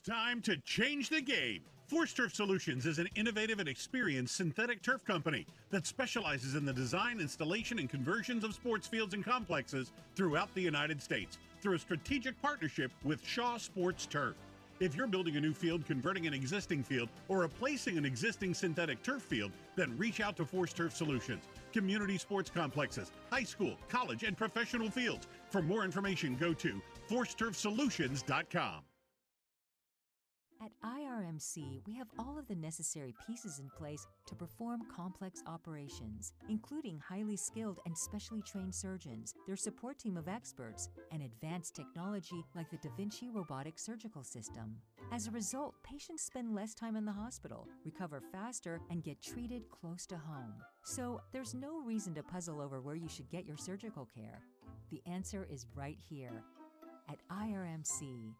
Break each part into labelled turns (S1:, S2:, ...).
S1: Time to change the game. Force Turf Solutions is an innovative and experienced synthetic turf company that specializes in the design, installation, and conversions of sports fields and complexes throughout the United States through a strategic partnership with Shaw Sports Turf. If you're building a new field, converting an existing field, or replacing an existing synthetic turf field, then reach out to Force Turf Solutions. Community sports complexes, high school, college, and professional fields. For more information, go to forceturfsolutions.com.
S2: At IRMC, we have all of the necessary pieces in place to perform complex operations, including highly skilled and specially trained surgeons, their support team of experts, and advanced technology like the Da Vinci robotic surgical system. As a result, patients spend less time in the hospital, recover faster, and get treated close to home. So there's no reason to puzzle over where you should get your surgical care. The answer is right here at IRMC.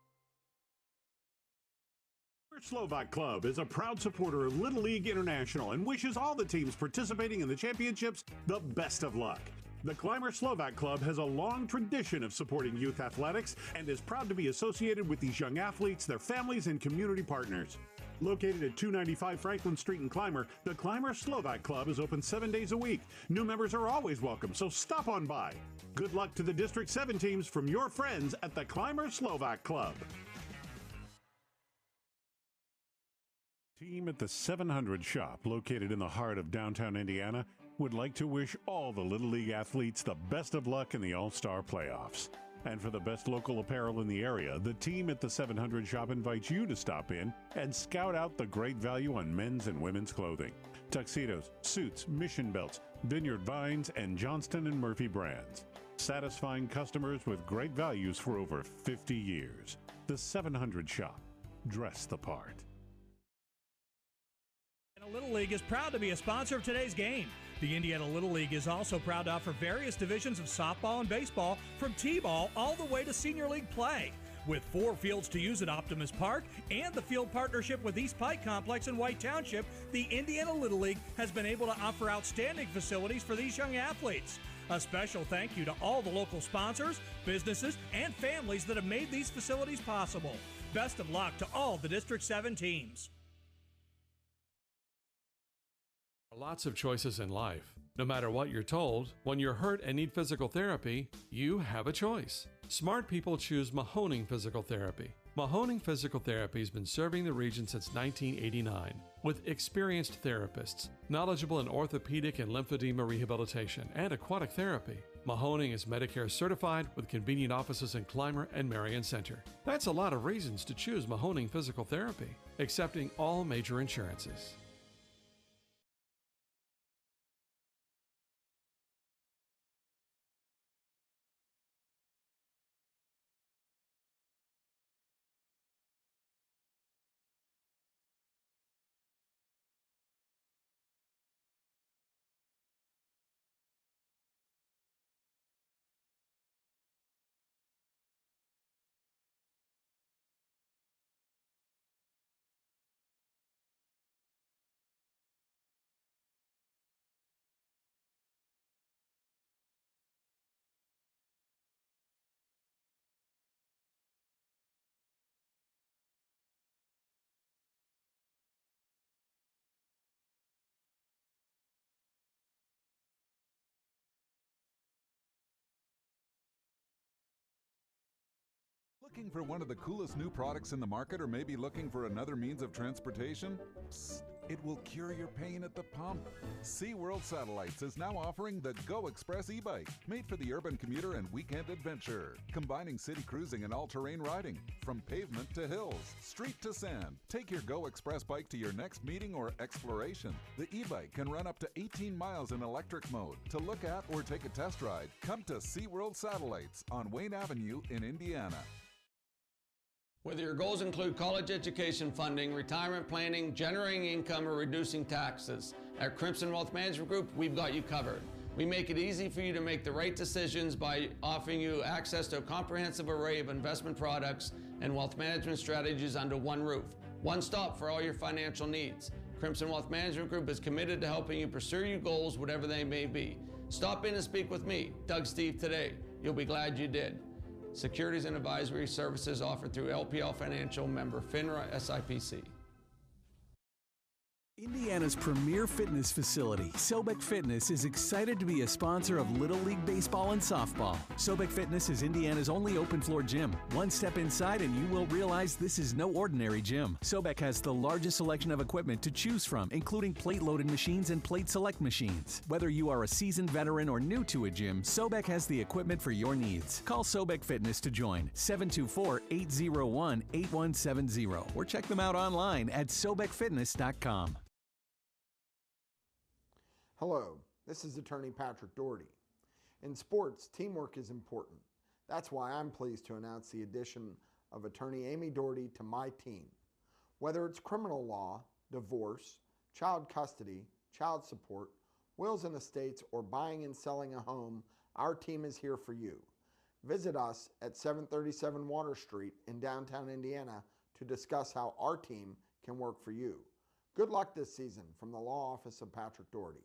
S1: Slovak Club is a proud supporter of Little League International and wishes all the teams participating in the championships the best of luck. The Clymer Slovak Club has a long tradition of supporting youth athletics and is proud to be associated with these young athletes, their families, and community partners. Located at 295 Franklin Street in Clymer, the Clymer Slovak Club is open 7 days a week. New members are always welcome, so stop on by. Good luck to the District 7 teams from your friends at the Clymer Slovak Club. Team at the 700 shop, located in the heart of downtown Indiana, would like to wish all the Little League athletes the best of luck in the All-Star playoffs. And for the best local apparel in the area, the team at the 700 shop invites you to stop in and scout out the great value on men's and women's clothing. Tuxedos, suits, mission belts, Vineyard Vines, and Johnston & Murphy brands. Satisfying customers with great values for over 50 years. The 700 shop. Dress the part.
S3: Little League is proud to be a sponsor of today's game. The Indiana Little League is also proud to offer various divisions of softball and baseball, from T-ball all the way to senior league play. With 4 fields to use at Optimus Park and the field partnership with East Pike Complex in White Township, the Indiana Little League has been able to offer outstanding facilities for these young athletes. A special thank you to all the local sponsors, businesses, and families that have made these facilities possible. Best of luck to all the District 7 teams.
S4: Lots of choices in life. No matter what you're told, when you're hurt and need physical therapy, you have a choice. Smart people choose Mahoning Physical Therapy. Mahoning Physical Therapy has been serving the region since 1989 with experienced therapists, knowledgeable in orthopedic and lymphedema rehabilitation and aquatic therapy. Mahoning is Medicare certified with convenient offices in Clymer and Marion Center. That's a lot of reasons to choose Mahoning Physical Therapy, accepting all major insurances.
S5: Looking for one of the coolest new products in the market, or maybe looking for another means of transportation? Psst, it will cure your pain at the pump. SeaWorld Satellites is now offering the Go Express e-bike, made for the urban commuter and weekend adventure, combining city cruising and all-terrain riding, from pavement to hills, street to sand. Take your Go Express bike to your next meeting or exploration. The e-bike can run up to 18 miles in electric mode. To look at or take a test ride, come to SeaWorld Satellites on Wayne Avenue in Indiana.
S6: Whether your goals include college education funding, retirement planning, generating income, or reducing taxes, at Crimson Wealth Management Group, we've got you covered. We make it easy for you to make the right decisions by offering you access to a comprehensive array of investment products and wealth management strategies under one roof. One stop for all your financial needs. Crimson Wealth Management Group is committed to helping you pursue your goals, whatever they may be. Stop in and speak with me, Doug Steve, today. You'll be glad you did. Securities and advisory services offered through LPL Financial, member FINRA SIPC.
S7: Indiana's premier fitness facility, Sobek Fitness, is excited to be a sponsor of Little League Baseball and Softball. Sobek Fitness is Indiana's only open-floor gym. One step inside and you will realize this is no ordinary gym. Sobek has the largest selection of equipment to choose from, including plate-loaded machines and plate select machines. Whether you are a seasoned veteran or new to a gym, Sobek has the equipment for your needs. Call Sobek Fitness to join, 724-801-8170, or check them out online at sobekfitness.com.
S8: Hello, this is attorney Patrick Doherty. In sports, teamwork is important. That's why I'm pleased to announce the addition of attorney Amy Doherty to my team. Whether it's criminal law, divorce, child custody, child support, wills and estates, or buying and selling a home, our team is here for you. Visit us at 737 Water Street in downtown Indiana to discuss how our team can work for you. Good luck this season from the Law Office of Patrick Doherty.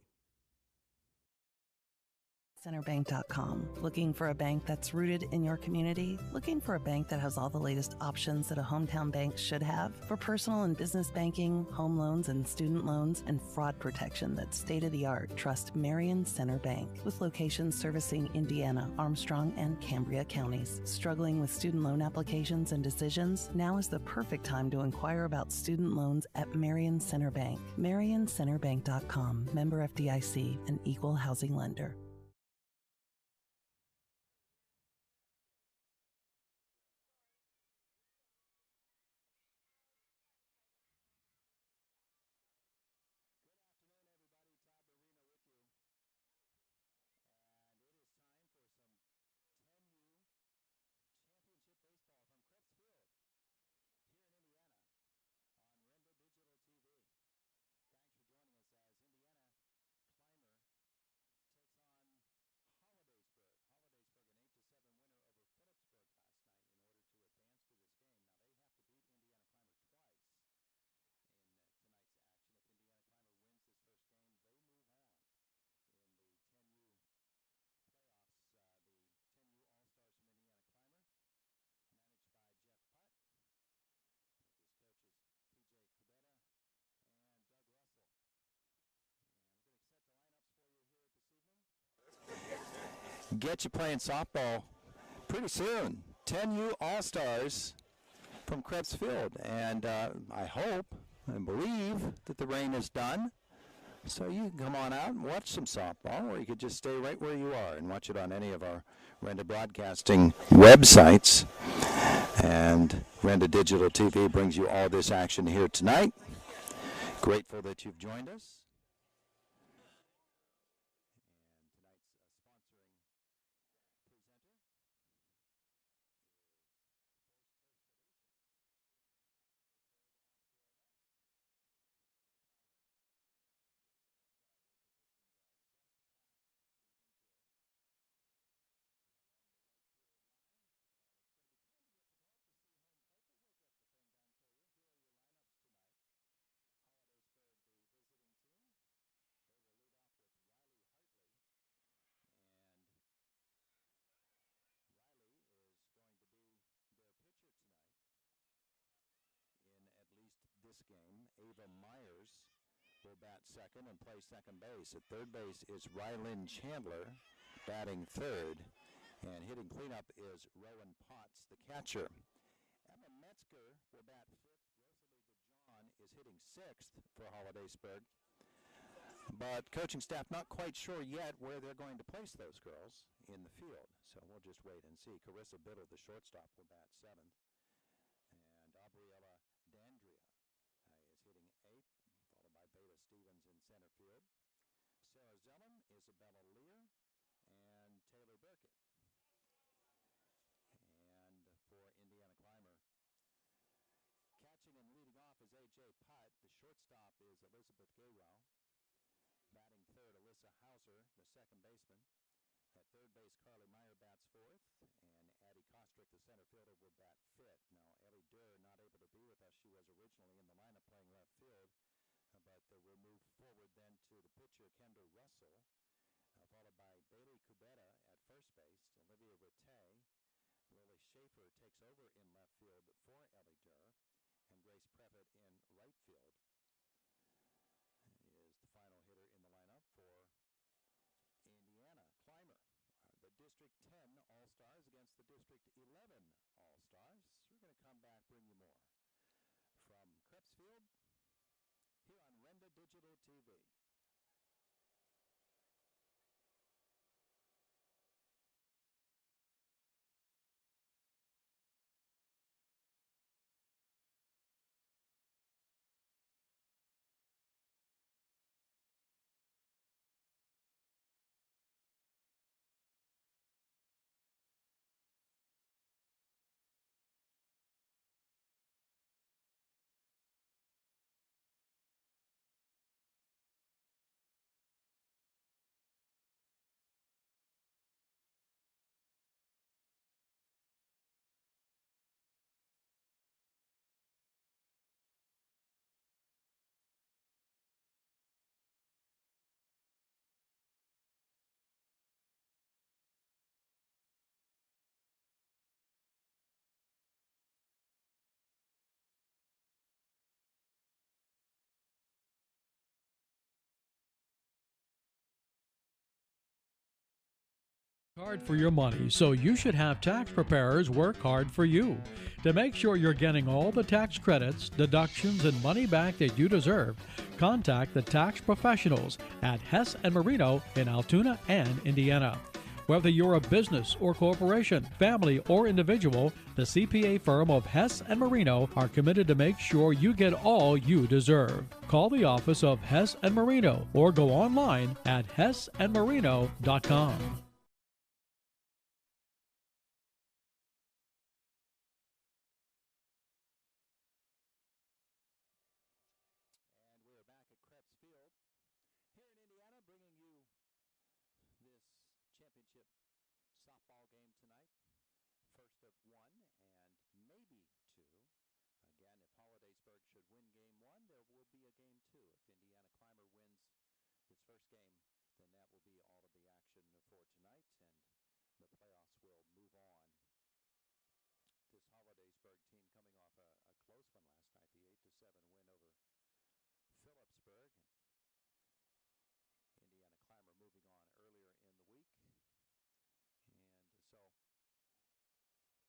S9: Centerbank.com. Looking for a bank that's rooted in your community? Looking for a bank that has all the latest options that a hometown bank should have? For personal and business banking, home loans and student loans, and fraud protection that's state-of-the-art, trust Marion Center Bank. With locations servicing Indiana, Armstrong, and Cambria counties. Struggling with student loan applications and decisions? Now is the perfect time to inquire about student loans at Marion Center Bank. MarionCenterBank.com. Member FDIC, an equal housing lender.
S10: Get you playing softball pretty soon. 10U All-Stars from Krebs Field. And I hope and believe that the rain is done. So you can come on out and watch some softball, or you could just stay right where you are and watch it on any of our Renda Broadcasting websites. And Renda Digital TV brings you all this action here tonight. Grateful that you've joined us. Game, Ava Myers will bat second and play second base. At third base is Rylan Chandler batting third, and hitting cleanup is Rowan Potts, the catcher. Emma Metzger will bat fifth. Rosalie DeJohn is hitting sixth for Hollidaysburg, but coaching staff not quite sure yet where they're going to place those girls in the field, so we'll just wait and see. Carissa Biddle, the shortstop, will bat seventh, and Gabriella Dandria is hitting eighth, followed by Beta Stevens in center field. Sarah Zellum, Isabella Lear, and Taylor Burkett. And for Indiana Clymer, catching and leading off is A.J. Putt. The shortstop is Elizabeth Gayrell. Batting third, Alyssa Hauser, the second baseman. At third base, Carly Meyer bats fourth, and Addie Kostrick, the center fielder, will bat fifth. Now, Ellie Durr not able to be with us. She was originally in the lineup playing left field, but we'll move forward then to the pitcher, Kendra Russell, followed by Bailey Kubetta at first base, Olivia Rattay, Lily Schaefer takes over in left field for Ellie Durr, and Grace Prevett in right field is the final hitter in the lineup for Indiana. Clymer, the District 10 All-Stars against the District 11 All-Stars. We're going to come back, bring you more from Crepsfield here on Renda Digital TV.
S3: Hard for your money, so you should have tax preparers work hard for you. To make sure you're getting all the tax credits, deductions, and money back that you deserve, contact the tax professionals at Hess and Marino in Altoona and Indiana. Whether you're a business or corporation, family or individual, the CPA firm of Hess and Marino are committed to make sure you get all you deserve. Call the office of Hess and Marino or go online at hessandmarino.com.
S10: And we're back at Krebs Field here in Indiana, bringing you this championship softball game tonight. First of one and maybe two. Again, if Hollidaysburg should win game one, there will be a game two. If Indiana Clymer wins its first game, then that will be all of the action for tonight, and the playoffs will move on. This Hollidaysburg team coming off a close one last night, the 8-7 win over Phillipsburg. Indiana Clymer moving on earlier in the week. And so,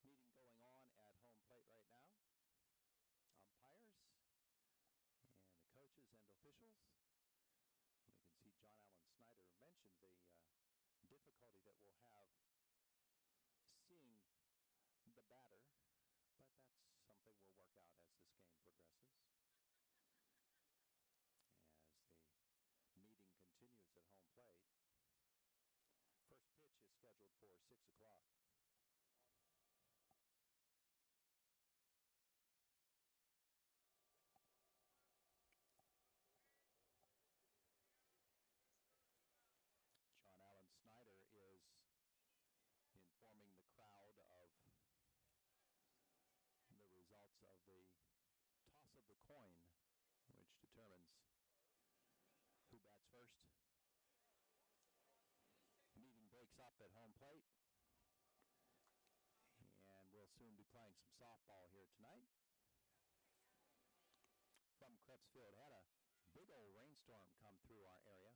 S10: meeting going on at home plate right now. Umpires and the coaches and officials. We can see John Allen Snyder mentioned the difficulty that we'll have seeing the batter, but that's something we'll work out as this game progresses. As the meeting continues at home plate. First pitch is scheduled for 6 o'clock. John Allen Snyder is informing the crowd of the results of the toss of the coin, which determines who bats first. Meeting breaks up at home plate, and we'll soon be playing some softball here tonight. From Crepsfield, had a big old rainstorm come through our area.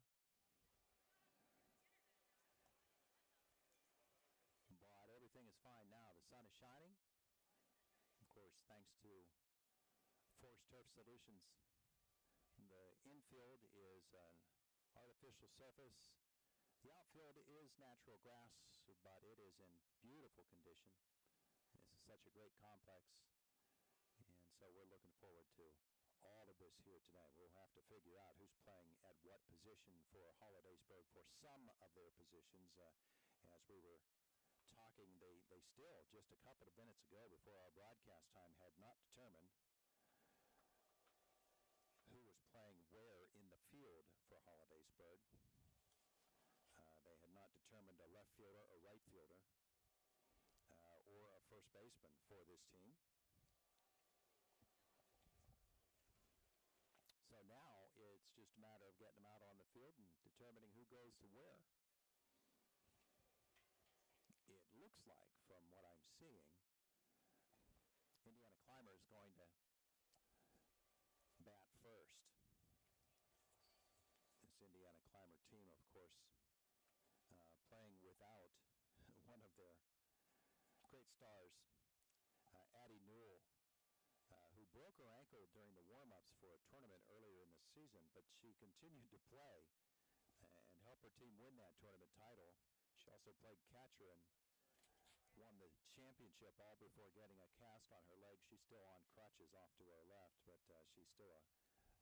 S10: But everything is fine now. The sun is shining. Of course, thanks to Force Turf Solutions. The infield is an artificial surface. The outfield is natural grass, but it is in beautiful condition. This is such a great complex, and so we're looking forward to all of this here tonight. We'll have to figure out who's playing at what position for Hollidaysburg for some of their positions. As we were talking, they still, just a couple of minutes ago before our broadcast time, had not determined who was playing where in the field for Hollidaysburg. They had not determined a left fielder, a right fielder, or a first baseman for this team. So now it's just a matter of getting them out on the field and determining who goes to where. It looks like, from what I'm seeing, going to bat first. This Indiana Clymer team, of course, playing without one of their great stars, Addie Newell, who broke her ankle during the warm-ups for a tournament earlier in the season, but she continued to play and help her team win that tournament title. She also played catcher and won the championship all before getting a cast on her leg. She's still on crutches off to her left, but she's still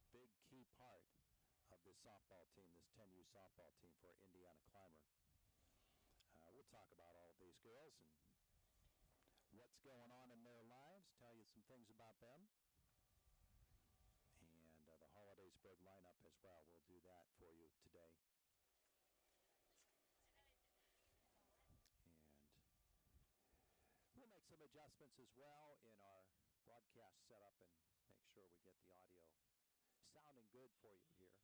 S10: a big key part of this softball team, this 10U softball team for Indiana Clymer. We'll talk about all of these girls and what's going on in their lives, tell you some things about them, and the Holidaysburg lineup as well. We'll do that for you today. And we'll make some adjustments as well in our broadcast setup and make sure we get the audio sounding good for you here.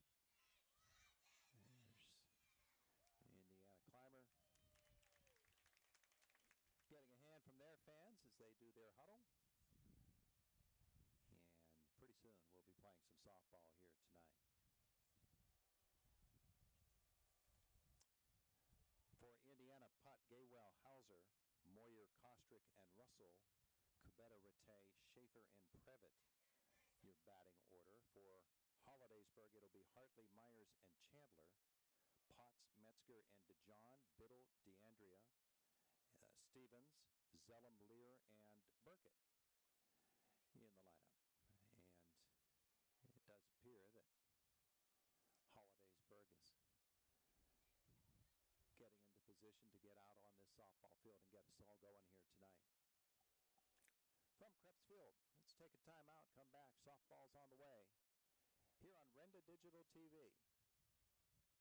S10: There's Indiana Clymer getting a hand from their fans as they do their huddle. And pretty soon we'll be playing some softball here tonight. For Indiana, Putt, Gaywell, Hauser, Moyer, Kostrick, and Russell, Kubeta, Rattay, Schaefer, and Previtt, your batting order. For Holidaysburg, it'll be Hartley, Myers, and Chandler, Potts, Metzger, and DeJohn, Biddle, DeAndrea, Stevens, Zellum, Lear, and Burkett in the lineup. And it does appear that Holidaysburg is getting into position to get out on this softball field and get us all going here tonight. From Krebs Field, let's take a timeout, come back. Softball's on the way here on Renda Digital TV.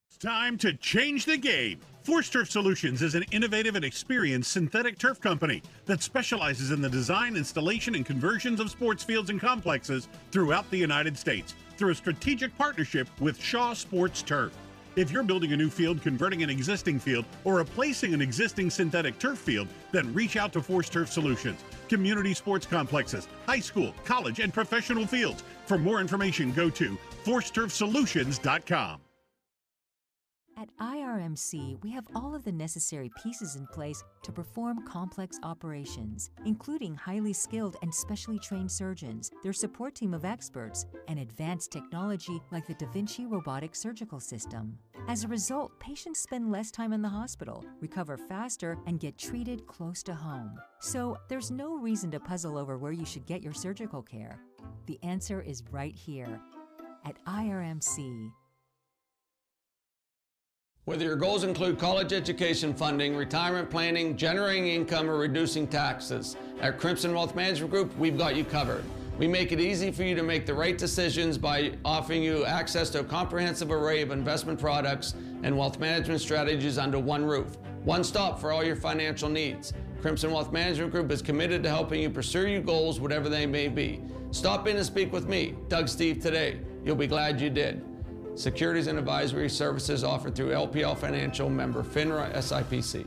S1: It's time to change the game. Force Turf Solutions is an innovative and experienced synthetic turf company that specializes in the design, installation, and conversions of sports fields and complexes throughout the United States through a strategic partnership with Shaw Sports Turf. If you're building a new field, converting an existing field, or replacing an existing synthetic turf field, then reach out to Force Turf Solutions. Community sports complexes, high school, college, and professional fields. For more information, go to forceturfsolutions.com.
S2: At IRMC, we have all of the necessary pieces in place to perform complex operations, including highly skilled and specially trained surgeons, their support team of experts, and advanced technology like the Da Vinci robotic surgical system. As a result, patients spend less time in the hospital, recover faster, and get treated close to home. So there's no reason to puzzle over where you should get your surgical care. The answer is right here at IRMC.
S6: Whether your goals include college education funding, retirement planning, generating income, or reducing taxes, at Crimson Wealth Management Group, we've got you covered. We make it easy for you to make the right decisions by offering you access to a comprehensive array of investment products and wealth management strategies under one roof. One stop for all your financial needs. Crimson Wealth Management Group is committed to helping you pursue your goals, whatever they may be. Stop in and speak with me, Doug Steve, today. You'll be glad you did. Securities and advisory services offered through LPL Financial, member FINRA SIPC.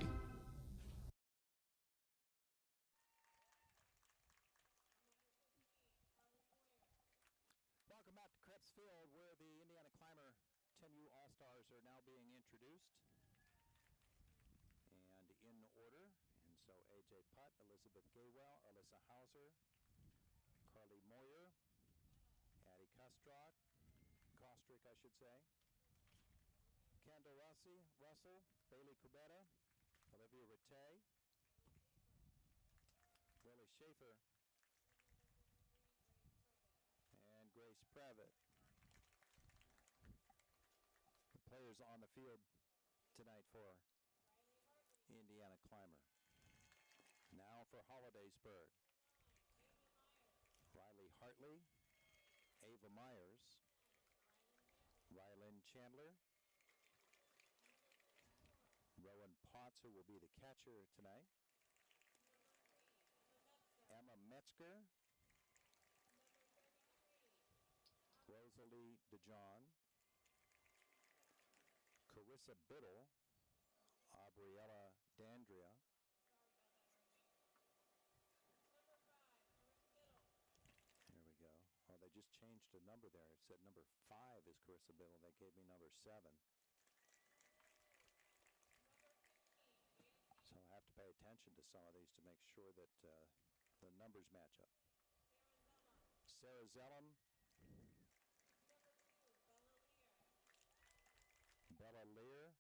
S10: Welcome back to Krebs Field, where the Indiana Clymer 10U All-Stars are now being introduced. And in order, and so A.J. Putt, Elizabeth Gaywell, Alyssa Hauser, Carly Moyer, Addie Kostrick, I should say, Kendall Russell, Bailey Kubeta, Olivia Rattay, Lily Schaefer, and Grace Previtt. The players on the field tonight for Indiana Clymer. Now for Holidaysburg. Riley Hartley, Ava Myers, Rylan Chandler, Rowan Potts, who will be the catcher tonight, Emma Metzger, Rosalie DeJohn, Carissa Biddle, Aubriella D'Andrea, changed a number there. It said number 5 is Carissa Biddle. They gave me number 7. So I have to pay attention to some of these to make sure that the numbers match up. Sarah Zellum. Bella Lear.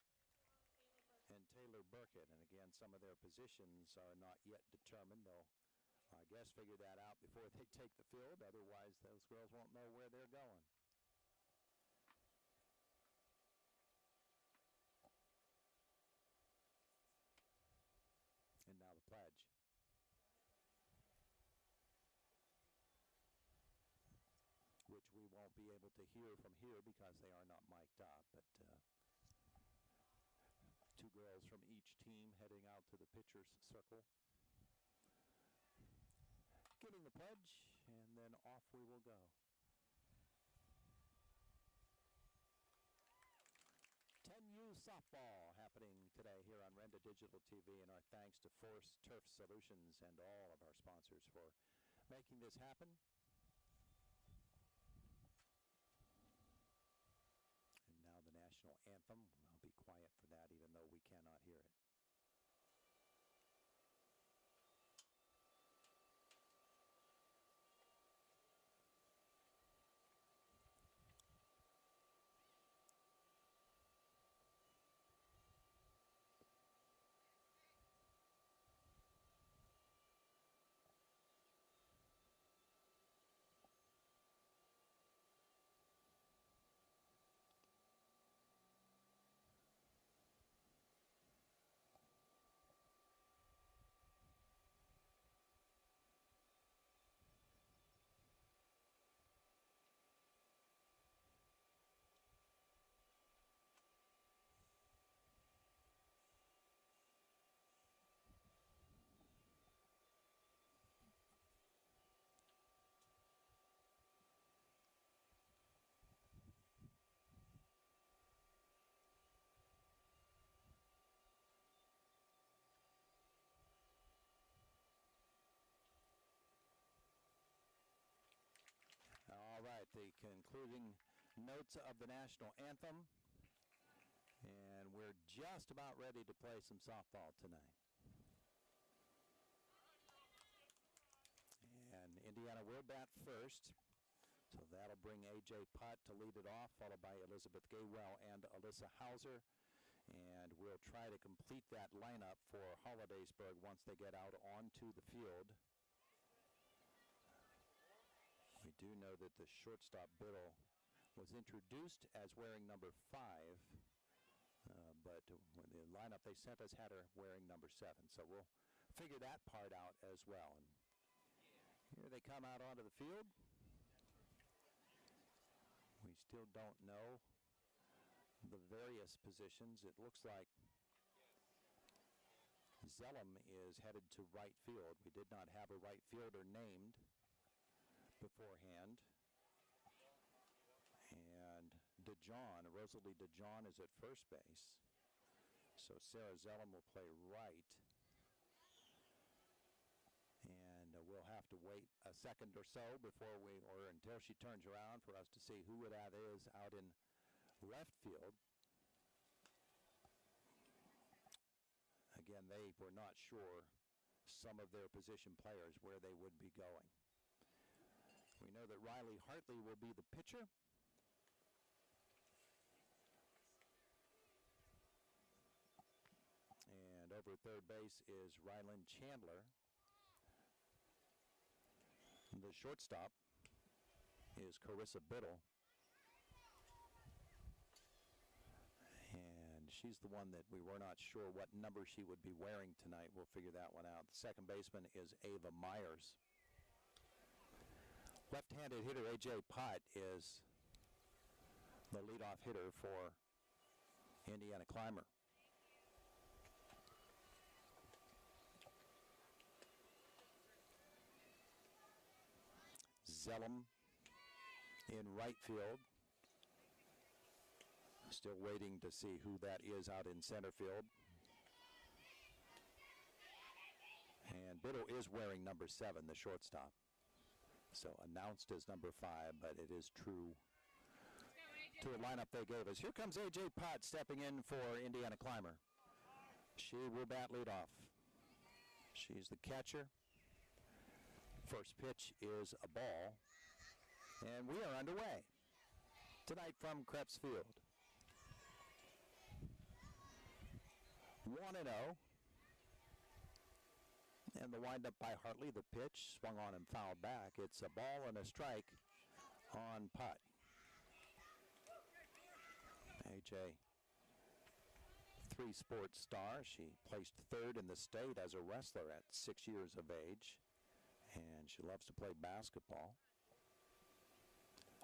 S10: And Taylor Burkett. And again, some of their positions are not yet determined. They'll, I guess, figure that out before they take the field. Otherwise, those girls won't know where they're going. And now the pledge. Which we won't be able to hear from here because they are not mic'd up. But two girls from each team heading out to the pitcher's circle. Giving the pledge, and then off we will go. U softball happening today here on Renda Digital TV, and our thanks to Force Turf Solutions and all of our sponsors for making this happen. And now the national anthem. I'll be quiet for that even though we cannot hear it. All right, the concluding notes of the national anthem. And we're just about ready to play some softball tonight. And Indiana will bat first. So that'll bring A.J. Putt to lead it off, followed by Elizabeth Gaywell and Alyssa Hauser. And we'll try to complete that lineup for Hollidaysburg once they get out onto the field. We do know that the shortstop Biddle was introduced as wearing number 5, but when the lineup they sent us had her wearing number 7. So we'll figure that part out as well. And here they come out onto the field. We still don't know the various positions. It looks like Zellum is headed to right field. We did not have a right fielder named beforehand. And Rosalie DeJohn is at first base. So Sarah Zellum will play right. And we'll have to wait a second or so before or until she turns around for us to see who that is out in left field. Again, they were not sure, some of their position players, where they would be going. We know that Riley Hartley will be the pitcher. And over at third base is Ryland Chandler. The shortstop is Carissa Biddle. And she's the one that we were not sure what number she would be wearing tonight. We'll figure that one out. The second baseman is Ava Myers. Left-handed hitter A.J. Putt is the leadoff hitter for Indiana Clymer. Zellum in right field. Still waiting to see who that is out in center field. And Biddle is wearing number 7, the shortstop. So announced as number 5, but it is true to a lineup they gave us. Here comes A.J. Pott stepping in for Indiana Clymer. She will bat leadoff. She's the catcher. First pitch is a ball. And we are underway. Tonight from Krebs Field. 1-0. And the windup by Hartley. The pitch swung on and fouled back. It's a ball and a strike on Putt. AJ, 3-sport star. She placed 3rd in the state as a wrestler at 6 years of age. And she loves to play basketball.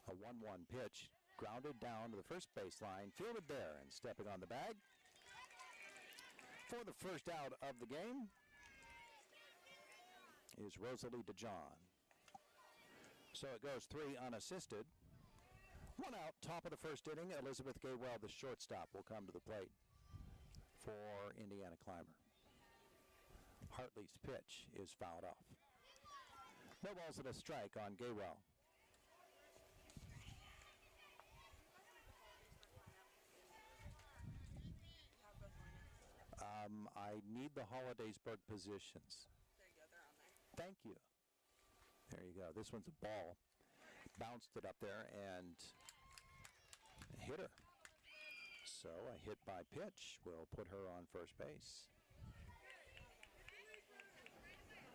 S10: A 1-1 pitch. Grounded down to the first baseline, fielded there, and stepping on the bag for the first out of the game is Rosalie DeJohn. So it goes 3 unassisted. 1 out, top of the first inning. Elizabeth Gaywell, the shortstop, will come to the plate for Indiana Clymer. Hartley's pitch is fouled off. No balls and a strike on Gaywell. I need the Hollidaysburg positions.
S11: There you go, they're on there.
S10: Thank you. There you go. This one's a ball. Bounced it up there and hit her. So a hit by pitch will put her on first base.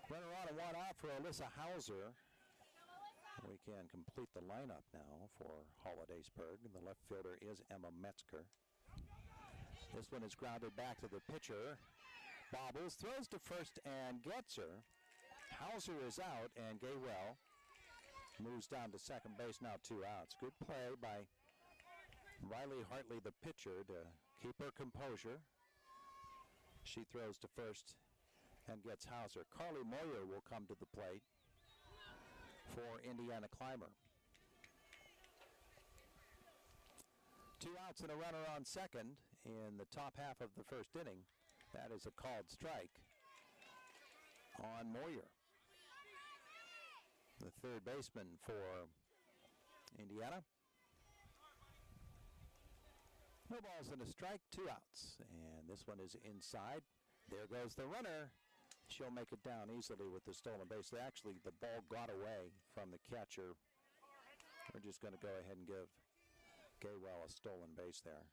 S10: Runner on and 1 out for Alyssa Hauser. We can complete the lineup now for Hollidaysburg. The left fielder is Emma Metzger. This one is grounded back to the pitcher. Bobbles, throws to first and gets her. Hauser is out and Gaywell moves down to second base, now 2 outs. Good play by Riley Hartley, the pitcher, to keep her composure. She throws to first and gets Hauser. Carly Moyer will come to the plate for Indiana Clymer. 2 outs and a runner on second in the top half of the first inning. That is a called strike on Moyer, the third baseman for Indiana. No balls and a strike, 2 outs. And this one is inside. There goes the runner. She'll make it down easily with the stolen base. Actually, the ball got away from the catcher. We're just going to go ahead and give Gaywell a stolen base there.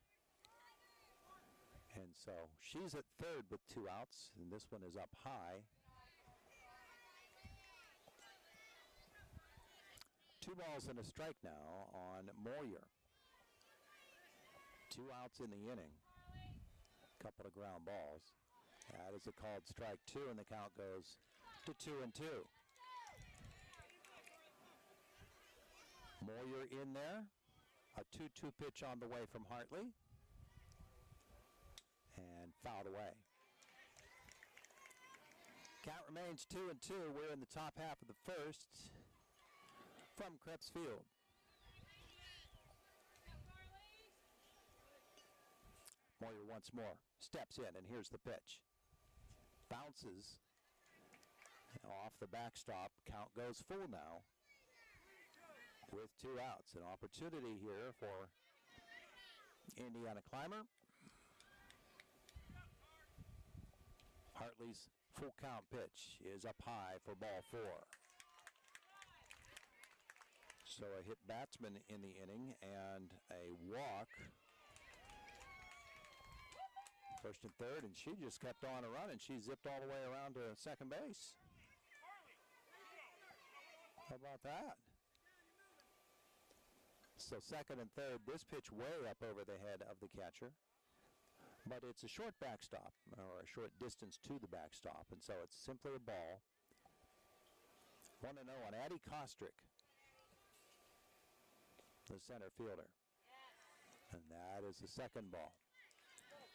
S10: And so she's at third with 2 outs, and this one is up high. 2 balls and a strike now on Moyer. 2 outs in the inning. Couple of ground balls. That is a called strike 2, and the count goes to 2-2. Moyer in there. A 2-2 pitch on the way from Hartley. And fouled away. Count remains 2-2. We're in the top half of the first from Krebs Field. Moyer once more steps in, and here's the pitch. Bounces off the backstop. Count goes full now with 2 outs. An opportunity here for Indiana Clymer. Hartley's full count pitch is up high for ball 4. So a hit batsman in the inning and a walk. First and third, and she just kept on a run, and she zipped all the way around to second base. How about that? So second and third, this pitch way up over the head of the catcher. But it's a short backstop, or a short distance to the backstop, and so it's simply a ball. 1-0 on Addie Kostrick, the center fielder. And that is the second ball.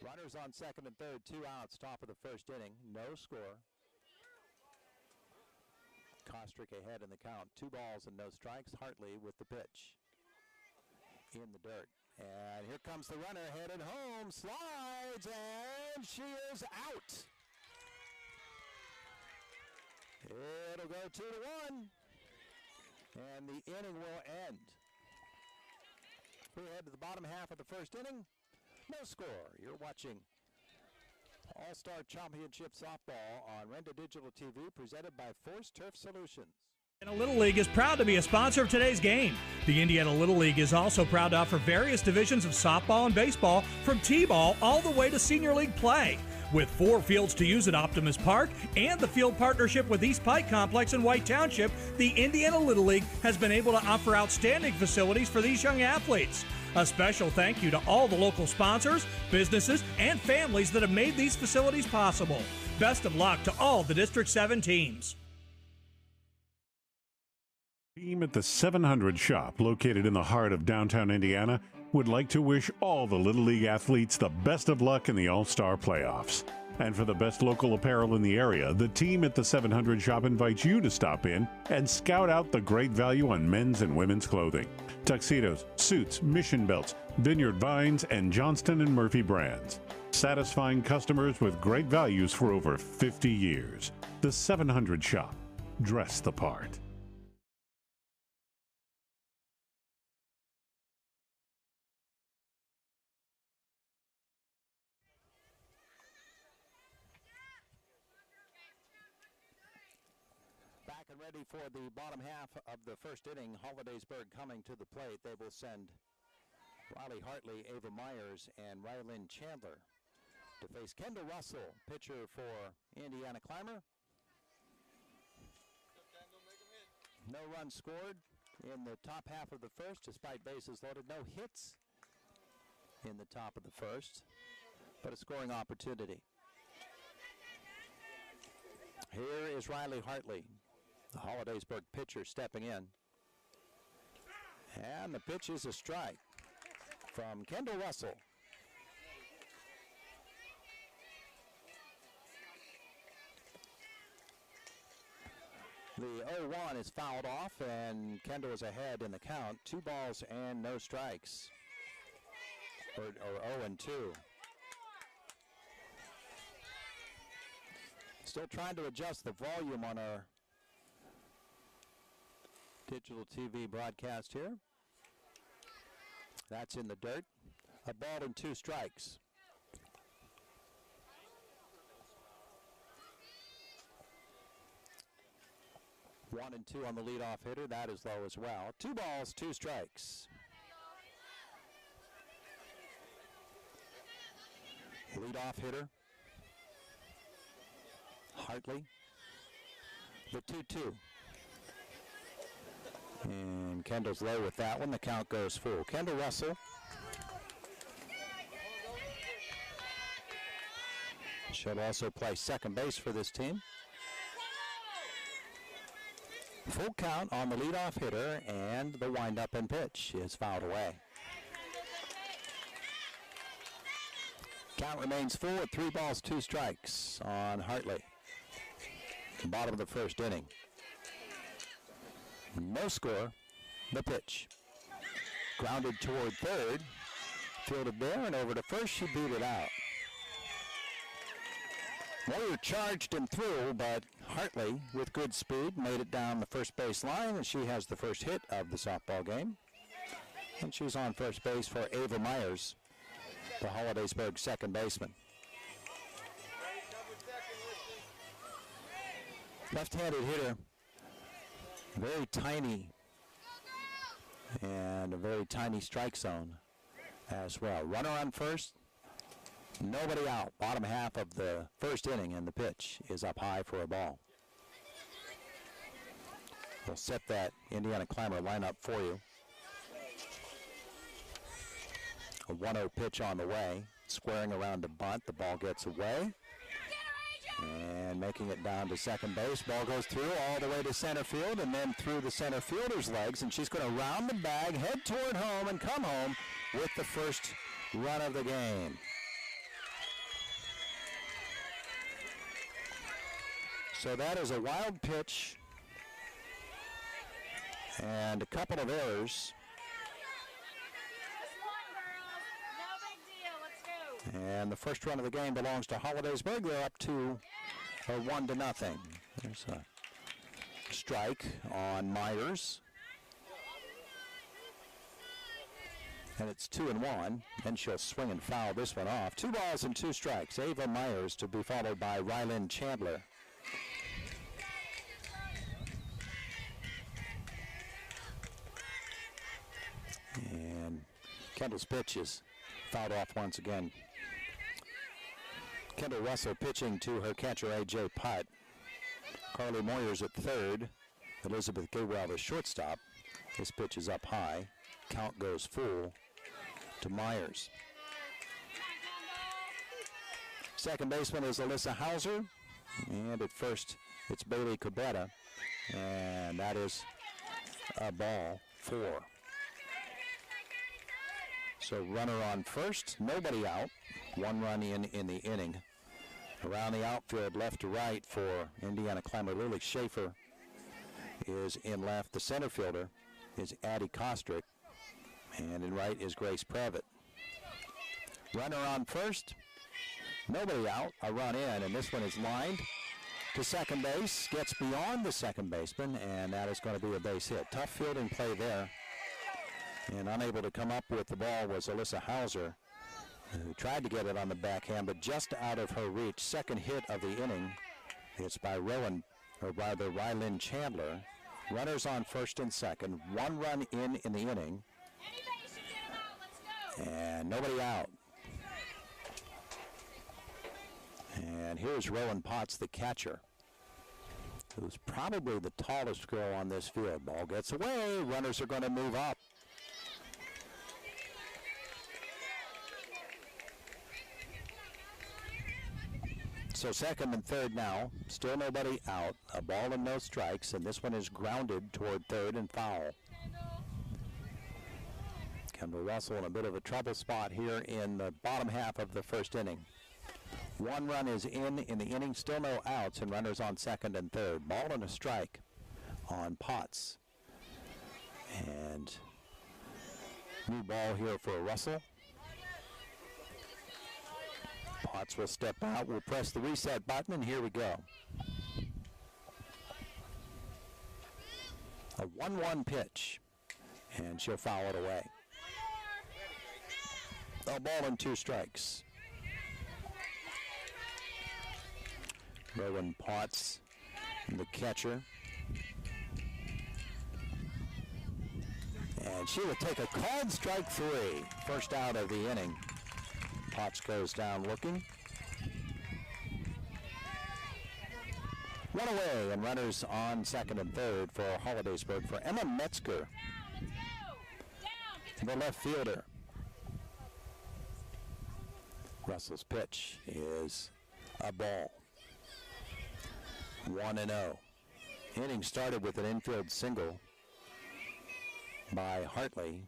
S10: Runners on second and third, 2 outs, top of the first inning, no score. Kostrick ahead in the count, 2 balls and no strikes. Hartley with the pitch in the dirt. And here comes the runner headed home, slides, and she is out. It'll go 2-1. and the inning will end. We head to the bottom half of the first inning. No score. You're watching All-Star Championship Softball on Renda Digital TV, presented by Force Turf Solutions.
S3: Indiana Little League is proud to be a sponsor of today's game. The Indiana Little League is also proud to offer various divisions of softball and baseball, from T-ball all the way to senior league play. With 4 fields to use at Optimus Park and the field partnership with East Pike Complex in White Township, the Indiana Little League has been able to offer outstanding facilities for these young athletes. A special thank you to all the local sponsors, businesses, and families that have made these facilities possible. Best of luck to all the District 7 teams.
S1: Team at the 700 shop, located in the heart of downtown Indiana, would like to wish all the Little League athletes the best of luck in the All-Star playoffs. And for the best local apparel in the area, the team at the 700 shop invites you to stop in and scout out the great value on men's and women's clothing. Tuxedos, suits, mission belts, Vineyard Vines, and Johnston & Murphy brands. Satisfying customers with great values for over 50 years. The 700 shop. Dress the part.
S10: Back and ready for the bottom half of the first inning. Hollidaysburg coming to the plate. They will send Riley Hartley, Ava Myers, and Rylin Chandler to face Kendall Russell, pitcher for Indiana Clymer. No runs scored in the top half of the first, despite bases loaded. No hits in the top of the first, but a scoring opportunity. Here is Riley Hartley, the Hollidaysburg pitcher, stepping in. And the pitch is a strike from Kendall Russell. The 0-1 is fouled off, and Kendall is ahead in the count. 2 balls and no strikes. Or 0-2. Still trying to adjust the volume on our digital TV broadcast here. That's in the dirt. A ball and 2 strikes. One and 2 on the leadoff hitter. That is low as well. 2 balls, 2 strikes. Leadoff hitter Hartley. The 2-2. And Kendall's low with that one. The count goes full. Kendall Russell. She'll also play second base for this team. Full count on the leadoff hitter, and the windup and pitch is fouled away. Count remains full at 3 balls, 2 strikes on Hartley. The bottom of the first inning. No score, the pitch. Grounded toward third. Fielded there and over to first. She beat it out. Warrior charged him through, but Hartley, with good speed, made it down the first base line, and she has the first hit of the softball game. And she's on first base for Ava Myers, the Hollidaysburg second baseman. Left-handed hitter, very tiny, and a very tiny strike zone as well. Runner on first, nobody out. Bottom half of the first inning, and the pitch is up high for a ball. We'll set that Indiana Clymer lineup for you. A 1-0 pitch on the way, squaring around to bunt. The ball gets away. And making it down to second base. Ball goes through all the way to center field and then through the center fielder's legs. And she's going to round the bag, head toward home, and come home with the first run of the game. So that is a wild pitch and a couple of errors. And the first run of the game belongs to Hollidaysburg. They're up to 1-0. There's a strike on Myers. And it's 2-1, and she'll swing and foul this one off. 2 balls and 2 strikes. Ava Myers to be followed by Rylan Chandler. And Kendall's pitch is fouled off once again. Kendall Russell pitching to her catcher, A.J. Putt. Carly Moyers at third. Elizabeth Gaywell, the shortstop. This pitch is up high. Count goes full to Myers. Second baseman is Alyssa Hauser. And at first, it's Bailey Cabetta. And that is a ball 4. So runner on first, nobody out. 1 run in the inning. Around the outfield, left to right for Indiana Clymer. Lily Schaefer is in left. The center fielder is Addie Kostrick. And in right is Grace Pravitt. Runner on first, nobody out. A run in, and this one is lined to second base. Gets beyond the second baseman, and that is going to be a base hit. Tough fielding play there. And unable to come up with the ball was Alyssa Hauser, who tried to get it on the backhand, but just out of her reach. Second hit of the inning. It's by Rylan Chandler. Runners on first and second. 1 run in the inning. And nobody out. And here's Rowan Potts, the catcher, who's probably the tallest girl on this field. Ball gets away. Runners are going to move up. So second and third now, still nobody out. A ball and no strikes, and this one is grounded toward third and foul. Kendall Russell in a bit of a trouble spot here in the bottom half of the first inning. 1 run is in the inning, still no outs, and runners on second and third. Ball and a strike on Potts. And new ball here for Russell. Potts will step out. We'll press the reset button, and here we go. A 1-1 pitch, and she'll foul it away. A ball and 2 strikes. Rowan Potts, the catcher. And she will take a called strike 3. First out of the inning. Potts goes down looking. 1 away, and runners on second and third for Hollidaysburg for Emma Metzger, the left fielder. Russell's pitch is a ball. 1-0. Inning started with an infield single by Hartley.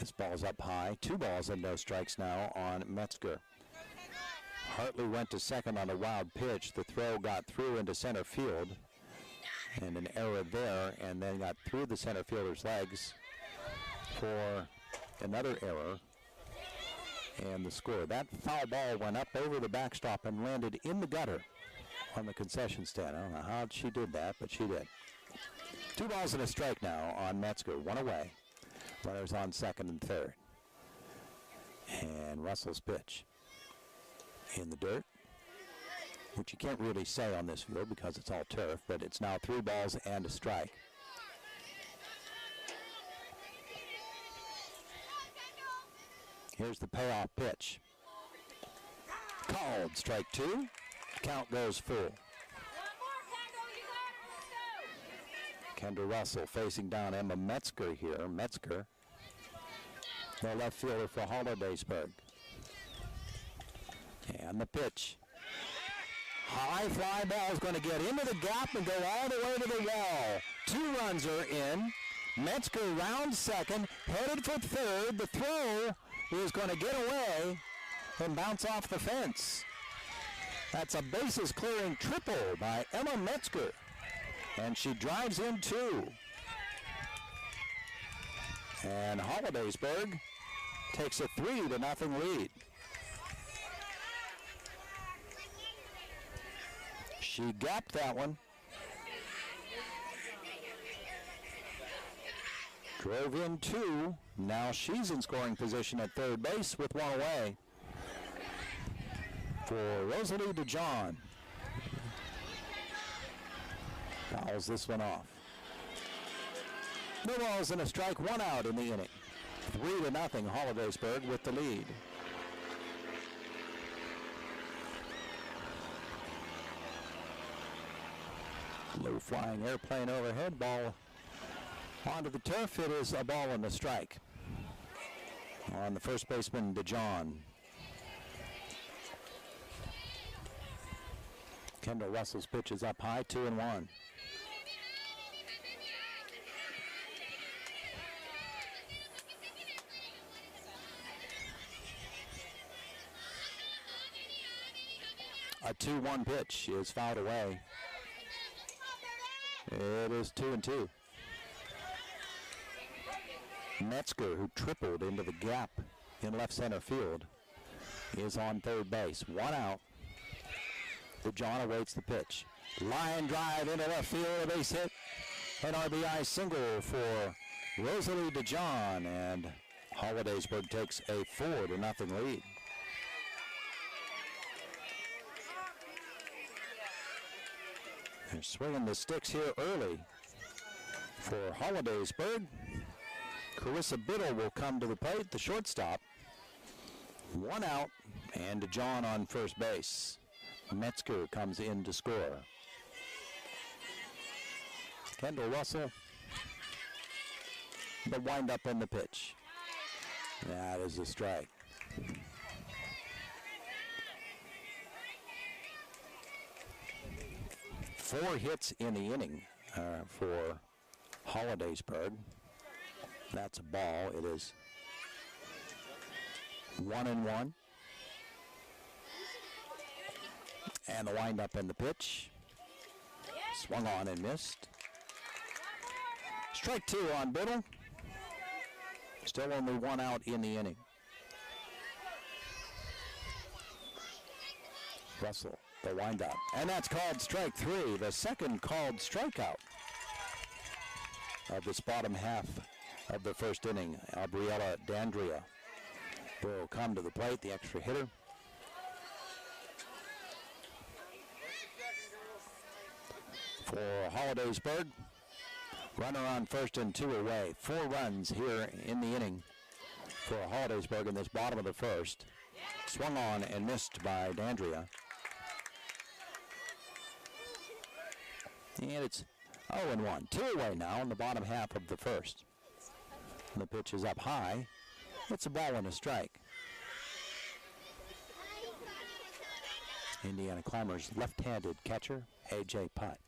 S10: This ball's up high. 2 balls and no strikes now on Metzger. Hartley went to second on a wild pitch. The throw got through into center field, and an error there, and then got through the center fielder's legs for another error, and the score. That foul ball went up over the backstop and landed in the gutter on the concession stand. I don't know how she did that, but she did. 2 balls and a strike now on Metzger. 1 away. Runners on second and third. And Russell's pitch in the dirt, which you can't really say on this field because it's all turf, but it's now 3 balls and a strike. Here's the payoff pitch. Called strike 2. Count goes full. Kendra Russell facing down Emma Metzger here. Metzger, the left fielder for Hollidaysburg. And the pitch. High fly ball is going to get into the gap and go all the way to the wall. 2 runs are in. Metzger round second, headed for third. The throw is going to get away and bounce off the fence. That's a bases clearing triple by Emma Metzger. And she drives in 2. And Hollidaysburg takes a 3-0 lead. She gapped that one. Drove in 2. Now she's in scoring position at third base with 1 away. For Rosalie DeJohn. Fouls this one off. No balls and a strike, 1 out in the inning. 3-0, Hollidaysburg with the lead. Low flying airplane overhead, ball onto the turf. It is a ball and a strike on the first baseman, DeJohn. Kendall Russell's pitch is up high, 2-1. A 2-1 pitch is fouled away. It is 2-2. Metzger, who tripled into the gap in left center field, is on third base. 1 out. DeJohn awaits the pitch. Line drive into left field, a base hit. An RBI single for Rosalie DeJohn, and Hollidaysburg takes a 4-0 lead. They're swinging the sticks here early for Hollidaysburg. Carissa Biddle will come to the plate, the shortstop. 1 out, and DeJohn on first base. Metzger comes in to score. Kendall Russell, the windup on the pitch. That is a strike. Four hits in the inning for Hollidaysburg. That's a ball. It is 1-1. And the windup and the pitch. Swung on and missed. Strike 2 on Biddle. Still only 1 out in the inning. Russell, the windup. And that's called strike 3, the second called strikeout of this bottom half of the first inning. Gabriella Dandria will come to the plate, the extra hitter. For Hollidaysburg, runner on first and 2 away. 4 runs here in the inning for Hollidaysburg in this bottom of the first. Swung on and missed by Dandria. And it's 0-1. 2 away now in the bottom half of the first. The pitch is up high. It's a ball and a strike. Indiana Clymer's left-handed catcher, A.J. Putt.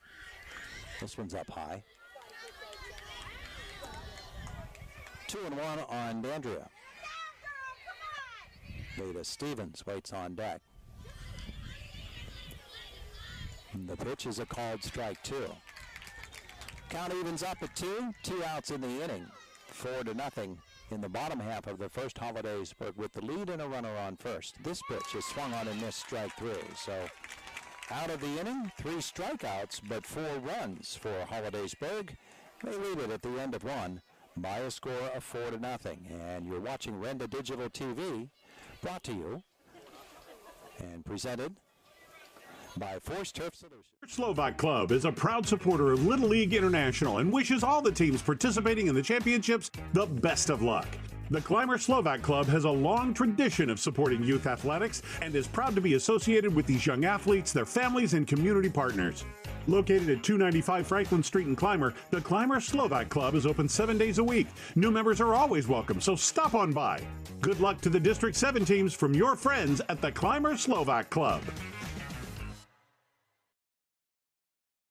S10: This one's up high. 2-1 on Dandria. Veda Stevens waits on deck. The pitch is a called strike 2. Count evens up at 2. 2 outs in the inning. 4-0 in the bottom half of the first. Hollidaysburg with the lead and a runner on first. This pitch is swung on and missed, strike 3. So out of the inning, 3 strikeouts, but 4 runs for Hollidaysburg. They lead it at the end of 1 by a score of 4-0. And you're watching Renda Digital TV, brought to you and presented by Force Turf Solutions.
S1: Slovak Club is a proud supporter of Little League International and wishes all the teams participating in the championships the best of luck. The Clymer Slovak Club has a long tradition of supporting youth athletics and is proud to be associated with these young athletes, their families, and community partners. Located at 295 Franklin Street in Clymer, the Clymer Slovak Club is open 7 days a week. New members are always welcome, so stop on by. Good luck to the District 7 teams from your friends at the Clymer Slovak Club.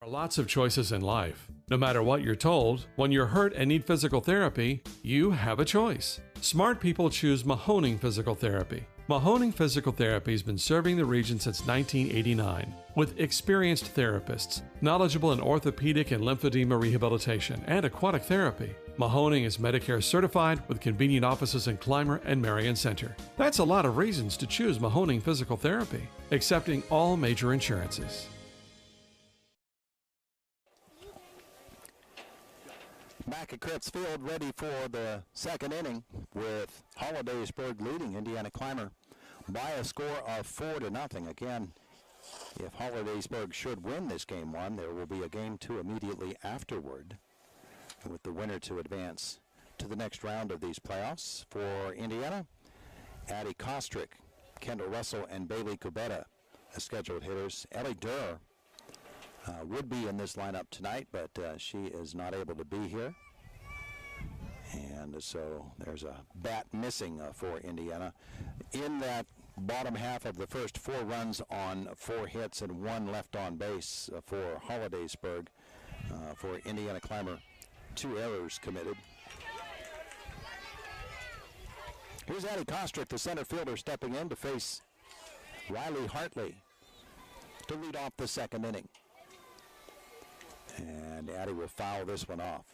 S4: There are lots of choices in life. No matter what you're told, when you're hurt and need physical therapy, you have a choice. Smart people choose Mahoning Physical Therapy. Mahoning Physical Therapy has been serving the region since 1989 with experienced therapists, knowledgeable in orthopedic and lymphedema rehabilitation and aquatic therapy. Mahoning is Medicare certified with convenient offices in Clymer and Marion Center. That's a lot of reasons to choose Mahoning Physical Therapy, accepting all major insurances.
S10: Back at Cripps Field, ready for the second inning with Hollidaysburg leading Indiana Clymer by a score of 4-0. Again, if Hollidaysburg should win this game one, there will be a game two immediately afterward, with the winner to advance to the next round of these playoffs. For Indiana, Addie Kostrick, Kendall Russell, and Bailey Kubetta as scheduled hitters. Ellie Durr would be in this lineup tonight, but she is not able to be here. And so there's a bat missing for Indiana. In that bottom half of the first, 4 runs on 4 hits and 1 left on base for Hollidaysburg. For Indiana Clymer, 2 errors committed. Here's Addie Kostrick, the center fielder, stepping in to face Riley Hartley to lead off the second inning. And Addie will foul this one off.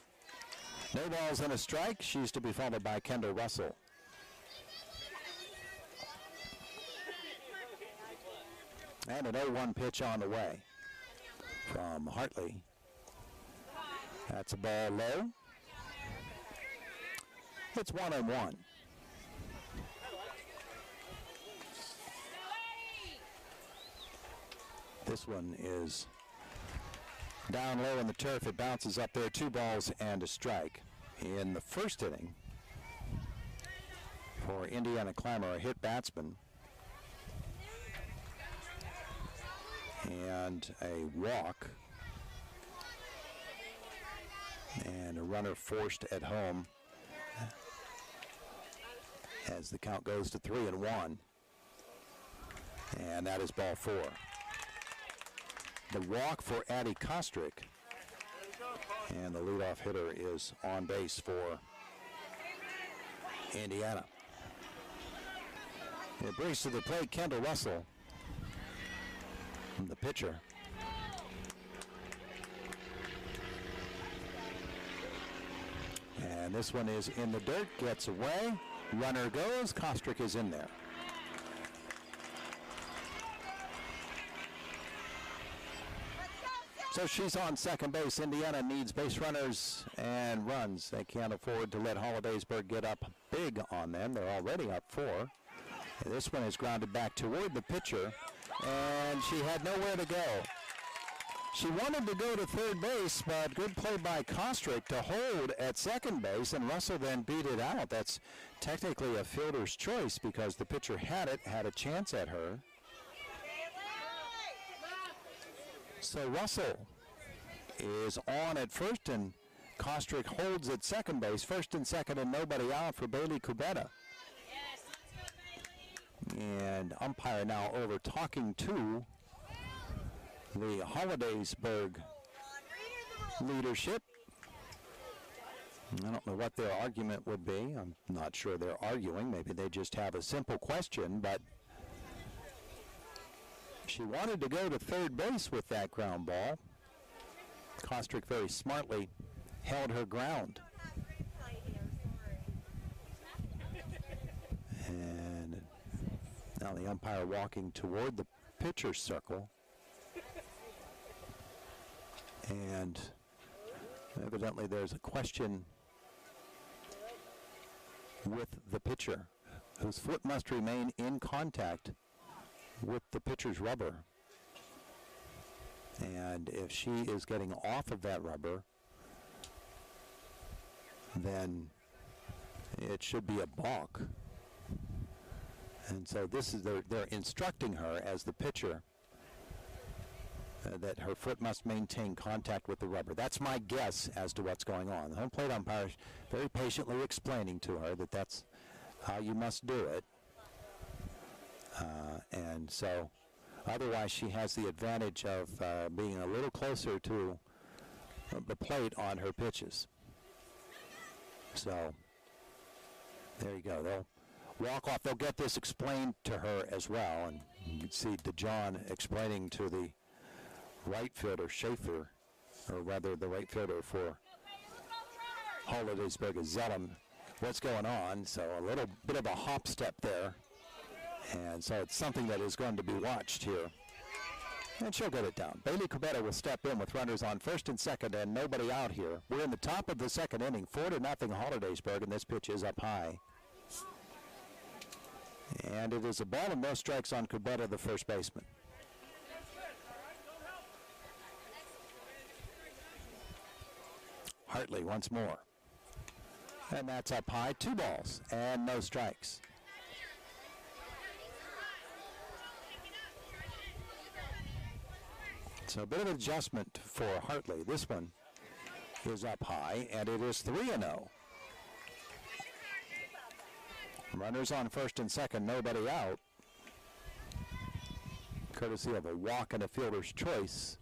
S10: No balls and a strike. She's to be followed by Kendall Russell. And an 0-1 pitch on the way from Hartley. That's a ball low. It's 1-1. This one is down low in the turf. It bounces up there. 2 balls and a strike. In the first inning, for Indiana Clymer, a hit batsman and a walk, and a runner forced at home as the count goes to 3-1. And that is ball 4. The walk for Addie Kostrick, and the leadoff hitter is on base for Indiana. It brings to the plate Kendall Russell, the pitcher. And this one is in the dirt, gets away, runner goes, Kostrick is in there. So she's on second base. Indiana needs base runners and runs. They can't afford to let Hollidaysburg get up big on them. They're already up 4. And this one is grounded back toward the pitcher, and she had nowhere to go. She wanted to go to third base, but good play by Kostrick to hold at second base, and Russell then beat it out. That's technically a fielder's choice because the pitcher had a chance at her. So Russell is on at first, and Kostrick holds at second base. First and second, and nobody out for Bailey Kubetta. And umpire now over talking to the Hollidaysburg leadership. I don't know what their argument would be. I'm not sure they're arguing. Maybe they just have a simple question, but she wanted to go to third base with that ground ball. Kostrick very smartly held her ground. And now the umpire walking toward the pitcher's circle. And evidently there's a question with the pitcher, whose foot must remain in contact with the pitcher's rubber. And if she is getting off of that rubber, then it should be a balk. And so this is they're instructing her as the pitcher that her foot must maintain contact with the rubber. That's my guess as to what's going on. The home plate umpire is very patiently explaining to her that that's how you must do it. And so otherwise she has the advantage of being a little closer to the plate on her pitches. So there you go. They'll walk off. They'll get this explained to her as well. And you can see DeJohn explaining to the right fielder, Schaefer, or rather the right fielder for Hollidaysburg is Zellum, what's going on. So a little bit of a hop step there. And so it's something that is going to be watched here And she'll get it down. Bailey Corbetta will step in with runners on first and second and nobody out here. We're in the top of the second inning, 4-0 Hollidaysburg, and this pitch is up high. And it is a ball and no strikes on Corbetta, the first baseman. Hartley once more. And that's up high, 2 balls and no strikes. So a bit of adjustment for Hartley. This one is up high, and it is 3-0. Runners on first and second, nobody out. Courtesy of a walk and a fielder's choice.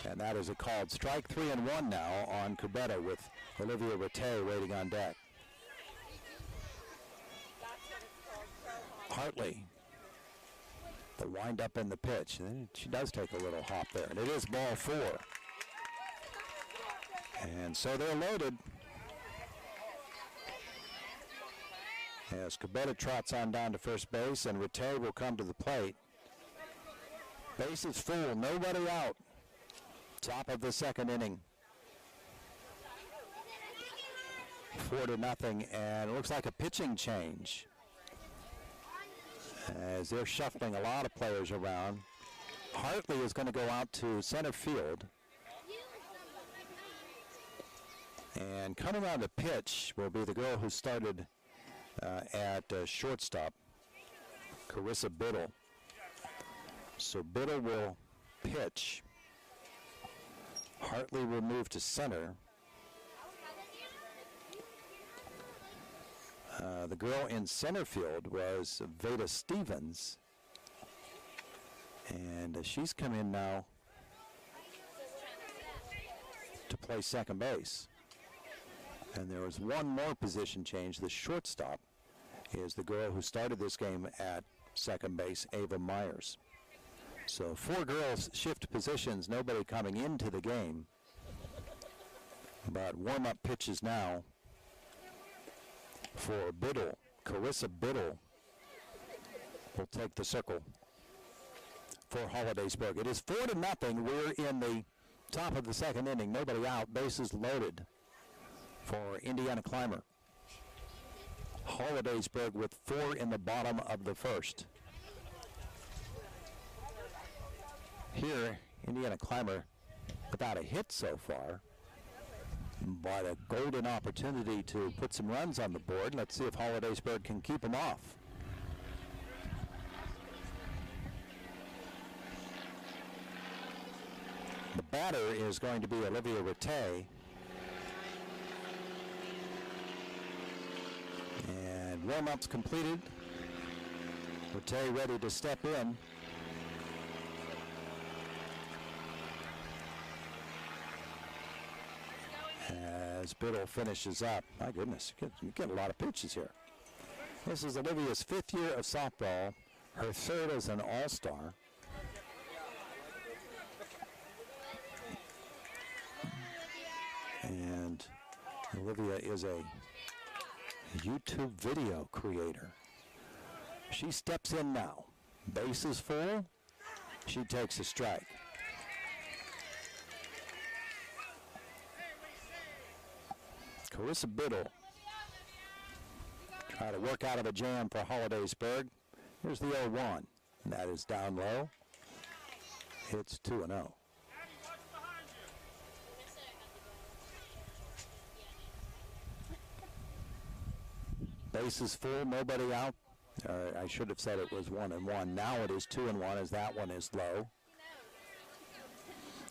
S10: And that is a called strike. 3-1 now on Corbetta with Olivia Rattay waiting on deck. Hartley. The wind up in the pitch. She does take a little hop there, and it is ball 4. And so they're loaded. As Corbetta trots on down to first base, and Rattay will come to the plate. Base is full, nobody out. Top of the second inning. 4-0, and it looks like a pitching change, as they're shuffling a lot of players around. Hartley is going to go out to center field. And coming on the pitch will be the girl who started at shortstop, Carissa Biddle. So Biddle will pitch. Hartley will move to center. The girl in center field was Veda Stevens, and she's come in now to play second base. And there was one more position change. The shortstop is the girl who started this game at second base, Ava Myers. So 4 girls shift positions, nobody coming into the game. But warm-up pitches now for Biddle. Carissa Biddle will take the circle for Hollidaysburg. It is 4-0. We're in the top of the second inning. Nobody out. Bases loaded for Indiana Clymer. Hollidaysburg with 4 in the bottom of the first. Here, Indiana Clymer without a hit so far, but a golden opportunity to put some runs on the board. Let's see if Hollidaysburg can keep them off. The batter is going to be Olivia Rattay. And warm-up's completed. Rattay ready to step in. As Biddle finishes up. My goodness, you get a lot of pitches here. This is Olivia's 5th year of softball, her 3rd as an all-star. And Olivia is a YouTube video creator. She steps in now. Base is full. She takes a strike. Carissa Biddle try to work out of a jam for Hollidaysburg. Here's the 0-1. That is down low. It's 2-0. Base is full, nobody out. I should have said it was 1-1. Now it is 2-1 as that one is low.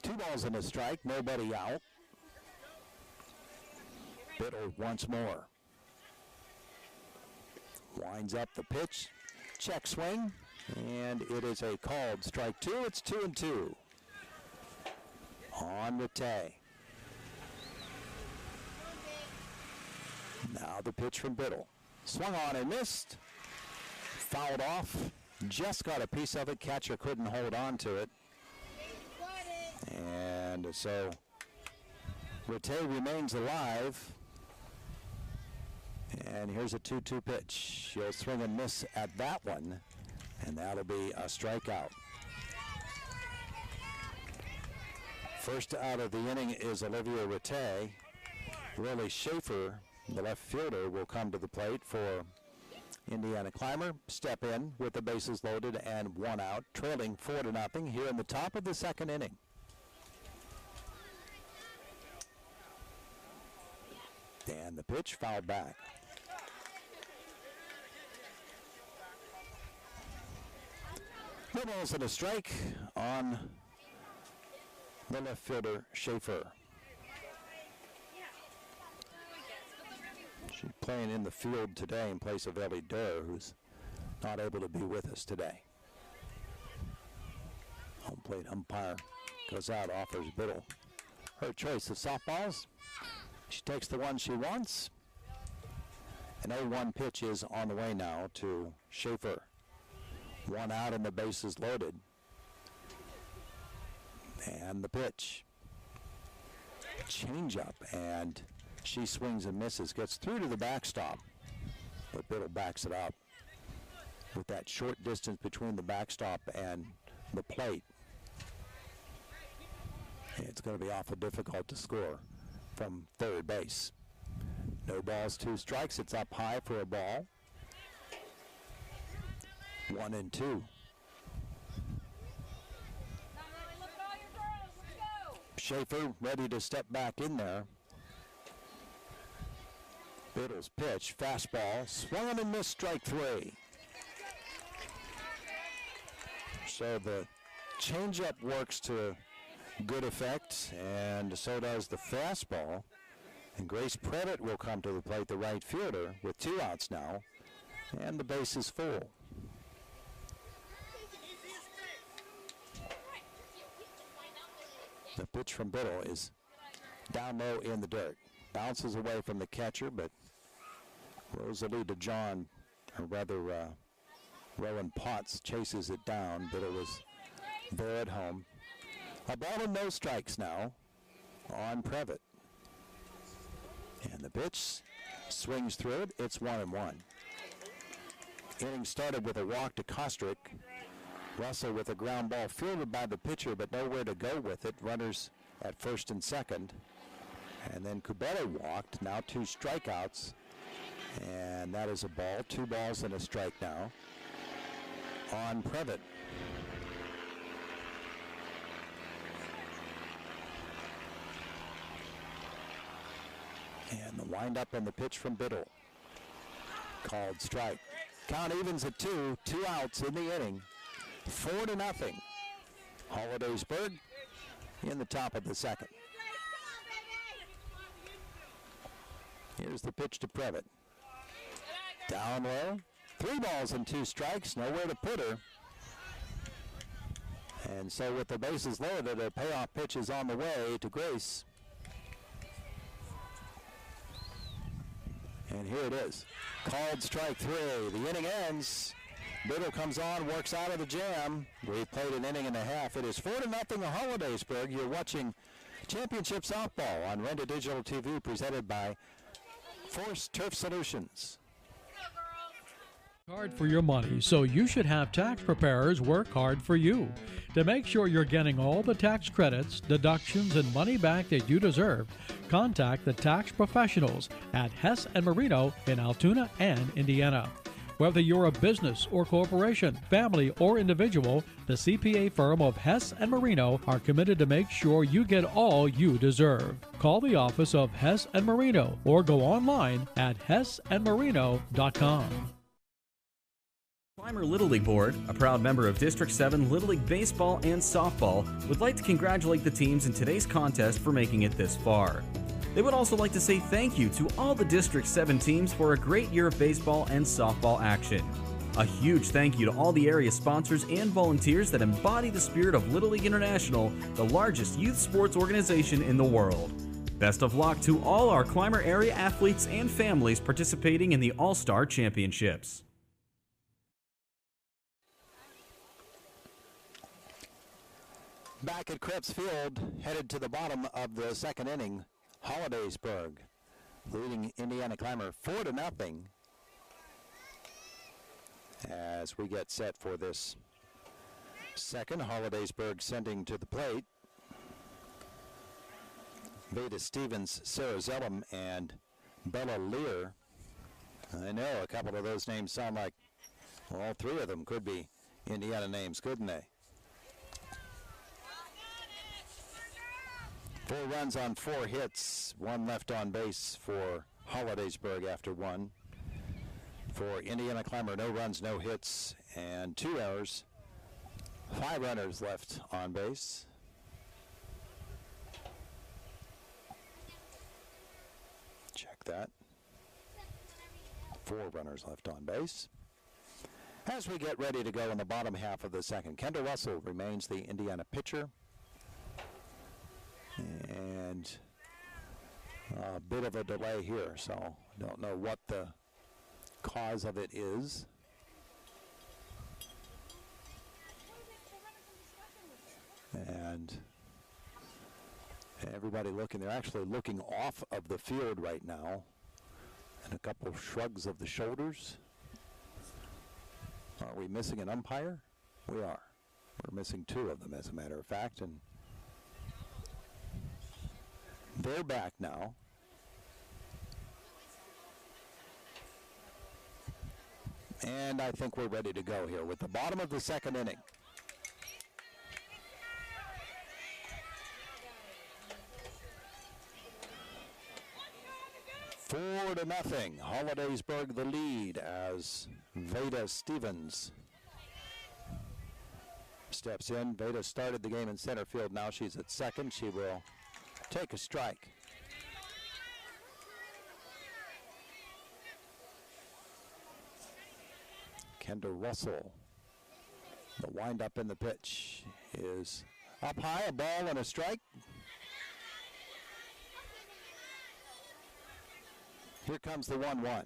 S10: 2 balls and a strike, nobody out. Biddle once more. Winds up the pitch. Check swing. And it is a called strike 2. It's 2-2. On Rattay. Now the pitch from Biddle. Swung on and missed. Fouled off. Just got a piece of it. Catcher couldn't hold on to it. And so Rattay remains alive. And here's a 2-2 pitch. She'll swing and miss at that one, and that'll be a strikeout. First out of the inning is Olivia Rattay. Lily Schaefer, the left fielder, will come to the plate for Indiana Clymer. Step in with the bases loaded and 1 out, trailing 4-0 here in the top of the second inning. And the pitch fouled back. No balls and a strike on the left fielder, Schaefer. She's playing in the field today in place of Ellie Durr, who's not able to be with us today. Home plate umpire goes out, offers Biddle her choice of softballs. She takes the one she wants. An 0-1 pitch is on the way now to Schaefer. 1 out and the bases loaded. And the pitch. Change up, and she swings and misses. Gets through to the backstop, but Biddle backs it up. With that short distance between the backstop and the plate, it's going to be awful difficult to score from third base. No balls, 2 strikes. It's up high for a ball. 1-2. Schaefer ready to step back in there. Biddle's pitch, fastball, swung and missed, strike 3. So the changeup works to good effect, and so does the fastball. And Grace Previtt will come to the plate, the right fielder, with 2 outs now, and the base is full. The pitch from Biddle is down low in the dirt. Bounces away from the catcher, but Rosalie DeJohn, or rather Rowan Potts, chases it down. Biddle is there at home. A ball and no strikes now on Previtt. And the pitch swings through it. It's 1-1. Inning started with a walk to Kostrick. Russell with a ground ball fielded by the pitcher, but nowhere to go with it. Runners at first and second. And then Kubera walked. Now 2 strikeouts. And that is a ball. 2 balls and a strike now on Previtt. And the windup and the pitch from Biddle. Called strike. Count evens at 2. 2 outs in the inning. 4-0. Hollidaysburg in the top of the second. Here's the pitch to Previtt. Down low. 3 balls and 2 strikes. Nowhere to put her. And so with the bases loaded, a payoff pitch is on the way to Grace. And here it is. Called strike 3. The inning ends. Biddle comes on, works out of the jam. We've played an inning and a half. It is 4-0 Hollidaysburg. You're watching Championship Softball on Renda Digital TV, presented by Force Turf Solutions.
S3: Hard for your money, so you should have tax preparers work hard for you. To make sure you're getting all the tax credits, deductions, and money back that you deserve, contact the tax professionals at Hess & Marino in Altoona and Indiana. Whether you're a business or corporation, family or individual, the CPA firm of Hess & Marino are committed to make sure you get all you deserve. Call the office of Hess & Marino or go online at hessandmarino.com.
S11: Clymer Little League Board, a proud member of District 7 Little League Baseball and Softball, would like to congratulate the teams in today's contest for making it this far. They would also like to say thank you to all the District 7 teams for a great year of baseball and softball action. A huge thank you to all the area sponsors and volunteers that embody the spirit of Little League International, the largest youth sports organization in the world. Best of luck to all our Clymer area athletes and families participating in the All-Star Championships.
S10: Back at Krebs Field, headed to the bottom of the second inning, Hollidaysburg leading Indiana Clymer 4-0 as we get set for this second. Hollidaysburg sending to the plate Veda Stevens, Sarah Zellum, and Bella Lear. I know a couple of those names sound like, well, all three of them could be Indiana names, couldn't they? 4 runs on 4 hits, 1 left on base for Hollidaysburg after 1. For Indiana Clymer, no runs, no hits, and 2 errors. 5 runners left on base. Check that. 4 runners left on base. As we get ready to go in the bottom half of the second, Kendall Russell remains the Indiana pitcher. And a bit of a delay here, so I don't know what the cause of it is. And everybody looking, they're actually looking off of the field right now. And a couple of shrugs of the shoulders. Are we missing an umpire? We are. We're missing 2 of them, as a matter of fact. And they're back now. And I think we're ready to go here with the bottom of the second inning. Four to nothing. Hollidaysburg the lead as Veda Stevens steps in. Veda started the game in center field. Now she's at second. She will take a strike. Kendall Russell. The windup in the pitch is up high, a ball and a strike. Here comes the 1-1.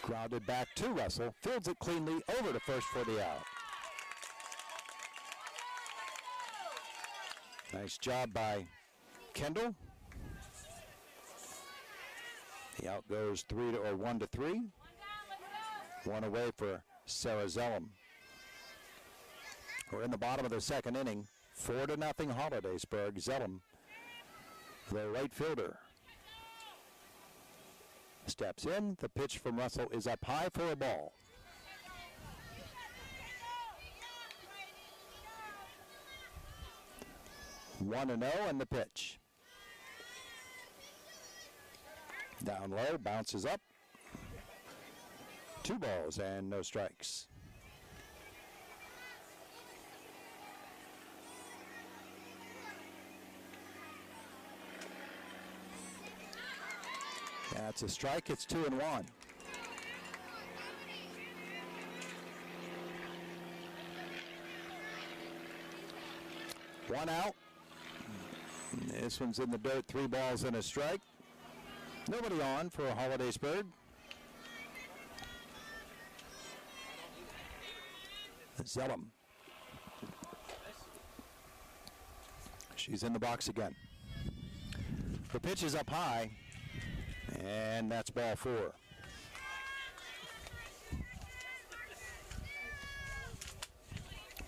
S10: Grounded back to Russell. Fields it cleanly over to first for the out. Nice job by Kendall. The out goes 1-3. 1 away for Sarah Zellum. We're in the bottom of the second inning. 4-0 Hollidaysburg. Zellum, the right fielder, steps in. The pitch from Russell is up high for a ball. One and 0 and the pitch. Down low, bounces up. 2 balls and no strikes. That's a strike. It's 2-1. One out. This one's in the dirt. 3 balls and a strike. Nobody on for Hollidaysburg. Zellum. She's in the box again. The pitch is up high, and that's ball 4.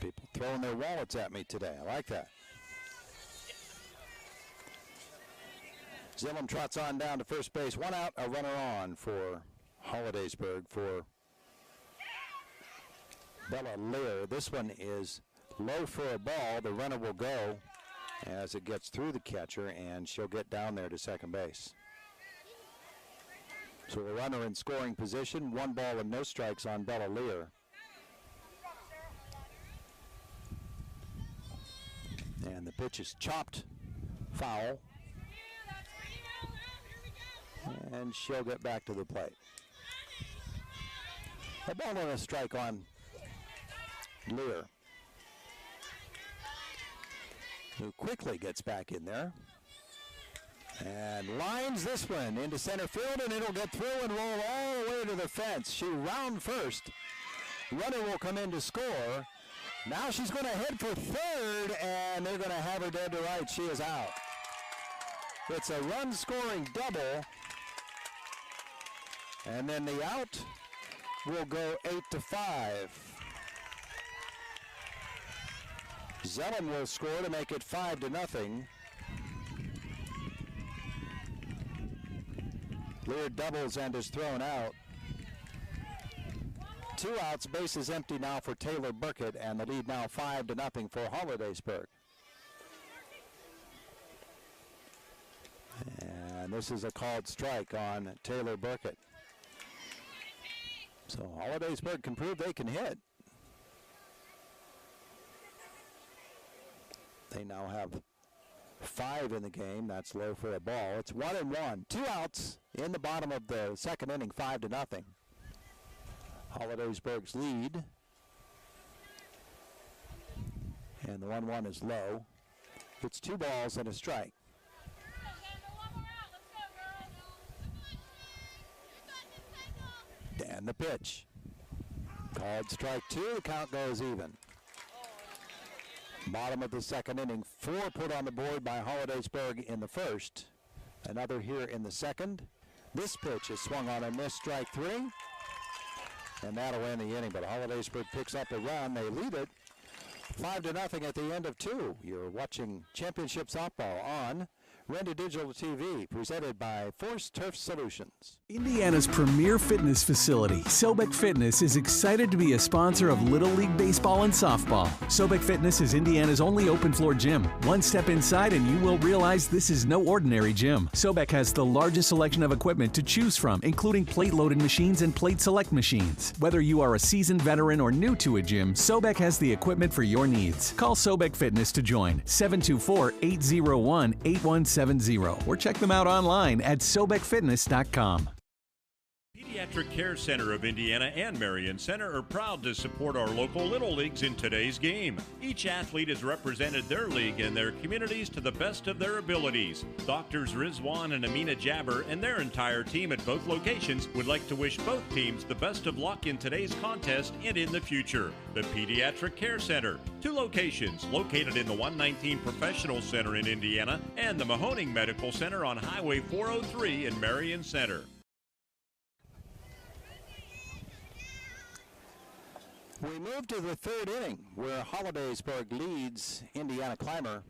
S10: People throwing their wallets at me today. I like that. Zellum trots on down to first base. 1 out, a runner on for Hollidaysburg for Bella Lear. This one is low for a ball. The runner will go as it gets through the catcher, and she'll get down there to second base. So a runner in scoring position. 1 ball and no strikes on Bella Lear. And the pitch is chopped, foul. And she'll get back to the plate. A ball and a strike on Lear, who quickly gets back in there and lines this one into center field, and it'll get through and roll all the way to the fence. She round first. Runner will come in to score. Now she's going to head for third, and they're going to have her dead to right. She is out. It's a run-scoring double, and then the out will go 8-5. Zellum will score to make it 5-0. Lear doubles and is thrown out. 2 outs, bases empty now for Taylor Burkett, and the lead now 5-0 for Hollidaysburg. And this is a called strike on Taylor Burkett. So Hollidaysburg can prove they can hit. They now have 5 in the game. That's low for a ball. It's 1-1. 2 outs in the bottom of the second inning, 5-0. Hollidaysburg's lead. And the 1-1 is low. It's 2 balls and a strike. And the pitch. Called strike 2. The count goes even. Bottom of the second inning. 4 put on the board by Hollidaysburg in the first. Another here in the second. This pitch is swung on and missed, strike 3. And that'll end the inning. But Hollidaysburg picks up a run. They lead it 5-0 at the end of 2. You're watching Championship Softball on Render Digital TV, presented by Force Turf Solutions.
S7: Indiana's premier fitness facility, Sobek Fitness, is excited to be a sponsor of Little League Baseball and Softball. Sobek Fitness is Indiana's only open-floor gym. One step inside and you will realize this is no ordinary gym. Sobek has the largest selection of equipment to choose from, including plate-loaded machines and plate select machines. Whether you are a seasoned veteran or new to a gym, Sobek has the equipment for your needs. Call Sobek Fitness to join, 724-801-8170, or check them out online at sobekfitness.com.
S12: Pediatric Care Center of Indiana and Marion Center are proud to support our local Little Leagues in today's game. Each athlete has represented their league and their communities to the best of their abilities. Doctors Rizwan and Amina Jabber and their entire team at both locations would like to wish both teams the best of luck in today's contest and in the future. The Pediatric Care Center, 2 locations located in the 119 Professional Center in Indiana and the Mahoning Medical Center on Highway 403 in Marion Center.
S10: We move to the third inning, where Hollidaysburg leads Indiana Clymer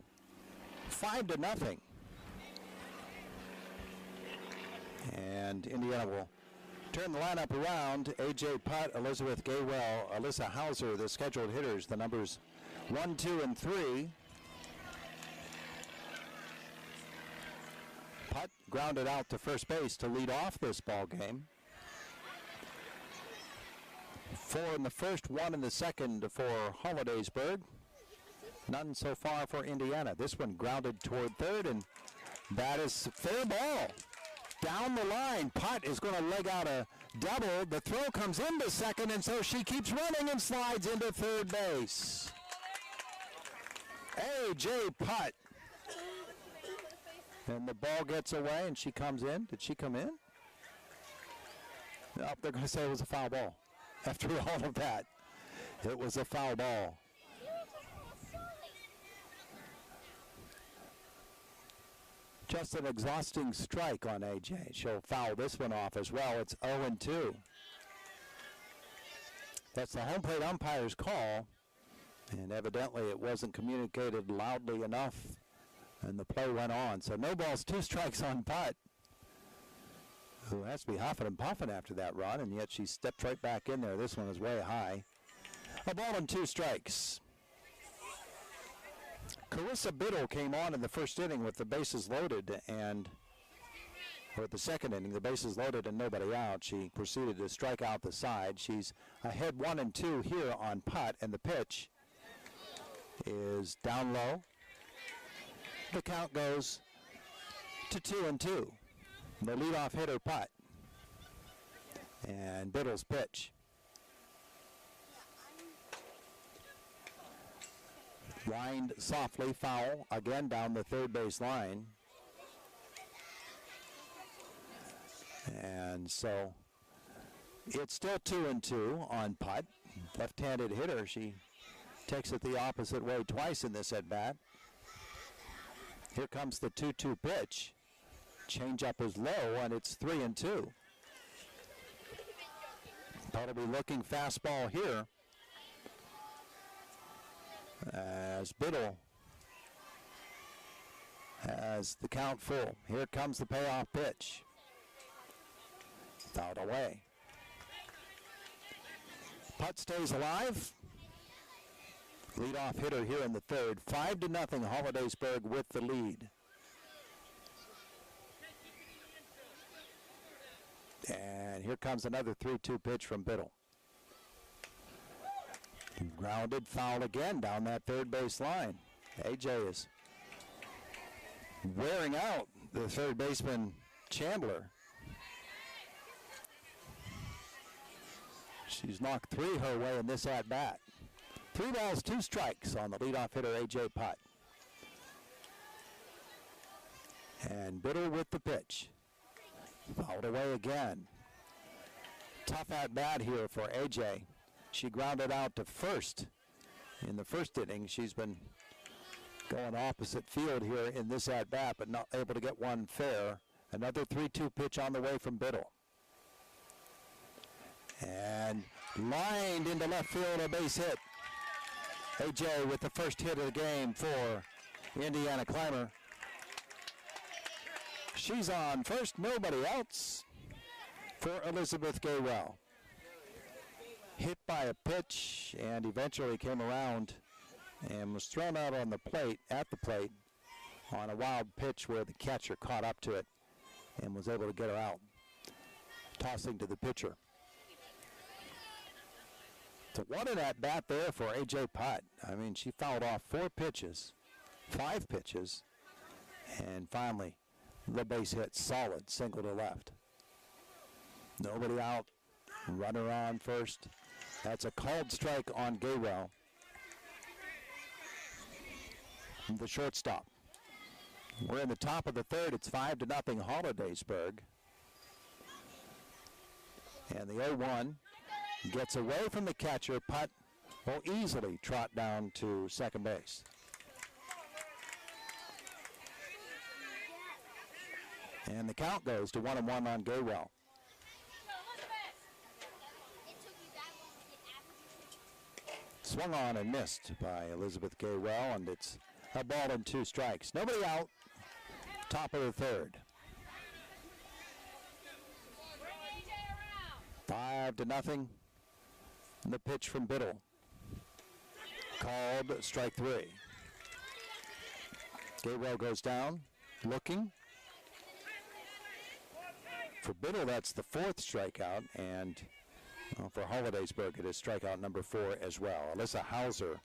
S10: 5-0. And Indiana will turn the lineup around. A.J. Putt, Elizabeth Gaywell, Alyssa Hauser, the scheduled hitters, the numbers 1, 2, and 3. Putt grounded out to first base to lead off this ball game. 4 in the first, 1 in the second for Hollidaysburg. None so far for Indiana. This one grounded toward third, and that is fair ball. Down the line, Putt is going to leg out a double. The throw comes into second, and so she keeps running and slides into third base. A.J. Putt. And the ball gets away, and she comes in. Did she come in? Nope, they're going to say it was a foul ball. After all of that, it was a foul ball. Just an exhausting strike on A.J. She'll foul this one off as well. It's 0-2. That's the home plate umpire's call, and evidently it wasn't communicated loudly enough, and the play went on. So no balls, 2 strikes on Putt, who has to be huffing and puffing after that run, and yet she stepped right back in there. This one is way high. A ball and 2 strikes. Carissa Biddle came on in the first inning with the bases loaded, or the second inning, the bases loaded and nobody out. She proceeded to strike out the side. She's ahead 1-2 here on Putt, and the pitch is down low. The count goes to 2-2. The leadoff hitter, Putt. And Biddle's pitch. Wind softly, foul, again down the third base line. And so it's still 2-2 on Putt. Left-handed hitter, she takes it the opposite way twice in this at-bat. Here comes the 2-2 pitch. Change-up is low, and it's 3-2. Putt will be looking fastball here as Biddle has the count full. Here comes the payoff pitch. Fouled away. Putt stays alive. Leadoff hitter here in the third. 5-0, Hollidaysburg with the lead. And here comes another 3-2 pitch from Biddle. Grounded, foul again down that third base line. AJ is wearing out the third baseman, Chandler. She's knocked 3 her way in this at-bat. 3 balls, 2 strikes on the leadoff hitter, AJ Putt. And Biddle with the pitch. Fouled away again. Tough at-bat here for AJ. She grounded out to first in the first inning. She's been going opposite field here in this at-bat, but not able to get one fair. Another 3-2 pitch on the way from Biddle. And lined into left field, a base hit. AJ with the first hit of the game for Indiana Clymer. She's on first, nobody else for Elizabeth Gaywell. Hit by a pitch and eventually came around and was thrown out on the plate, at the plate, on a wild pitch where the catcher caught up to it and was able to get her out, tossing to the pitcher. So what an at-bat there for AJ Putt. I mean, she fouled off 5 pitches, and finally the base hit, solid, single to left. Nobody out, runner on first. That's a called strike on Gaywell, the shortstop. We're in the top of the third. It's 5-0 Hollidaysburg. And the 0-1 gets away from the catcher. Putt will easily trot down to second base. And the count goes to 1-1 on Gaywell. Swung on and missed by Elizabeth Gaywell, and it's a ball and 2 strikes. Nobody out. Top of the third. 5-0. The pitch from Biddle. Called strike 3. Gaywell goes down, looking. For Biddle, that's the 4th strikeout, and for Hollidaysburg, it is strikeout number 4 as well. Alyssa Hauser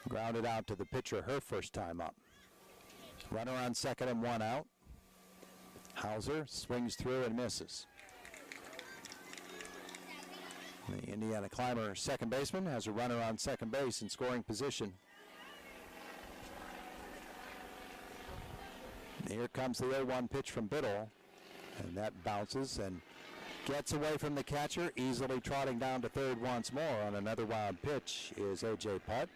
S10: grounded out to the pitcher her first time up. Runner on second and 1 out. Hauser swings through and misses. The Indiana Clymer second baseman has a runner on second base in scoring position. Here comes the 0-1 pitch from Biddle, and that bounces and gets away from the catcher, easily trotting down to third once more on another wild pitch is AJ Putt.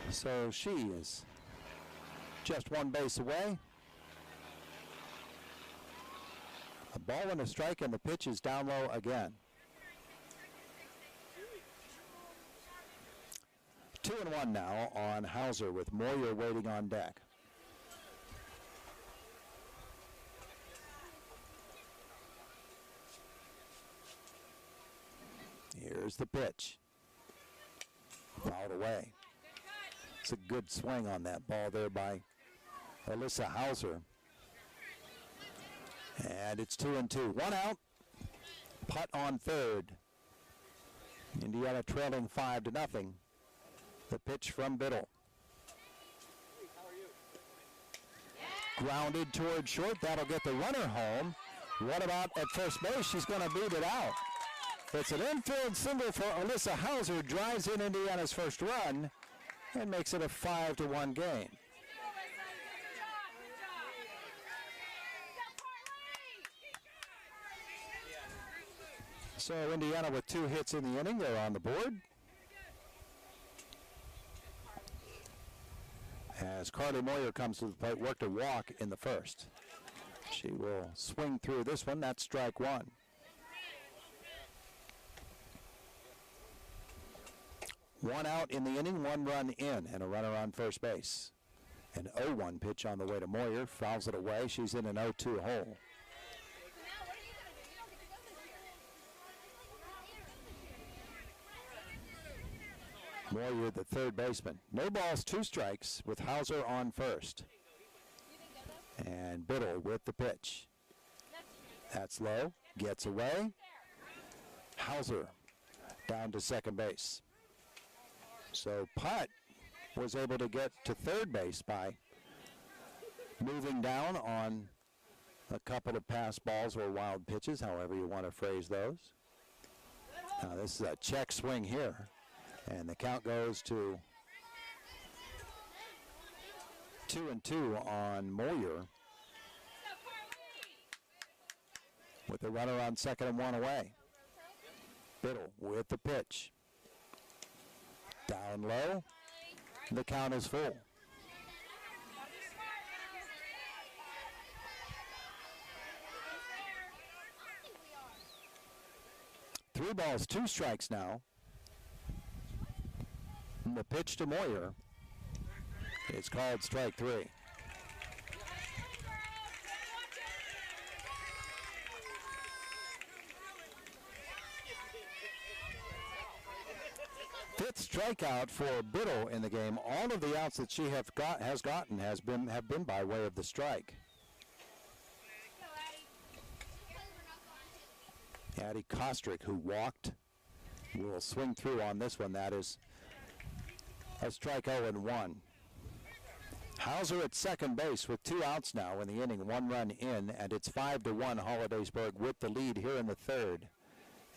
S10: So she is just 1 base away. A ball and a strike, and the pitch is down low again. 2-1 now on Hauser with Moyer waiting on deck. Here's the pitch. Fouled away. It's a good swing on that ball there by Alyssa Hauser. And it's 2-2. 1 out. Putt on third. Indiana trailing 5-0. The pitch from Biddle. Grounded toward short. That'll get the runner home. What about at first base? She's going to beat it out. It's an infield single for Alyssa Hauser. Drives in Indiana's first run and makes it a 5-1 game. So Indiana with 2 hits in the inning. They're on the board. As Carly Moyer comes to the plate, worked a walk in the first. She will swing through this one. That's strike 1. One out in the inning, 1 run in, and a runner on first base. An 0-1 pitch on the way to Moyer. Fouls it away. She's in an 0-2 hole. Moyer, the third baseman. No balls, 2 strikes with Hauser on first. And Biddle with the pitch. That's low, gets away. Hauser down to second base. So Putt was able to get to third base by moving down on a couple of pass balls or wild pitches, however you want to phrase those. Now this is a check swing here, and the count goes to 2-2 on Moyer, with the runner on second and 1 away. Biddle with the pitch. Down low, the count is full. Three balls, 2 strikes now. And the pitch to Moyer. It's called strike 3. Fifth strikeout for Biddle in the game. All of the outs that she has gotten have been by way of the strike. Addie Kostrick, who walked, will swing through on this one. That is a strike 0-1. Hauser at second base with 2 outs now in the inning, 1 run in, and it's 5-1 Hollidaysburg with the lead here in the third.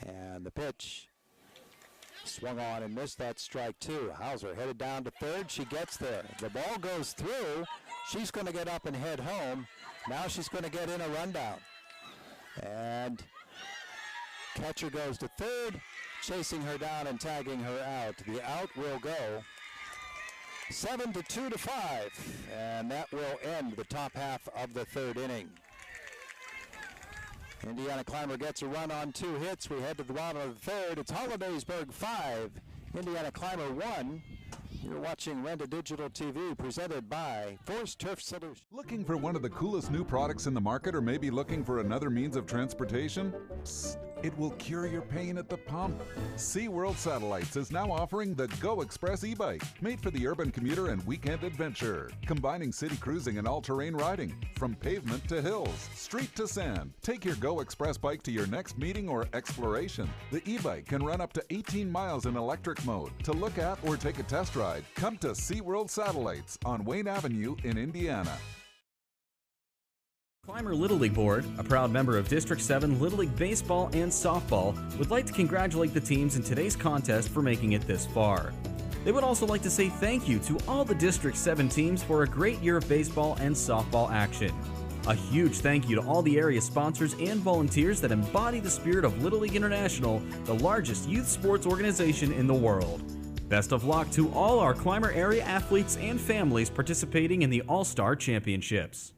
S10: And the pitch swung on and missed. That strike 2. Hauser headed down to third. She gets there. The ball goes through. She's going to get up and head home. Now she's going to get in a rundown. And catcher goes to third, chasing her down and tagging her out. The out will go 7-2-5, and that will end the top half of the third inning. Indiana Clymer gets a run on 2 hits. We head to the bottom of the third. It's Hollidaysburg 5, Indiana Clymer 1. You're watching Renta Digital TV, presented by Force Turf Solutions.
S5: Looking for one of the coolest new products in the market, or maybe looking for another means of transportation? Psst, it will cure your pain at the pump. SeaWorld Satellites is now offering the Go Express e-bike, made for the urban commuter and weekend adventure, combining city cruising and all-terrain riding, from pavement to hills, street to sand. Take your Go Express bike to your next meeting or exploration. The e-bike can run up to 18 miles in electric mode. To look at or take a test ride, come to SeaWorld Satellites on Wayne Avenue in Indiana.
S11: Clymer Little League Board, a proud member of District 7 Little League Baseball and Softball, would like to congratulate the teams in today's contest for making it this far. They would also like to say thank you to all the District 7 teams for a great year of baseball and softball action. A huge thank you to all the area sponsors and volunteers that embody the spirit of Little League International, the largest youth sports organization in the world. Best of luck to all our Clymer area athletes and families participating in the All-Star Championships.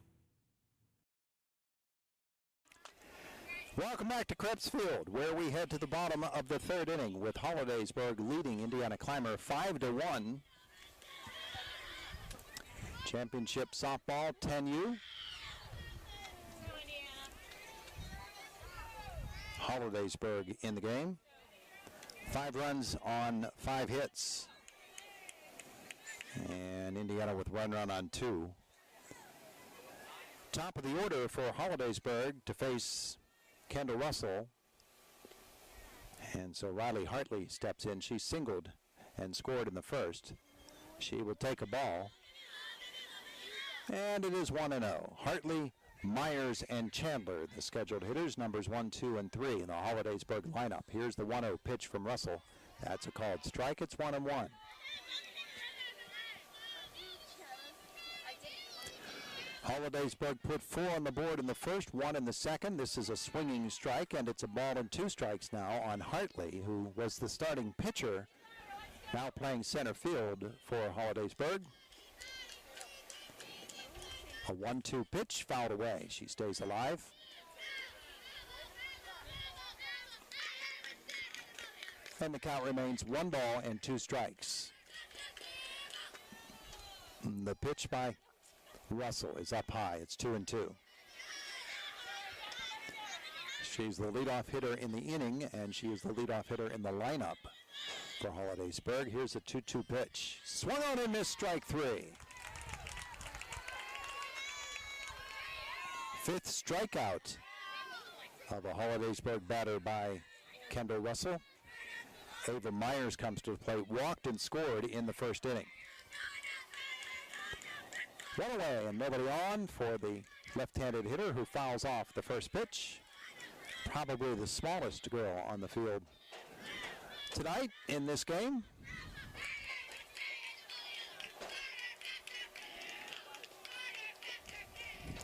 S10: Welcome back to Krebs Field, where we head to the bottom of the third inning with Hollidaysburg leading Indiana Clymer 5-1. Championship softball 10U. Hollidaysburg in the game. 5 runs on 5 hits. And Indiana with 1 run on 2. Top of the order for Hollidaysburg to face Kendall Russell. And so Riley Hartley steps in. She singled and scored in the first. She will take a ball. And it is 1-0. Hartley, Myers, and Chandler, the scheduled hitters, numbers 1, 2, and 3 in the Hollidaysburg lineup. Here's the 1-0 pitch from Russell. That's a called strike. It's 1-1. Hollidaysburg put 4 on the board in the first, 1 in the second. This is a swinging strike, and it's a ball and 2 strikes now on Hartley, who was the starting pitcher, now playing center field for Hollidaysburg. A 1-2 pitch, fouled away. She stays alive. And the count remains 1 ball and 2 strikes. The pitch by Russell is up high. It's 2-2. She's the leadoff hitter in the inning, and she is the leadoff hitter in the lineup for Hollidaysburg. Here's a 2-2 pitch. Swung on and missed, strike three. Fifth strikeout of a Hollidaysburg batter by Kendall Russell. Ava Myers comes to the plate, walked and scored in the first inning. One away and nobody on for the left-handed hitter who fouls off the first pitch. Probably the smallest girl on the field tonight in this game.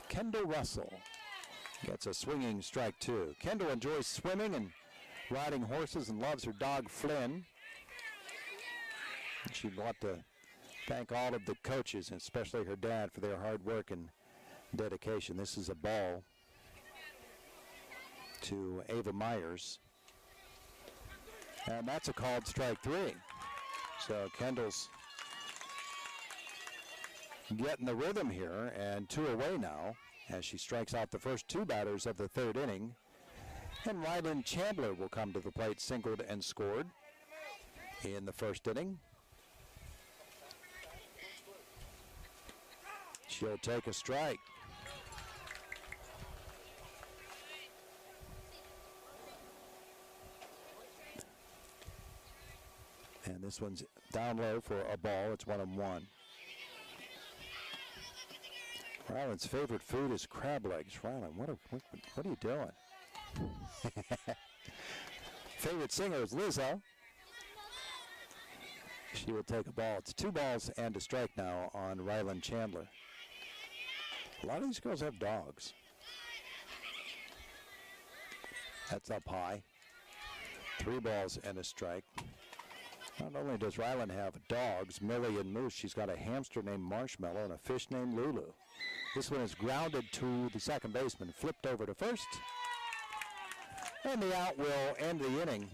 S10: Kendall Russell gets a swinging strike two. Kendall enjoys swimming and riding horses and loves her dog Flynn. She'd want to thank all of the coaches, and especially her dad, for their hard work and dedication. This is a ball to Ava Myers. And that's a called strike three. So Kendall's getting the rhythm here, and two away now as she strikes out the first two batters of the third inning. And Ryland Chandler will come to the plate, singled and scored in the first inning. She'll take a strike. And this one's down low for a ball. It's 1-1. Ryland's favorite food is crab legs. Ryland, what are you doing? Favorite singer is Lizzo. She will take a ball. It's 2 balls and a strike now on Ryland Chandler. A lot of these girls have dogs. That's up high. 3 balls and a strike. Not only does Ryland have dogs, Millie and Moose, she's got a hamster named Marshmallow and a fish named Lulu. This one is grounded to the second baseman, flipped over to first. And the out will end the inning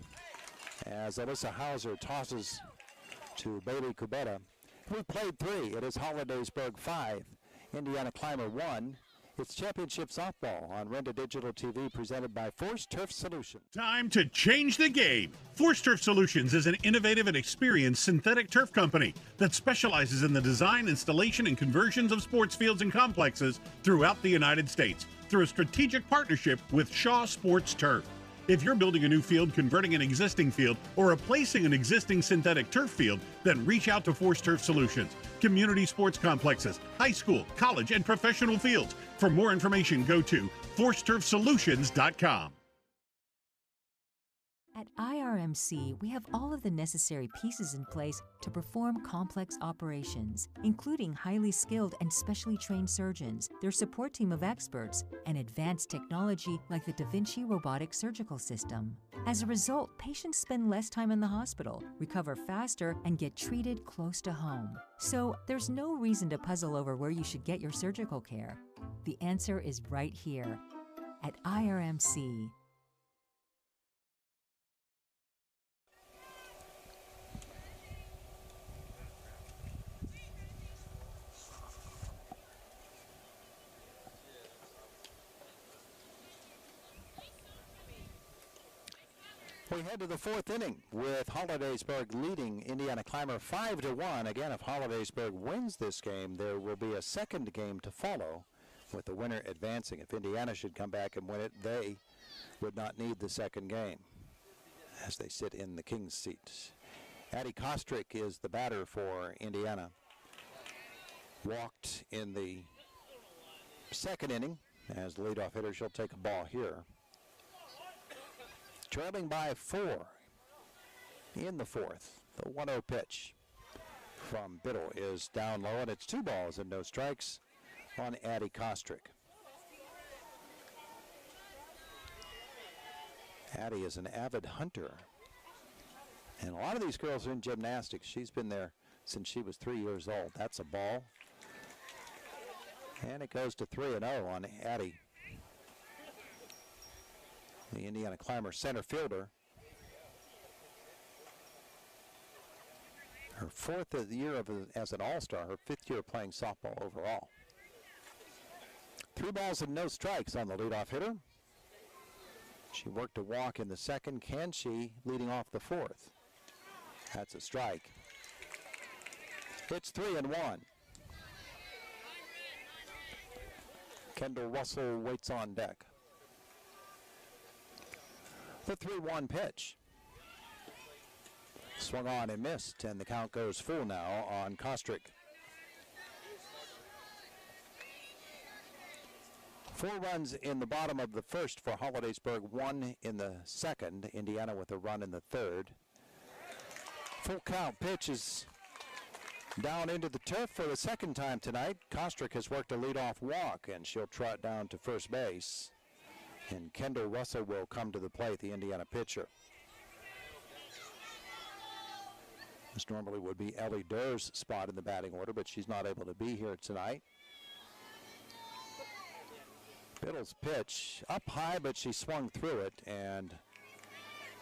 S10: as Alyssa Hauser tosses to Bailey Kubetta. We played 3. It is Hollidaysburg 5, Indiana Clymer 1. It's championship softball on Renda Digital TV, presented by Force Turf Solutions.
S1: Time to change the game. Force Turf Solutions is an innovative and experienced synthetic turf company that specializes in the design, installation, and conversions of sports fields and complexes throughout the United States through a strategic partnership with Shaw Sports Turf. If you're building a new field, converting an existing field, or replacing an existing synthetic turf field, then reach out to Force Turf Solutions. Community sports complexes, high school, college, and professional fields. For more information, go to forceturfsolutions.com.
S2: At IRMC, we have all of the necessary pieces in place to perform complex operations, including highly skilled and specially trained surgeons, their support team of experts, and advanced technology like the Da Vinci robotic surgical system. As a result, patients spend less time in the hospital, recover faster, and get treated close to home. So there's no reason to puzzle over where you should get your surgical care. The answer is right here at IRMC.
S10: We head to the 4th inning with Hollidaysburg leading Indiana Clymer 5-1. Again, if Hollidaysburg wins this game, there will be a second game to follow, with the winner advancing. If Indiana should come back and win it, they would not need the second game as they sit in the king's seat. Addie Kostrick is the batter for Indiana. Walked in the second inning as the leadoff hitter. She'll take a ball here. Trailing by 4 in the 4th. The 1-0 pitch from Biddle is down low, and it's 2 balls and no strikes on Addie Kostrick. Addie is an avid hunter, and a lot of these girls are in gymnastics. She's been there since she was 3 years old. That's a ball, and it goes to 3-0 on Addie, the Indiana Clymer center fielder. Her 4th year as an all-star, her 5th year playing softball overall. 3 balls and no strikes on the leadoff hitter. She worked a walk in the second. Can she, leading off the fourth? That's a strike. It's 3-1. Kendall Russell waits on deck. The 3-1 pitch. Swung on and missed, and the count goes full now on Kostrick. 4 runs in the bottom of the first for Hollidaysburg, 1 in the second. Indiana with a run in the third. Full count pitch is down into the turf for the second time tonight. Kostrick has worked a leadoff walk, and she'll trot down to first base. And Kendall Russell will come to the plate, the Indiana pitcher. This normally would be Ellie Durr's spot in the batting order, but she's not able to be here tonight. Biddle's pitch up high, but she swung through it, and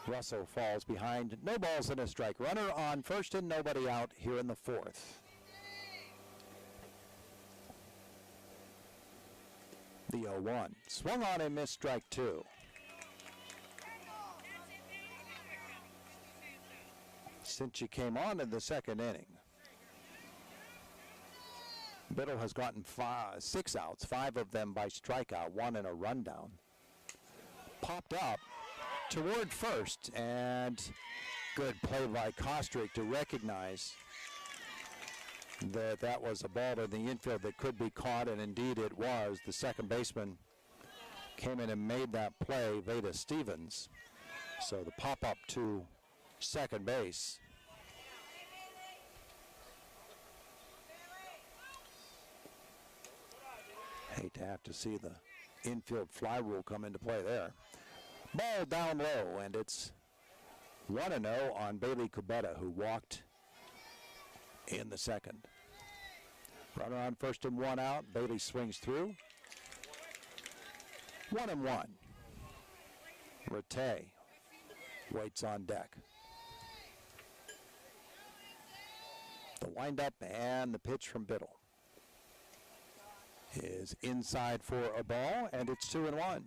S10: Russell falls behind. No balls and a strike. Runner on first and nobody out here in the fourth. The 0-1. Swung on and missed, strike 2. Since she came on in the second inning, Biddle has gotten 6 outs, 5 of them by strikeout, 1 in a rundown. Popped up toward first, and good play by Kostrick to recognize that that was a ball in the infield that could be caught, and indeed it was. The second baseman came in and made that play, Veda Stevens. So the pop-up to second base. Hate to have to see the infield fly rule come into play there. Ball down low, and it's 1-0 on Bailey Kubeta, who walked in the second. Runner on first and 1 out. Bailey swings through. 1-1. Rattay waits on deck. The windup and the pitch from Biddle is inside for a ball, and it's 2-1.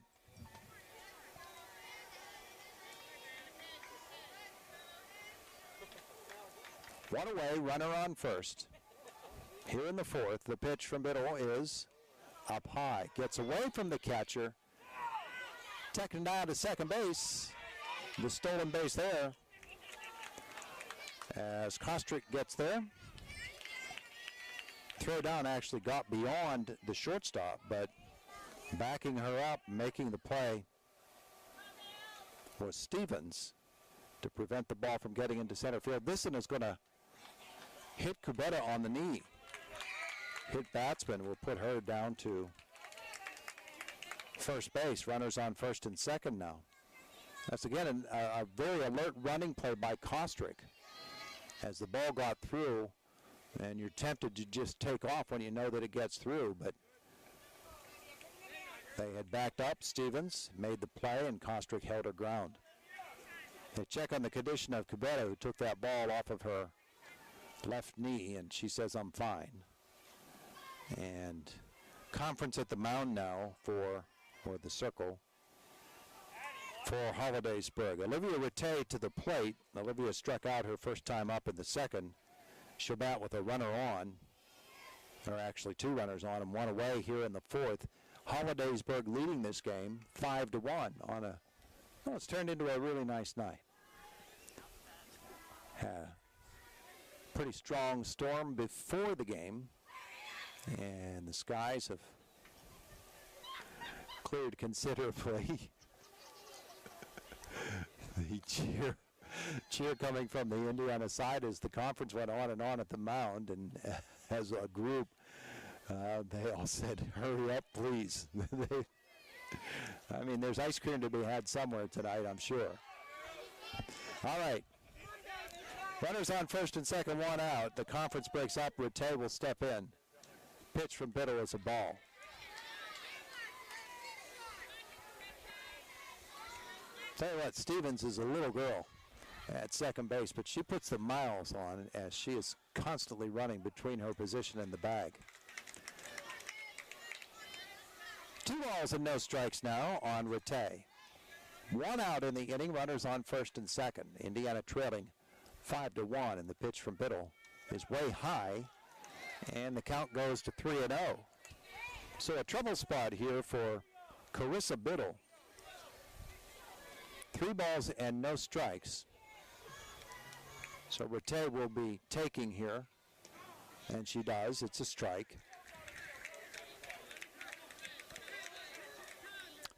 S10: One away, runner on first. Here in the fourth, the pitch from Biddle is up high. Gets away from the catcher. Taken down to second base. The stolen base there. As Kostrick gets there. Throw down actually got beyond the shortstop, but backing her up, making the play was Stevens to prevent the ball from getting into center field. This one is going to hit Kubeta on the knee. Hit batsman will put her down to first base. Runners on first and second now. That's again a very alert running play by Kostrick. As the ball got through, and you're tempted to just take off when you know that it gets through, but they had backed up. Stevens made the play, and Kostrick held her ground. They check on the condition of Kubeta, who took that ball off of her left knee, and she says, "I'm fine." And conference at the mound now or the circle for Hollidaysburg. Olivia Rattay to the plate. Olivia struck out her first time up in the second. She'll bat with a runner on, or actually 2 runners on and 1 away here in the fourth. Hollidaysburg leading this game 5-1 on a, well, it's turned into a really nice night. Pretty strong storm before the game, and the skies have cleared considerably. The cheer coming from the Indiana side as the conference went on and on at the mound, and as a group, they all said, "Hurry up, please." I mean, there's ice cream to be had somewhere tonight, I'm sure. All right. Runners on first and second, 1 out. The conference breaks up. Rattay will step in. Pitch from Biddle is a ball. Tell you what, Stevens is a little girl at second base, but she puts the miles on as she is constantly running between her position and the bag. 2 balls and no strikes now on Rattay. One out in the inning, runners on first and second. Indiana trailing 5-1, and the pitch from Biddle is way high, and the count goes to 3-0. So a trouble spot here for Carissa Biddle. 3 balls and no strikes. So Rattay will be taking here, and she does. It's a strike.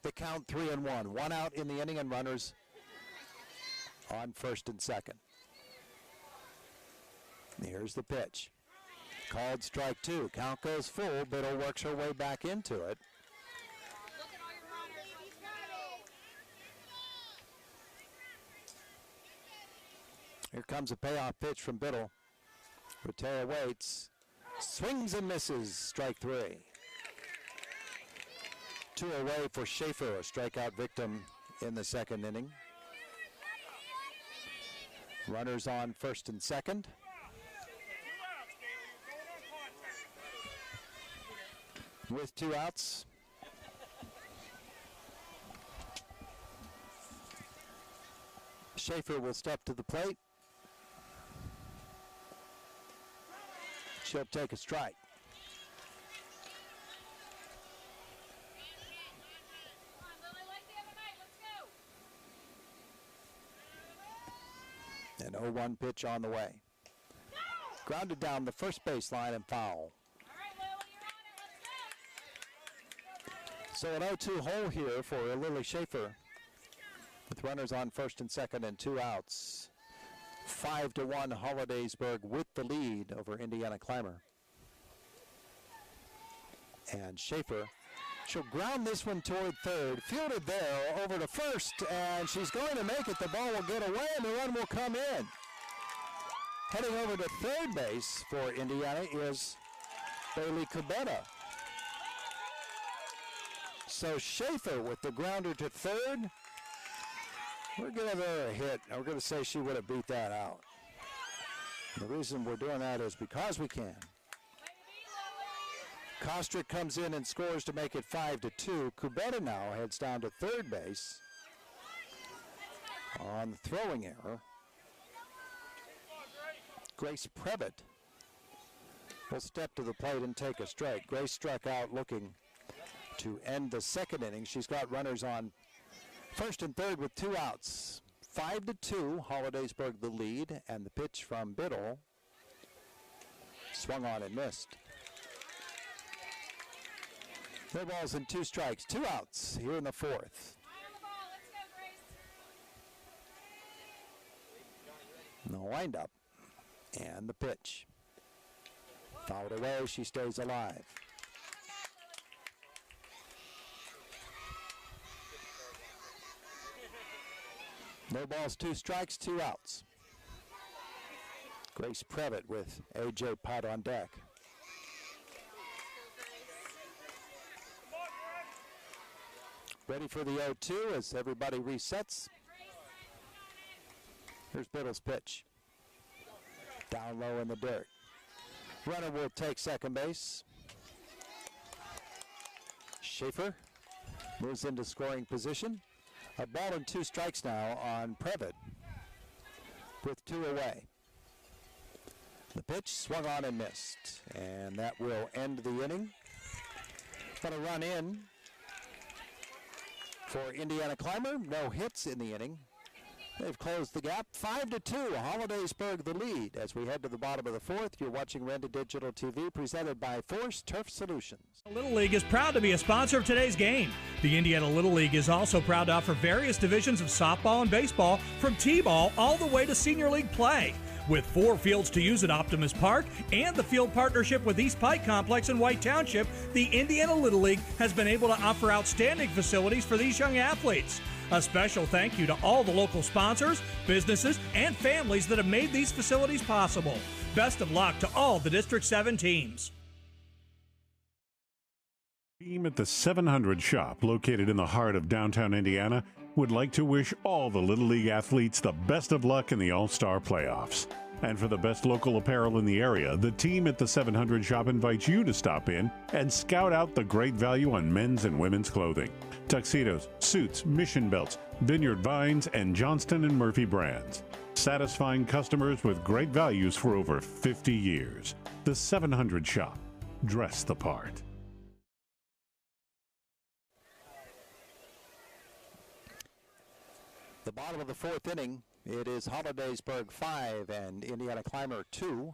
S10: The count 3-1. One out in the inning and runners on first and second. Here's the pitch. Called strike 2. Count goes full. Biddle works her way back into it. Here comes a payoff pitch from Biddle. Rattay waits. Swings and misses. Strike 3. 2 away for Schaefer, a strikeout victim in the second inning. Runners on first and second. With 2 outs. Schaefer will step to the plate. She'll take a strike. An 0-1 pitch on the way. Grounded down the first baseline and foul. So an 0-2 hole here for Lily Schaefer, with runners on first and second and 2 outs. 5-1 Hollidaysburg with the lead over Indiana Clymer. And Schaefer, she'll ground this one toward third, fielded there over to first, and she's going to make it. The ball will get away and the run will come in. Heading over to third base for Indiana is Bailey Kubeta. So Schaefer with the grounder to third. We're giving her a hit. We're going to say she would have beat that out. And the reason we're doing that is because we can. Kostrick comes in and scores to make it 5-2. Kubeta now heads down to third base on the throwing error. Grace Previtt will step to the plate and take a strike. Grace struck out looking to end the second inning. She's got runners on first and third with 2 outs. 5-2, Hollidaysburg the lead, and the pitch from Biddle swung on and missed. 3 balls and 2 strikes, 2 outs here in the fourth. The windup and the pitch. Fouled away, she stays alive. No balls, 2 strikes, 2 outs. Grace Previtt with A.J. Pott on deck. Ready for the 0-2 as everybody resets. Here's Biddle's pitch. Down low in the dirt. Runner will take second base. Schaefer moves into scoring position. A ball and 2 strikes now on Previtt with 2 away. The pitch swung on and missed, and that will end the inning. Got a run in for Indiana Clymer. No hits in the inning. They've closed the gap. 5-2, Hollidaysburg the lead. As we head to the bottom of the fourth, you're watching Renda Digital TV, presented by Force Turf Solutions.
S3: Little League is proud to be a sponsor of today's game. The Indiana Little League is also proud to offer various divisions of softball and baseball, from T-ball all the way to senior league play. With 4 fields to use at Optimus Park and the field partnership with East Pike Complex in White Township, the Indiana Little League has been able to offer outstanding facilities for these young athletes. A special thank you to all the local sponsors, businesses, and families that have made these facilities possible. Best of luck to all the District 7 teams.
S1: Team at the 700 shop, located in the heart of downtown Indiana, would like to wish all the Little League athletes the best of luck in the All-Star playoffs. And for the best local apparel in the area, the team at the 700 Shop invites you to stop in and scout out the great value on men's and women's clothing. Tuxedos, suits, mission belts, Vineyard Vines, and Johnston & Murphy brands. Satisfying customers with great values for over 50 years. The 700 Shop. Dress the part.
S10: The bottom of the fourth inning, it is Hollidaysburg 5 and Indiana Clymer 2.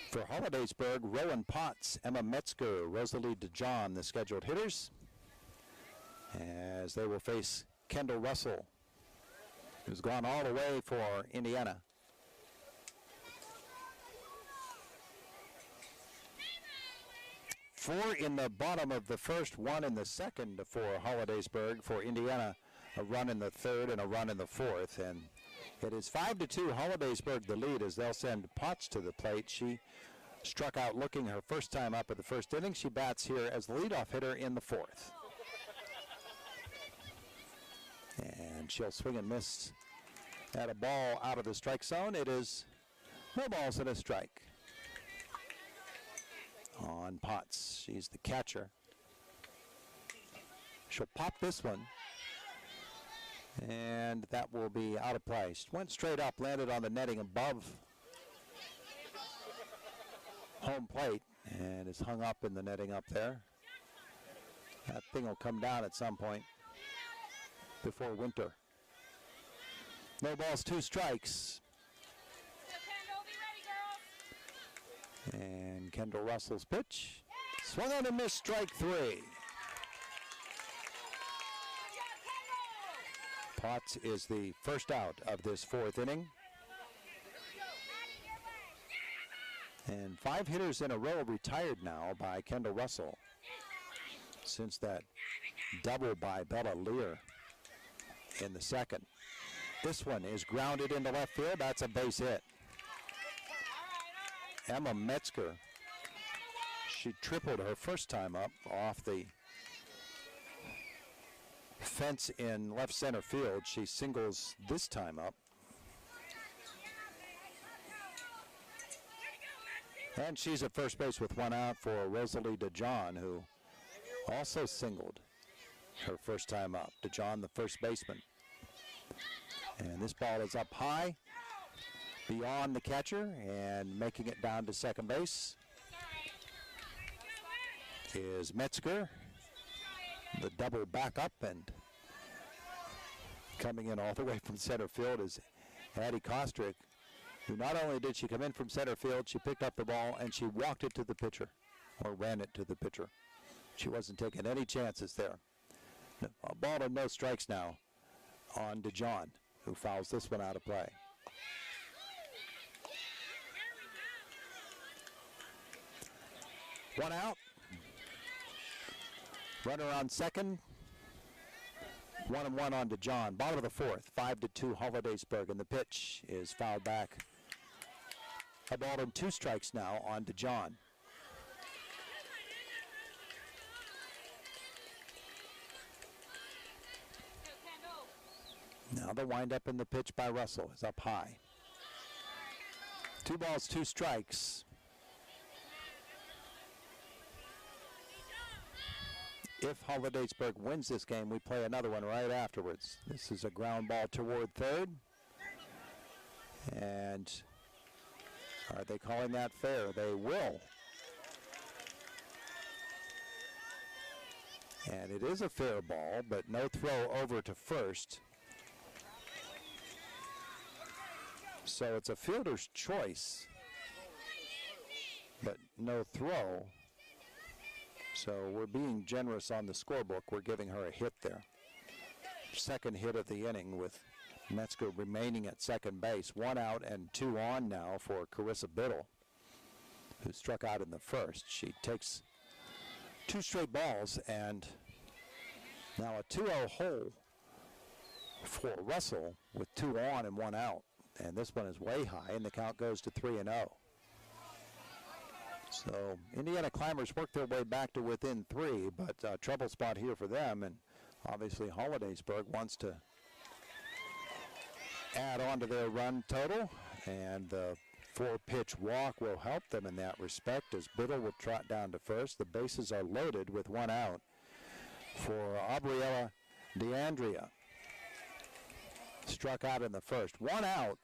S10: For Hollidaysburg, Rowan Potts, Emma Metzger, Rosalie DeJohn, the scheduled hitters, as they will face Kendall Russell, who's gone all the way for Indiana. Four in the bottom of the first, one in the second for Hollidaysburg. For Indiana, a run in the third and a run in the fourth. And it is 5-2, Hollidaysburg the lead as they'll send Potts to the plate. She struck out looking her first time up at the first inning. She bats here as the leadoff hitter in the fourth. And she'll swing and miss at a ball out of the strike zone. It is no balls and a strike on Potts. She's the catcher. She'll pop this one, and that will be out of play. She went straight up, landed on the netting above home plate, and is hung up in the netting up there. That thing will come down at some point before winter. No balls, 2 strikes. And Kendall Russell's pitch. Swung on and missed, strike 3. Potts is the first out of this fourth inning. And 5 hitters in a row retired now by Kendall Russell since that double by Bella Lear in the second. This one is grounded into left field. That's a base hit. Emma Metzger, she tripled her first time up off the fence in left center field. She singles this time up. And she's at first base with 1 out for Rosalie DeJohn, who also singled her first time up. DeJohn, the first baseman. And this ball is up high, beyond the catcher, and making it down to second base is Metzger. The double back up, and coming in all the way from center field is Addie Kostrick, who not only did she come in from center field, she picked up the ball and she walked it to the pitcher, or ran it to the pitcher. She wasn't taking any chances there. A ball to no strikes now on DeJohn, who fouls this one out of play. One out. Runner on second. 1-1 on DeJohn. Bottom of the fourth. 5-2 Hollidaysburg, and the pitch is fouled back. A ball and 2 strikes now on DeJohn. Now the windup in the pitch by Russell is up high. 2 balls, 2 strikes. If Hollidaysburg wins this game, we play another one right afterwards. This is a ground ball toward third. And are they calling that fair? They will. And it is a fair ball, but no throw over to first. So it's a fielder's choice, but no throw. So we're being generous on the scorebook. We're giving her a hit there. Second hit of the inning with Metzger remaining at second base. 1 out and 2 on now for Carissa Biddle, who struck out in the first. She takes 2 straight balls, and now a 2-0 hole for Russell with 2 on and 1 out. And this one is way high, and the count goes to 3-0. So Indiana Climbers work their way back to within 3, but trouble spot here for them. And obviously Hollidaysburg wants to add on to their run total, and the 4-pitch walk will help them in that respect as Biddle will trot down to first. The bases are loaded with 1 out for Aubriella DeAndrea. Struck out in the first. 1 out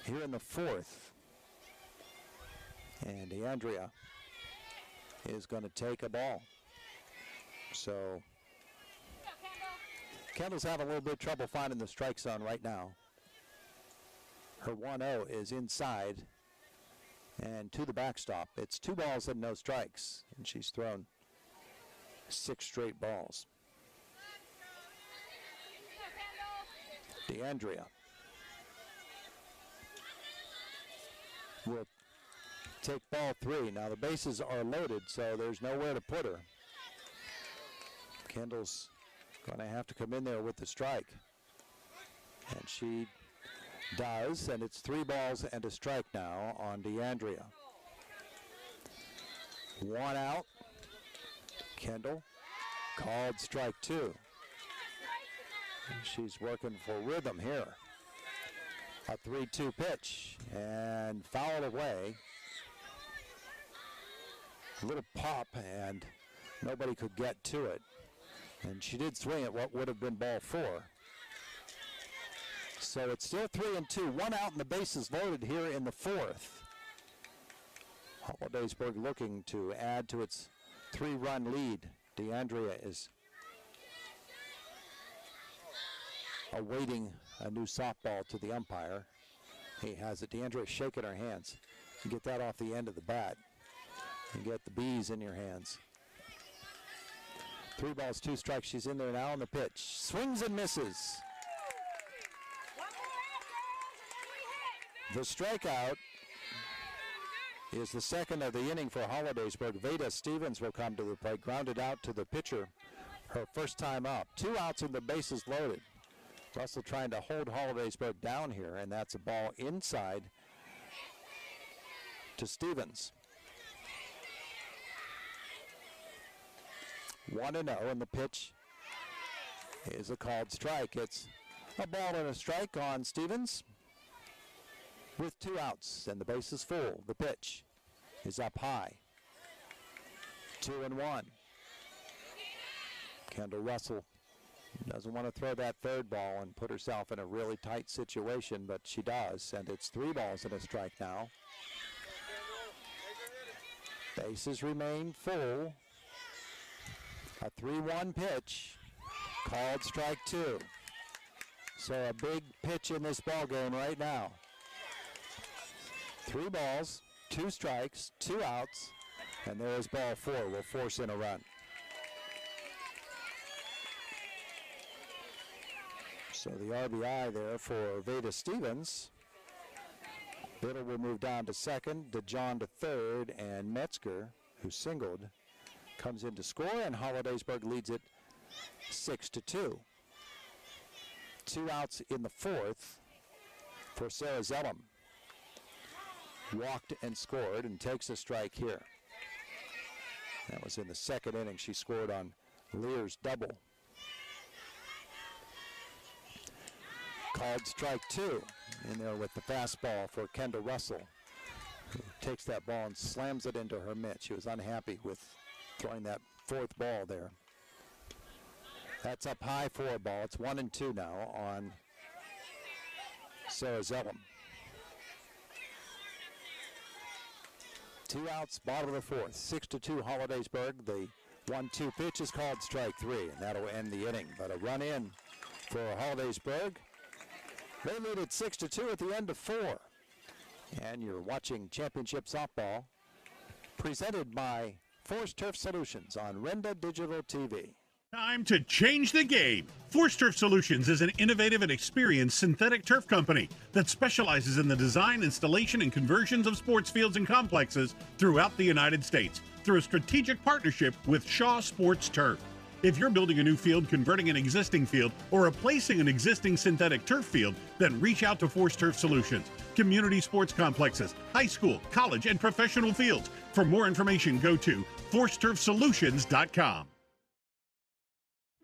S10: here in the 4th. And DeAndrea is going to take a ball. So Kendall's having a little bit of trouble finding the strike zone right now. Her 1-0 is inside and to the backstop. It's 2 balls and no strikes, and she's thrown 6 straight balls. DeAndrea will take ball 3. Now the bases are loaded, so there's nowhere to put her. Kendall's going to have to come in there with the strike. And she does, and it's 3 balls and a strike now on DeAndrea. 1 out. Kendall called strike 2. She's working for rhythm here. A 3-2 pitch and fouled away. A little pop and nobody could get to it. And she did swing at what would have been ball 4. So it's still 3-2. 1 out and the bases loaded here in the 4th. Hollidaysburg looking to add to its 3-run lead. DeAndrea is awaiting a new softball to the umpire. He has it. DeAndrea shaking her hands. You get that off the end of the bat. You get the bees in your hands. 3 balls, 2 strikes. She's in there now on the pitch. Swings and misses. The strikeout is the second of the inning for Hollidaysburg. Veda Stevens will come to the plate, grounded out to the pitcher her first time up. 2 outs and the bases loaded. Russell trying to hold Hollidaysburg down here, and that's a ball inside to Stevens. 1-0, and the pitch is a called strike. It's a ball and a strike on Stevens with 2 outs, and the base is full. The pitch is up high. 2-1. Kendall Russell doesn't want to throw that 3rd ball and put herself in a really tight situation, but she does, and it's 3 balls and a strike now. Bases remain full. A 3-1 pitch, called strike 2. So a big pitch in this ball game right now. 3 balls, 2 strikes, 2 outs, and there is ball 4. Will force in a run. So the RBI there for Veda Stevens. Biddle will move down to second, DeJohn to third, and Metzger, who singled, comes in to score, and Hollidaysburg leads it 6-2. 2 outs in the 4th for Sarah Zellum. Walked and scored and takes a strike here. That was in the 2nd inning. She scored on Lear's double. Called strike 2 in there with the fastball for Kendall Russell, who takes that ball and slams it into her mitt. She was unhappy with throwing that 4th ball there. That's up high for a ball. It's 1-2 now on Sarah Zellum. 2 outs, bottom of the 4th. 6-2 Hollidaysburg. The 1-2 pitch is called strike 3, and that'll end the inning. But a run in for Hollidaysburg. They lead at 6-2 at the end of 4. And you're watching Championship Softball presented by Force Turf Solutions on Renda Digital TV.
S1: Time to change the game. Force Turf Solutions is an innovative and experienced synthetic turf company that specializes in the design, installation, and conversions of sports fields and complexes throughout the United States through a strategic partnership with Shaw Sports Turf. If you're building a new field, converting an existing field, or replacing an existing synthetic turf field, then reach out to Force Turf Solutions. Community sports complexes, high school, college, and professional fields. For more information, go to ForceTurfSolutions.com.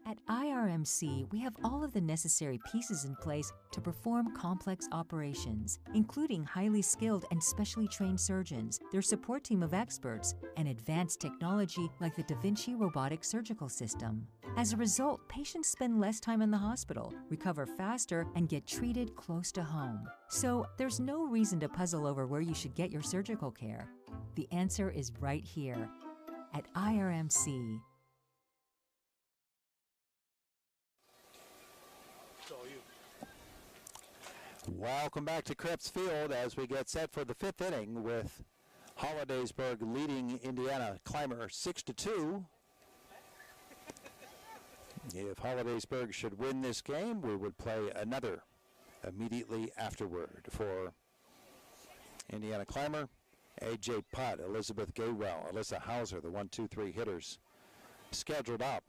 S2: At IRMC, we have all of the necessary pieces in place to perform complex operations, including highly skilled and specially trained surgeons, their support team of experts, and advanced technology like the Da Vinci robotic surgical system. As a result, patients spend less time in the hospital, recover faster, and get treated close to home. So there's no reason to puzzle over where you should get your surgical care. The answer is right here at IRMC.
S10: Welcome back to Crepes Field as we get set for the fifth inning with Hollidaysburg leading Indiana Clymer 6-2. If Hollidaysburg should win this game, we would play another immediately afterward. For Indiana Clymer, A.J. Putt, Elizabeth Gaywell, Alyssa Hauser, the 1-2-3 hitters, scheduled up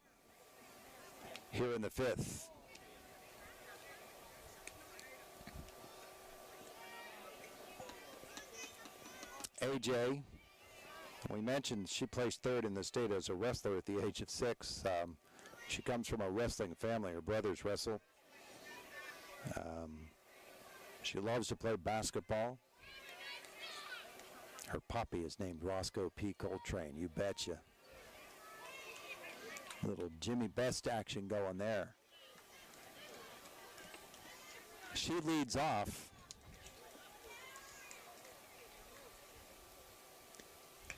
S10: here in the fifth. AJ, we mentioned she placed third in the state as a wrestler at the age of 6. She comes from a wrestling family. Her brothers wrestle. She loves to play basketball. Her puppy is named Roscoe P. Coltrane. You betcha. Little Jimmy Best action going there. She leads off.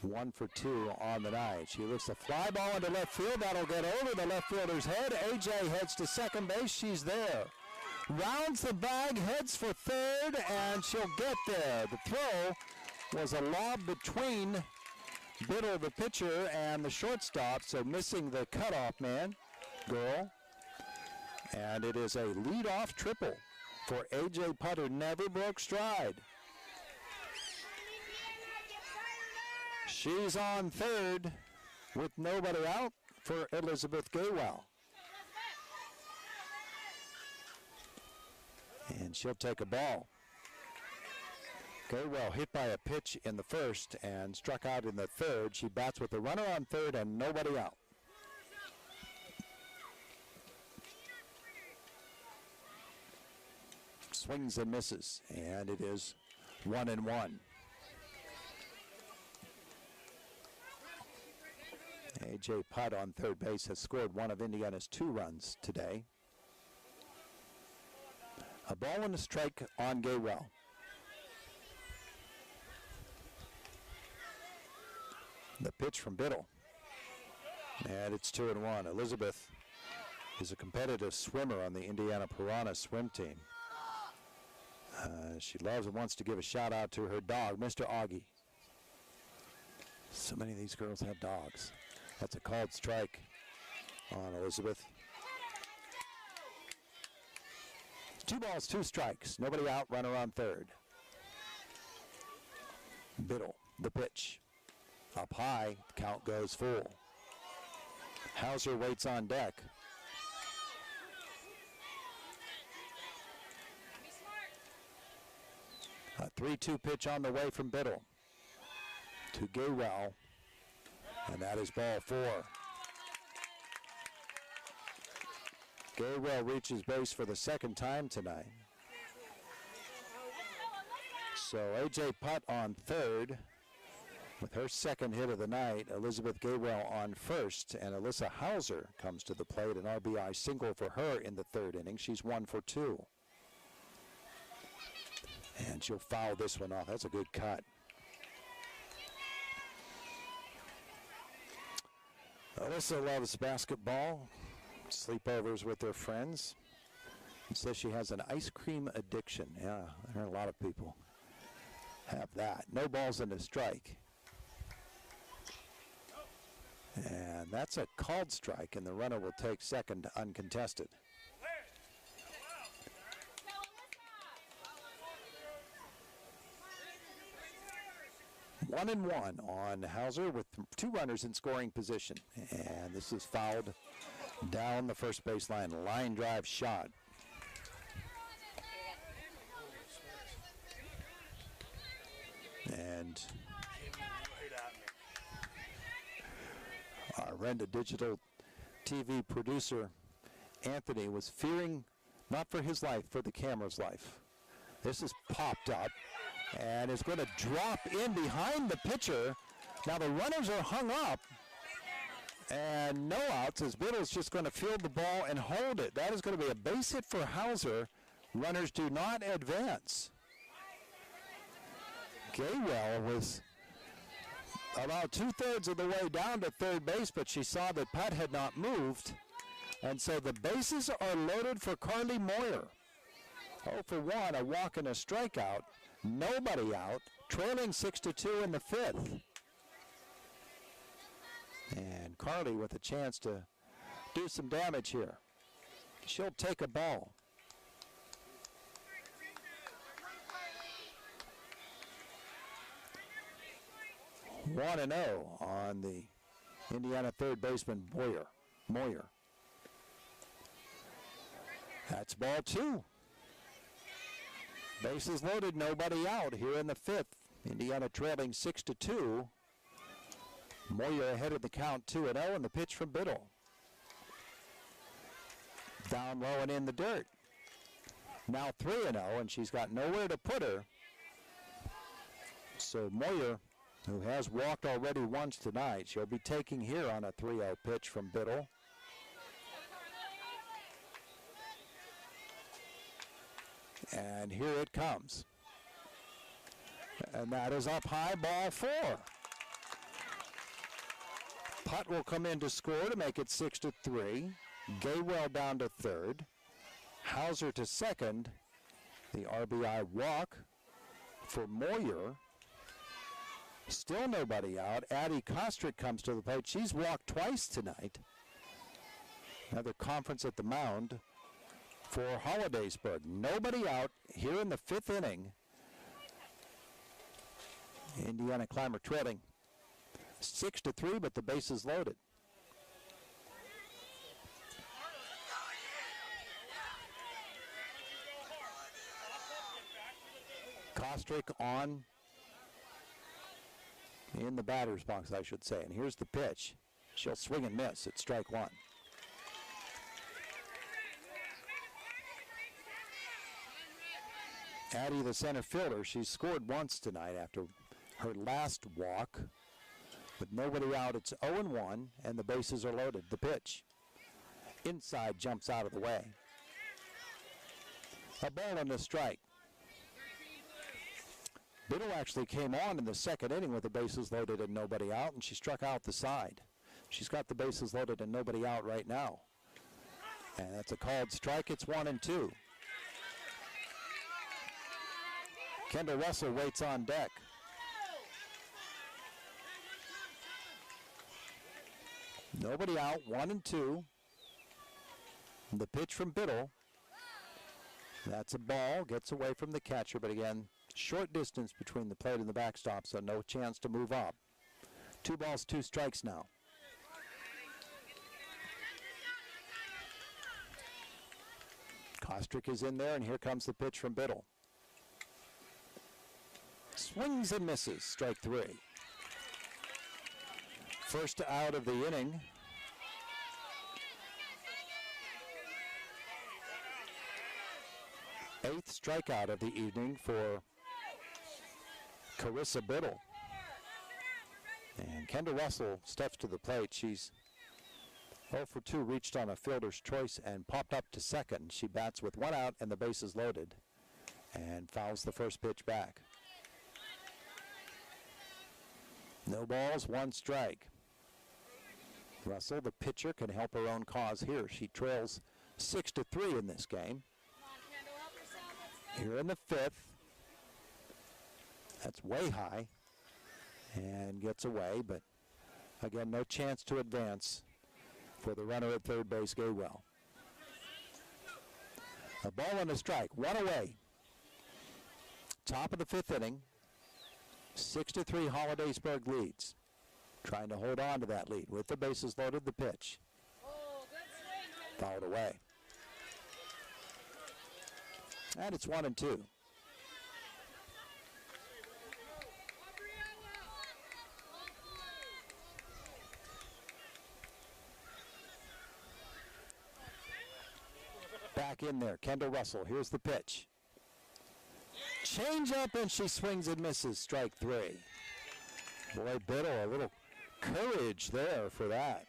S10: 1 for 2 on the night. She looks a fly ball into left field. That'll get over the left fielder's head. AJ heads to second base. She's there. Rounds the bag, heads for third, and she'll get there. The throw was a lob between Biddle, the pitcher, and the shortstop, so missing the cutoff man, girl. And it is a leadoff triple for AJ Putter. Never broke stride. She's on third with nobody out for Elizabeth Gaywell. And she'll take a ball. Gaywell hit by a pitch in the first and struck out in the third. She bats with the runner on third and nobody out. Swings and misses, and it is 1-1. A.J. Putt on third base has scored one of Indiana's 2 runs today. A ball and a strike on Gaywell. The pitch from Biddle. And it's 2-1. Elizabeth is a competitive swimmer on the Indiana Piranha swim team. She loves and wants to give a shout out to her dog, Mr. Augie. So many of these girls have dogs. That's a called strike on Elizabeth. 2 balls, 2 strikes. Nobody out, runner on third. Biddle, the pitch. Up high, count goes full. Hauser waits on deck. A 3-2 pitch on the way from Biddle to Gaywell. And that is ball 4. Gaywell reaches base for the second time tonight. So A.J. Putt on third with her second hit of the night. Elizabeth Gaywell on first, and Alyssa Hauser comes to the plate. An RBI single for her in the third inning. She's 1 for 2. And she'll foul this one off. That's a good cut. Alyssa loves basketball, sleepovers with her friends. She says she has an ice cream addiction. Yeah, there are a lot of people have that. No balls and a strike. And that's a called strike, and the runner will take second uncontested. 1-1 on Hauser with 2 runners in scoring position. And this is fouled down the first baseline. Line drive shot. And our Renda Digital TV producer Anthony was fearing, not for his life, for the camera's life. This is popped up and is going to drop in behind the pitcher. Now the runners are hung up and no outs as Biddle's just going to field the ball and hold it. That is going to be a base hit for Hauser. Runners do not advance. Gaywell was about 2/3 of the way down to third base, but she saw that Putt had not moved. And so the bases are loaded for Carly Moyer. 0 for 1, a walk and a strikeout. Nobody out, trailing 6-2 in the fifth. And Carly with a chance to do some damage here. She'll take a ball. One and 0 on the Indiana third baseman Moyer. That's ball 2. Bases loaded, nobody out here in the fifth. Indiana trailing 6-2. Moyer ahead of the count 2-0, and the pitch from Biddle. Down low and in the dirt. Now 3-0, and she's got nowhere to put her. So Moyer, who has walked already once tonight, she'll be taking here on a 3-0 pitch from Biddle. And here it comes. And that is up high, ball 4. Putt will come in to score to make it 6-3. Gaywell down to third. Hauser to second. The RBI walk for Moyer. Still nobody out. Addie Kostrick comes to the plate. She's walked twice tonight. Another conference at the mound for Hollidaysburg. Nobody out here in the fifth inning. Indiana Clymer trailing 6-3, but the base is loaded. Kostrick on in the batter's box, I should say. And here's the pitch. She'll swing and miss at strike 1. Addie, the center fielder, she's scored once tonight after her last walk. With nobody out, it's 0-1, and the bases are loaded. The pitch. Inside, jumps out of the way. A ball and a strike. Biddle actually came on in the second inning with the bases loaded and nobody out, and she struck out the side. She's got the bases loaded and nobody out right now. And that's a called strike. It's 1-2. Kendall Russell waits on deck. Nobody out, 1-2. The pitch from Biddle. That's a ball, gets away from the catcher, but again, short distance between the plate and the backstop, so no chance to move up. 2 balls, 2 strikes now. Kostrick is in there, and here comes the pitch from Biddle. Swings and misses, strike 3. First out of the inning. Eighth strikeout of the evening for Carissa Biddle. And Kendall Russell steps to the plate. She's 0 for 2, reached on a fielder's choice and popped up to second. She bats with 1 out and the bases loaded and fouls the first pitch back. No balls, 1 strike. Russell, the pitcher, can help her own cause here. She trails 6-3 in this game. Here in the fifth. That's way high and gets away, but again, no chance to advance for the runner at third base, Gaywell. A ball and a strike, 1 away. Top of the fifth inning. 6-3 Hollidaysburg leads. Trying to hold on to that lead. With the bases loaded, the pitch. Fouled away. And it's 1-2. back in there. Kendall Russell, here's the pitch. Change up, and she swings and misses. Strike 3. Boy, Biddle, a little courage there for that.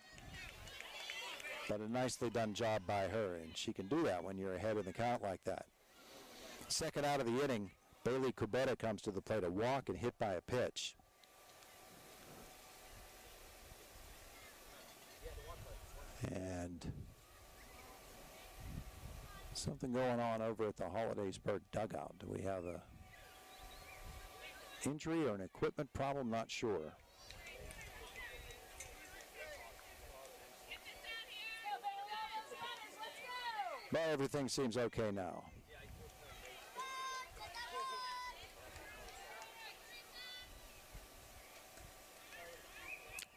S10: But a nicely done job by her, and she can do that when you're ahead in the count like that. Second out of the inning, Bailey Kubeta comes to the plate, a walk and hit by a pitch. And something going on over at the Hollidaysburg dugout. Do we have a injury or an equipment problem? Not sure. But everything seems okay now.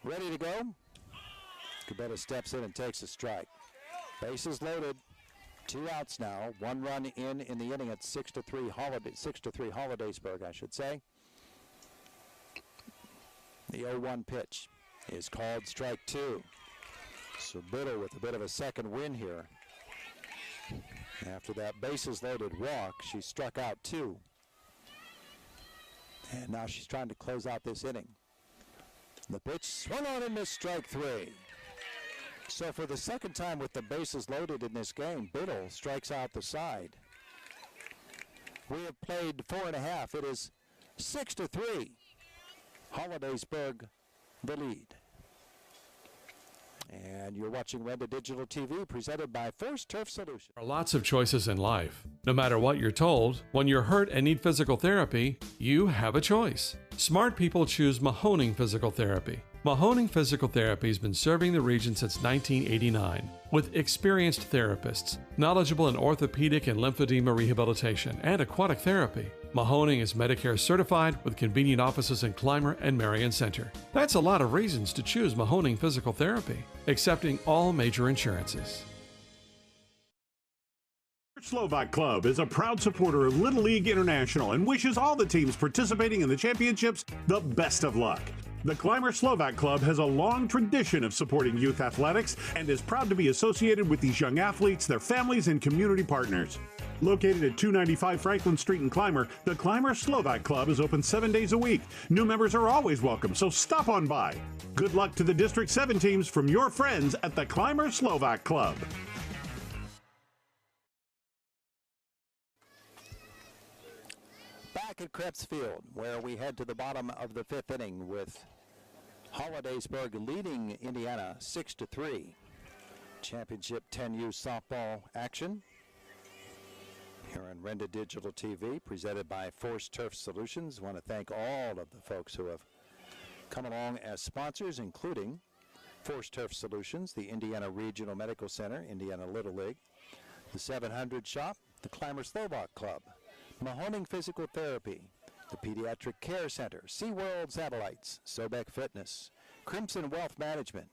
S10: Ready to go? Kubeta steps in and takes a strike. Bases loaded. 2 outs now. 1 run in the inning at 6-3 Hollidaysburg, I should say. The 0-1 pitch is called strike 2. So Biddle with a bit of a second win here. After that bases loaded walk, she struck out 2. And now she's trying to close out this inning. The pitch swung on and missed, strike 3. So for the second time with the bases loaded in this game, Biddle strikes out the side. We have played 4.5. It is 6-3. Hollidaysburg the lead. And you're watching Renda Digital TV, presented by Force Turf Solutions.
S4: There are lots of choices in life. No matter what you're told, when you're hurt and need physical therapy, you have a choice. Smart people choose Mahoning Physical Therapy. Mahoning Physical Therapy has been serving the region since 1989 with experienced therapists, knowledgeable in orthopedic and lymphedema rehabilitation and aquatic therapy. Mahoning is Medicare certified with convenient offices in Clymer and Marion Center. That's a lot of reasons to choose Mahoning Physical Therapy, accepting all major insurances.
S1: Slovak Club is a proud supporter of Little League International and wishes all the teams participating in the championships the best of luck. The Clymer Slovak Club has a long tradition of supporting youth athletics and is proud to be associated with these young athletes, their families, and community partners. Located at 295 Franklin Street in Clymer, the Clymer Slovak Club is open 7 days a week. New members are always welcome, so stop on by. Good luck to the District 7 teams from your friends at the Clymer Slovak Club.
S10: Back at Krebs Field, where we head to the bottom of the 5th inning with Hollidaysburg leading Indiana 6-3. Championship 10U softball action here on Renda Digital TV, presented by Force Turf Solutions. I want to thank all of the folks who have come along as sponsors, including Force Turf Solutions, the Indiana Regional Medical Center, Indiana Little League, the 700 Shop, the Clymer Slovak Club, Mahoning Physical Therapy, the Pediatric Care Center, SeaWorld Satellites, Sobek Fitness, Crimson Wealth Management,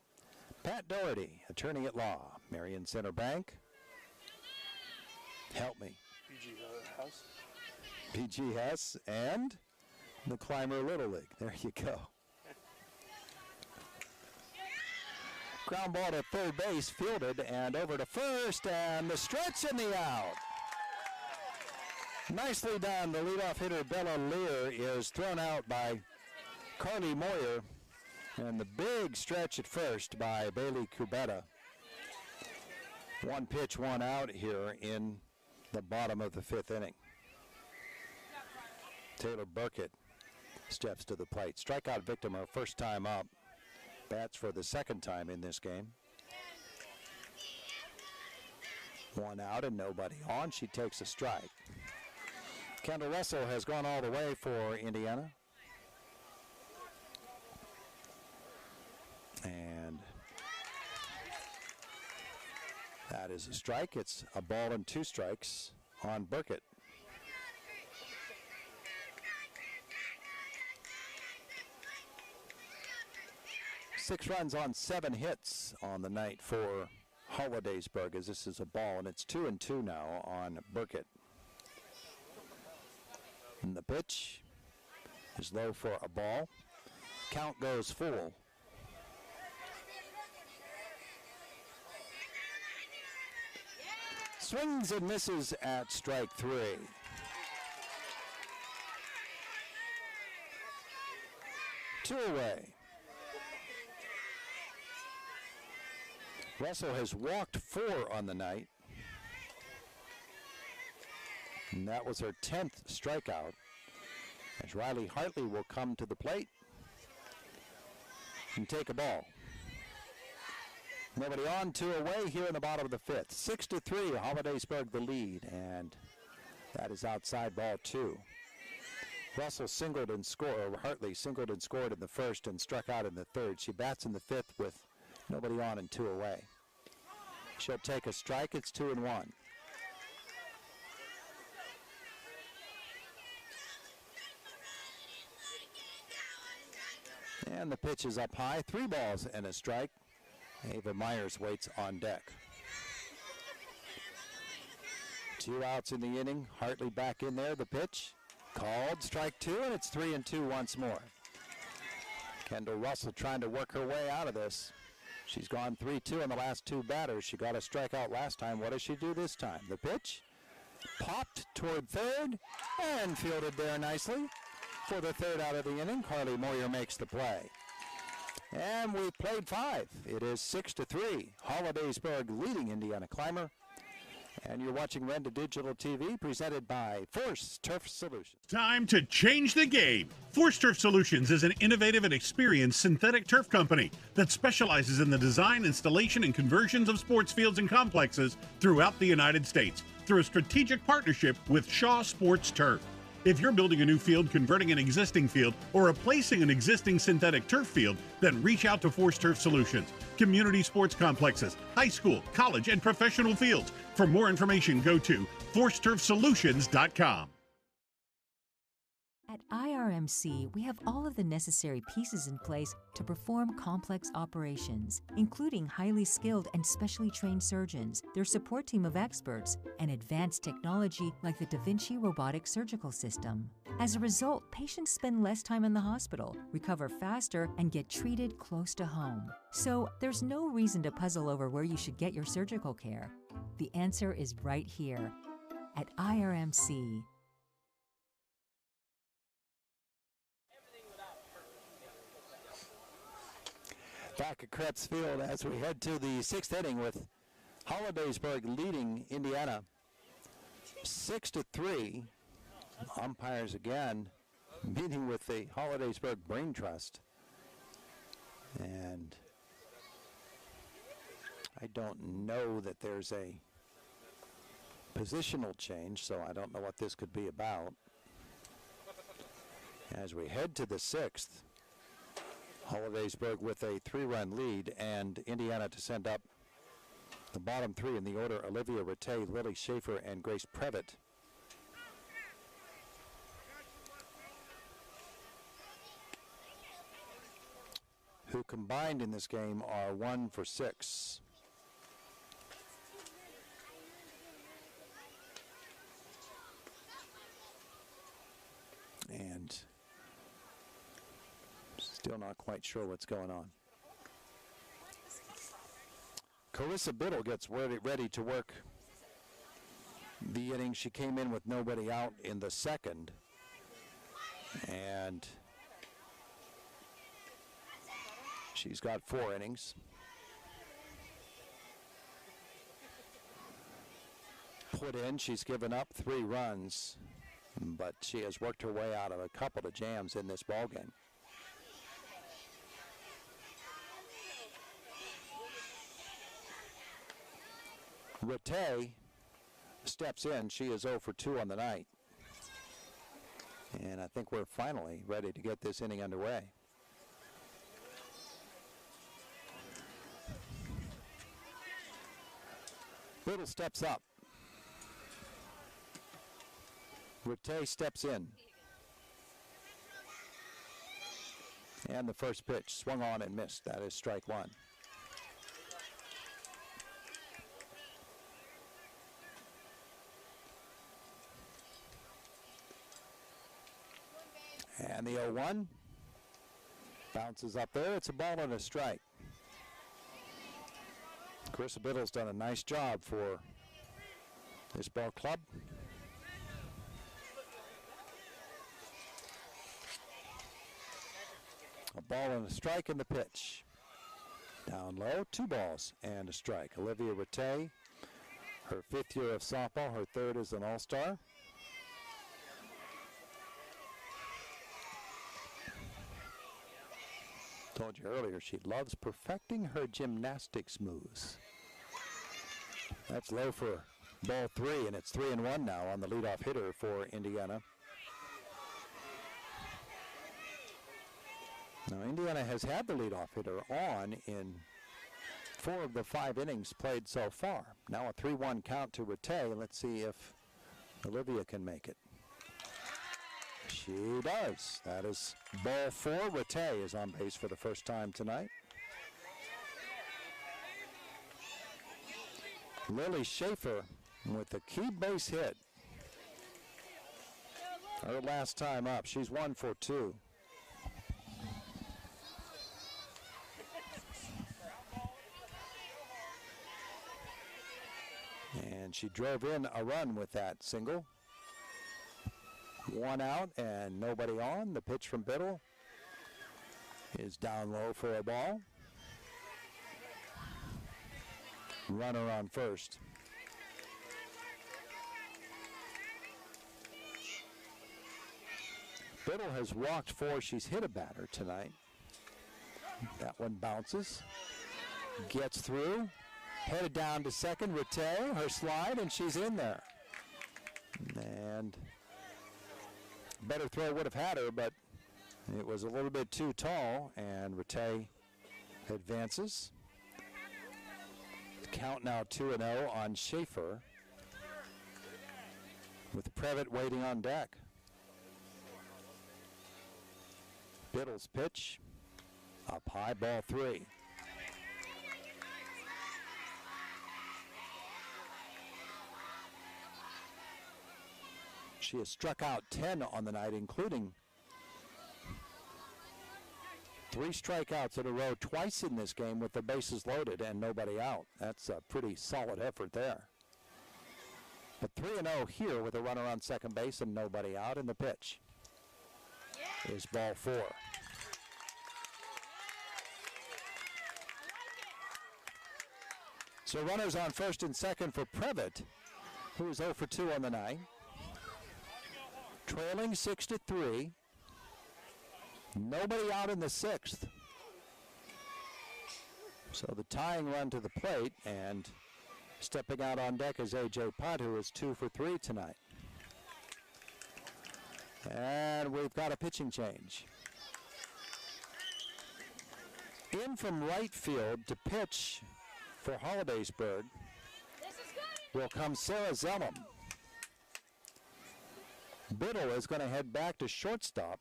S10: Pat Doherty, Attorney at Law, Marion Center Bank, help me, PG Hess, and the Clymer Little League. There you go. Ground ball to third base, fielded, and over to first, and the stretch and the out. Nicely done. The leadoff hitter, Bella Lear, is thrown out by Carly Moyer. And the big stretch at first by Bailey Kubeta. 1 pitch, 1 out here in the bottom of the 5th inning. Taylor Burkett steps to the plate. Strikeout victim her first time up. Bats for the second time in this game. 1 out and nobody on. She takes a strike. Kendall Russell has gone all the way for Indiana. And that is a strike. It's a ball and 2 strikes on Burkett. Six runs on 7 hits on the night for Hollidaysburg, as this is a ball, and it's 2-2 now on Burkett. And the pitch is low for a ball. Count goes full. swings and misses at strike 3. Two away. Russell has walked 4 on the night. And that was her 10th strikeout. As Riley Hartley will come to the plate and take a ball. Nobody on, 2 away here in the bottom of the 5th. 6-3, Hollidaysburg the lead, and that is outside ball 2. Russell singled and scored, or Hartley singled and scored in the 1st and struck out in the 3rd. She bats in the 5th with nobody on and 2 away. She'll take a strike. It's 2-1. And the pitch is up high. 3 balls and a strike. Ava Myers waits on deck. 2 outs in the inning. Hartley back in there. The pitch called. Strike 2, and it's 3-2 once more. Kendall Russell trying to work her way out of this. She's gone 3-2 on the last 2 batters. She got a strikeout last time. What does she do this time? The pitch popped toward third and fielded there nicely. For the 3rd out of the inning, Carly Moyer makes the play. And we played 5. It is 6-3. Hollidaysburg leading Indiana Clymer. And you're watching Renda Digital TV, presented by Force Turf Solutions.
S1: Time to change the game. Force Turf Solutions is an innovative and experienced synthetic turf company that specializes in the design, installation, and conversions of sports fields and complexes throughout the United States through a strategic partnership with Shaw Sports Turf. If you're building a new field, converting an existing field, or replacing an existing synthetic turf field, then reach out to Force Turf Solutions. Community sports complexes, high school, college, and professional fields. For more information, go to forceturfsolutions.com.
S2: At IRMC, we have all of the necessary pieces in place to perform complex operations, including highly skilled and specially trained surgeons, their support team of experts, and advanced technology like the Da Vinci robotic surgical system. As a result, patients spend less time in the hospital, recover faster, and get treated close to home. So there's no reason to puzzle over where you should get your surgical care. The answer is right here at IRMC.
S10: Back at Krebs Field as we head to the 6th inning with Hollidaysburg leading Indiana 6-3. Umpires again meeting with the Hollidaysburg Brain Trust. And I don't know that there's a positional change, so I don't know what this could be about. As we head to the 6th, Hollidaysburg with a 3-run lead, and Indiana to send up the bottom 3 in the order: Olivia Rattay, Lily Schaefer, and Grace Previtt. Who combined in this game are 1 for 6. And still not quite sure what's going on. Carissa Biddle gets ready to work the inning. She came in with nobody out in the 2nd. And she's got 4 innings. Put in, she's given up 3 runs, but she has worked her way out of a couple of jams in this ballgame. Rattay steps in. She is 0 for 2 on the night. And I think we're finally ready to get this inning underway. Little steps up. Rattay steps in. And the first pitch swung on and missed. That is strike 1. And the 0-1 bounces up there. It's a ball and a strike. Carissa Biddle's done a nice job for this ball club. A ball and a strike in the pitch. Down low, 2 balls and a strike. Olivia Rattay, her 5th year of softball, her 3rd as an all-star. Told you earlier, she loves perfecting her gymnastics moves. That's low for ball 3, and it's 3-1 now on the leadoff hitter for Indiana. Now, Indiana has had the leadoff hitter on in 4 of the 5 innings played so far. Now a 3-1 count to Rattay. Let's see if Olivia can make it. She does. That is ball 4. Rattay is on base for the first time tonight. Lily Schaefer with a key base hit. Her last time up. She's 1 for 2. And she drove in a run with that single. 1 out and nobody on. The pitch from Biddle is down low for a ball. Runner on first. Biddle has walked 4. She's hit a batter tonight. That one bounces. Gets through. Headed down to second. Rattay, her slide, and she's in there. And better throw would have had her, but it was a little bit too tall, and Rattay advances. Count now 2-0 on Schaefer, with Previtt waiting on deck. Biddle's pitch, up high, ball 3. She has struck out 10 on the night, including 3 strikeouts in a row, twice in this game with the bases loaded and nobody out. That's a pretty solid effort there. But 3-0 here with a runner on second base and nobody out, and the pitch is ball 4. So runners on first and second for Previtt, who is 0 for 2 on the night. Trailing 6-3. Nobody out in the 6th. So the tying run to the plate, and stepping out on deck is A.J. Putt, who is 2 for 3 tonight. And we've got a pitching change. In from right field to pitch for Hollidaysburg will come Sarah Zellum. Biddle is going to head back to shortstop.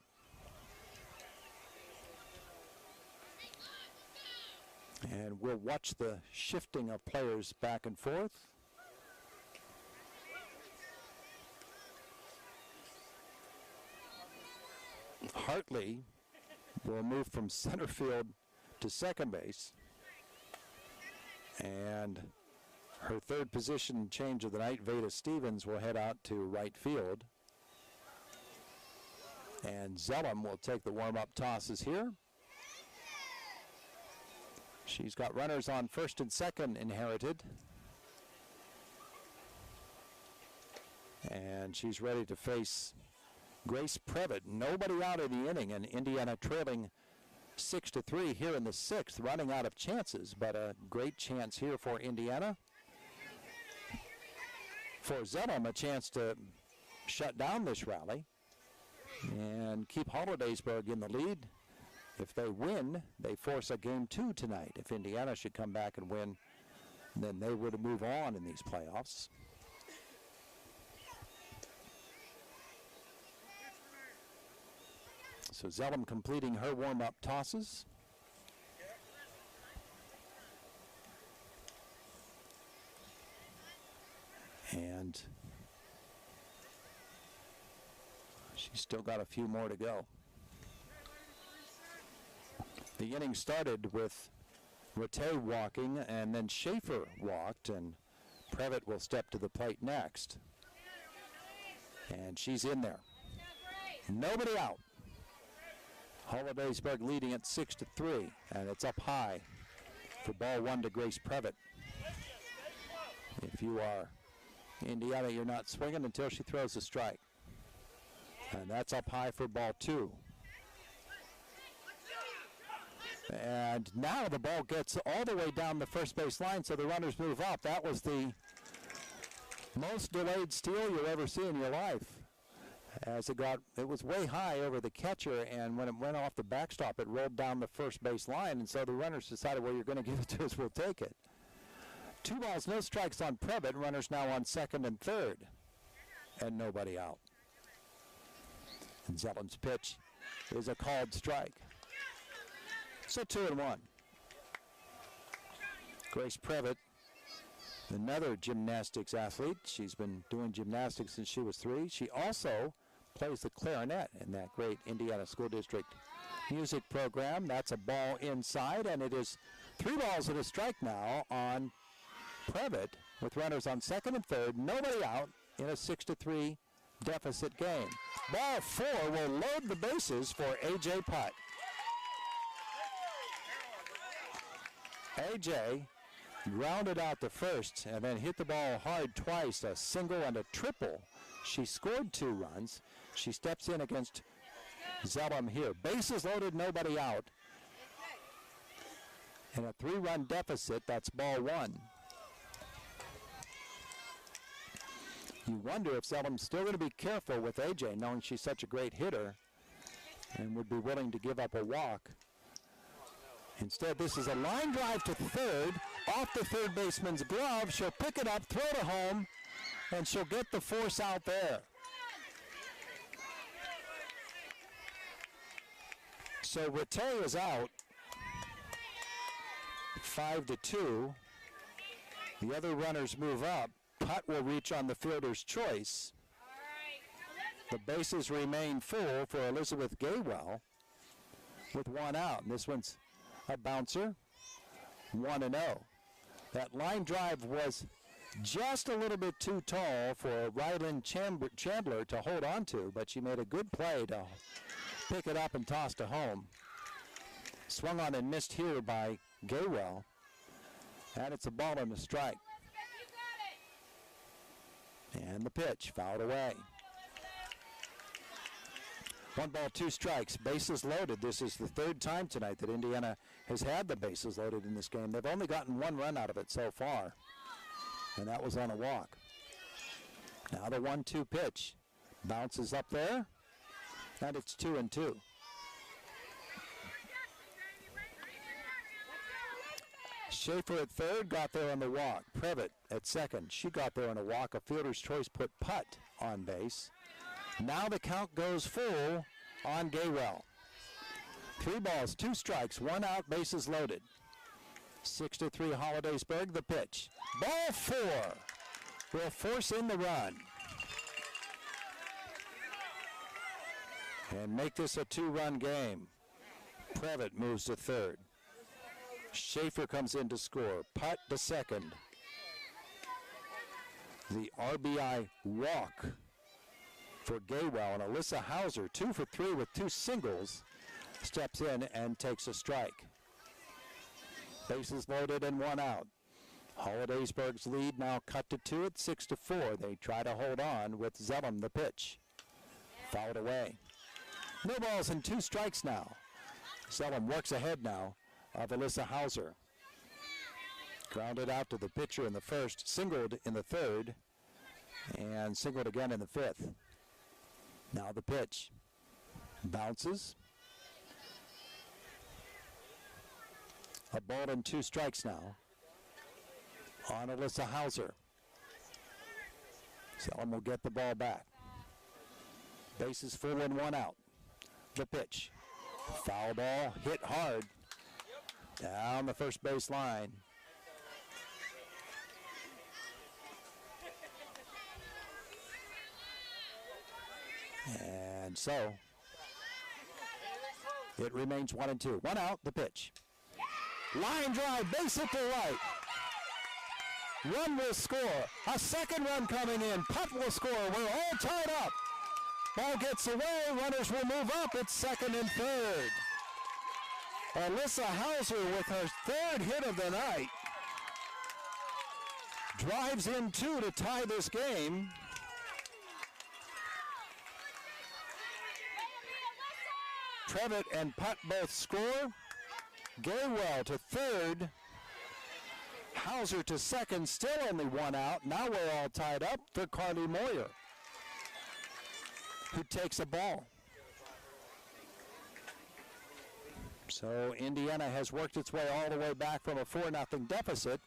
S10: And we'll watch the shifting of players back and forth. Hartley will move from center field to second base. And her 3rd position change of the night, Veda Stevens, will head out to right field. And Zellum will take the warm-up tosses here. She's got runners on first and second inherited. And she's ready to face Grace Previtt. Nobody out in the inning, and Indiana trailing 6-3 here in the 6th, running out of chances, but a great chance here for Indiana. For Zellum, a chance to shut down this rally and keep Hollidaysburg in the lead. If they win, they force a game 2 tonight. If Indiana should come back and win, then they would move on in these playoffs. So Zellum completing her warm-up tosses. And she's still got a few more to go. The inning started with Rattay walking, and then Schaefer walked, and Previtt will step to the plate next. And she's in there. Nobody out. Hollidaysburg leading at 6-3, and it's up high for ball one to Grace Previtt. If you are Indiana, you're not swinging until she throws a strike. And that's up high for ball two. And now the ball gets all the way down the first base line, so the runners move up. That was the most delayed steal you'll ever see in your life. As it was way high over the catcher, and when it went off the backstop, it rolled down the first base line, and so the runners decided, well, you're going to give it to us, we'll take it. 2 balls, no strikes on Previtt. Runners now on second and third, and nobody out. And Zellen's pitch is a called strike. So 2-1. Grace Previtt, another gymnastics athlete. She's been doing gymnastics since she was 3. She also plays the clarinet in that great Indiana School District music program. That's a ball inside, and it is 3 balls and a strike now on Previtt with runners on second and third, nobody out in a 6-3 deficit game. Ball 4 will load the bases for A.J. Putt. A.J. grounded out the first and then hit the ball hard twice, a single and a triple. She scored 2 runs. She steps in against Zellum here. Bases loaded, nobody out. In a 3-run deficit, that's ball 1. You wonder if Zellum's still going to be careful with A.J., knowing she's such a great hitter and would be willing to give up a walk. Instead, this is a line drive to third, off the third baseman's glove. She'll pick it up, throw to home, and she'll get the force out there. So Rattay is out, 5-2. The other runners move up. Putt will reach on the fielder's choice. The bases remain full for Elizabeth Gaywell with 1 out. And this one's a bouncer, 1-0. That line drive was just a little bit too tall for Ryland Chandler to hold on to, but she made a good play to pick it up and toss to home. Swung on and missed here by Gaywell. And it's a ball and a strike. And the pitch fouled away. 1 ball, 2 strikes, bases loaded. This is the 3rd time tonight that Indiana has had the bases loaded in this game. They've only gotten 1 run out of it so far, and that was on a walk. Now the 1-2 pitch bounces up there, and it's 2-2. Schaefer at third, got there on the walk. Previtt at second, she got there on a walk. A fielder's choice put Putt on base. Now the count goes full on Gaywell. 3 balls, 2 strikes, 1 out, bases loaded. 6-3 Hollidaysburg, the pitch. Ball 4 will force in the run. And make this a 2-run game. Previtt moves to third. Schaefer comes in to score. Putt to second. The RBI walk for Gaywell, and Alyssa Hauser, 2 for 3 with 2 singles, steps in and takes a strike. Bases loaded and 1 out. Hollidaysburg's lead now cut to 2 at 6-4. They try to hold on with Zellum the pitch. Fouled away. No balls and 2 strikes now. Zellum works ahead now of Alyssa Hauser. Grounded out to the pitcher in the first, singled in the third, and singled again in the 5th. Now the pitch. Bounces. A ball and 2 strikes now on Alyssa Hauser. Zellum will get the ball back. Bases full and 1 out. The pitch. Foul ball, hit hard. Down the first base line. And so it remains 1-2. 1 out, the pitch. Line drive, base hit to right. One will score. A second run coming in. Putt will score. We're all tied up. Ball gets away. Runners will move up. It's second and third. Alyssa Hauser with her third hit of the night. Drives in two to tie this game. Trevitt and Putt both score. Gaywell to third. Hauser to second, still only one out. Now we're all tied up for Carly Moyer, who takes a ball. So Indiana has worked its way all the way back from a 4-0 deficit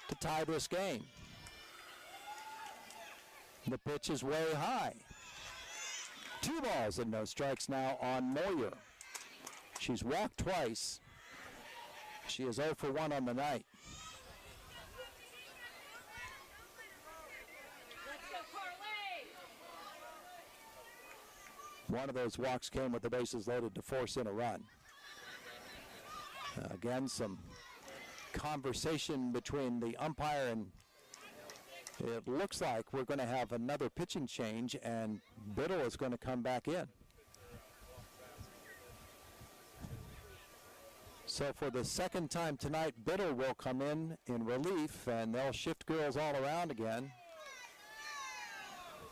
S10: to tie this game. The pitch is way high. 2 balls and no strikes now on Moyer. She's walked twice. She is 0 for 1 on the night. One of those walks came with the bases loaded to force in a run. Again, some conversation between the umpire, and it looks like we're going to have another pitching change, and Biddle is going to come back in. So for the second time tonight, Biddle will come in relief, and they'll shift girls all around again.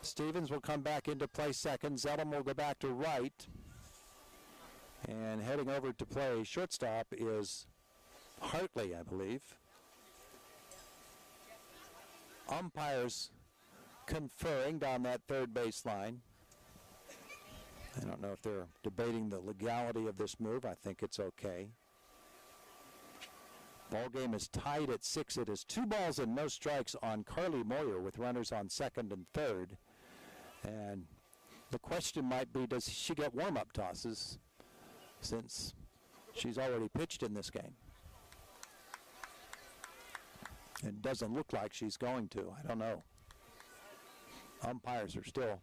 S10: Stevens will come back into play second. Zellum will go back to right. And heading over to play shortstop is Hartley, I believe. Umpires conferring down that third base line. I don't know if they're debating the legality of this move. I think it's okay. Ball game is tied at 6. It is 2 balls and no strikes on Carly Moyer with runners on second and third. And the question might be, does she get warm-up tosses since she's already pitched in this game? It doesn't look like she's going to. I don't know. Umpires are still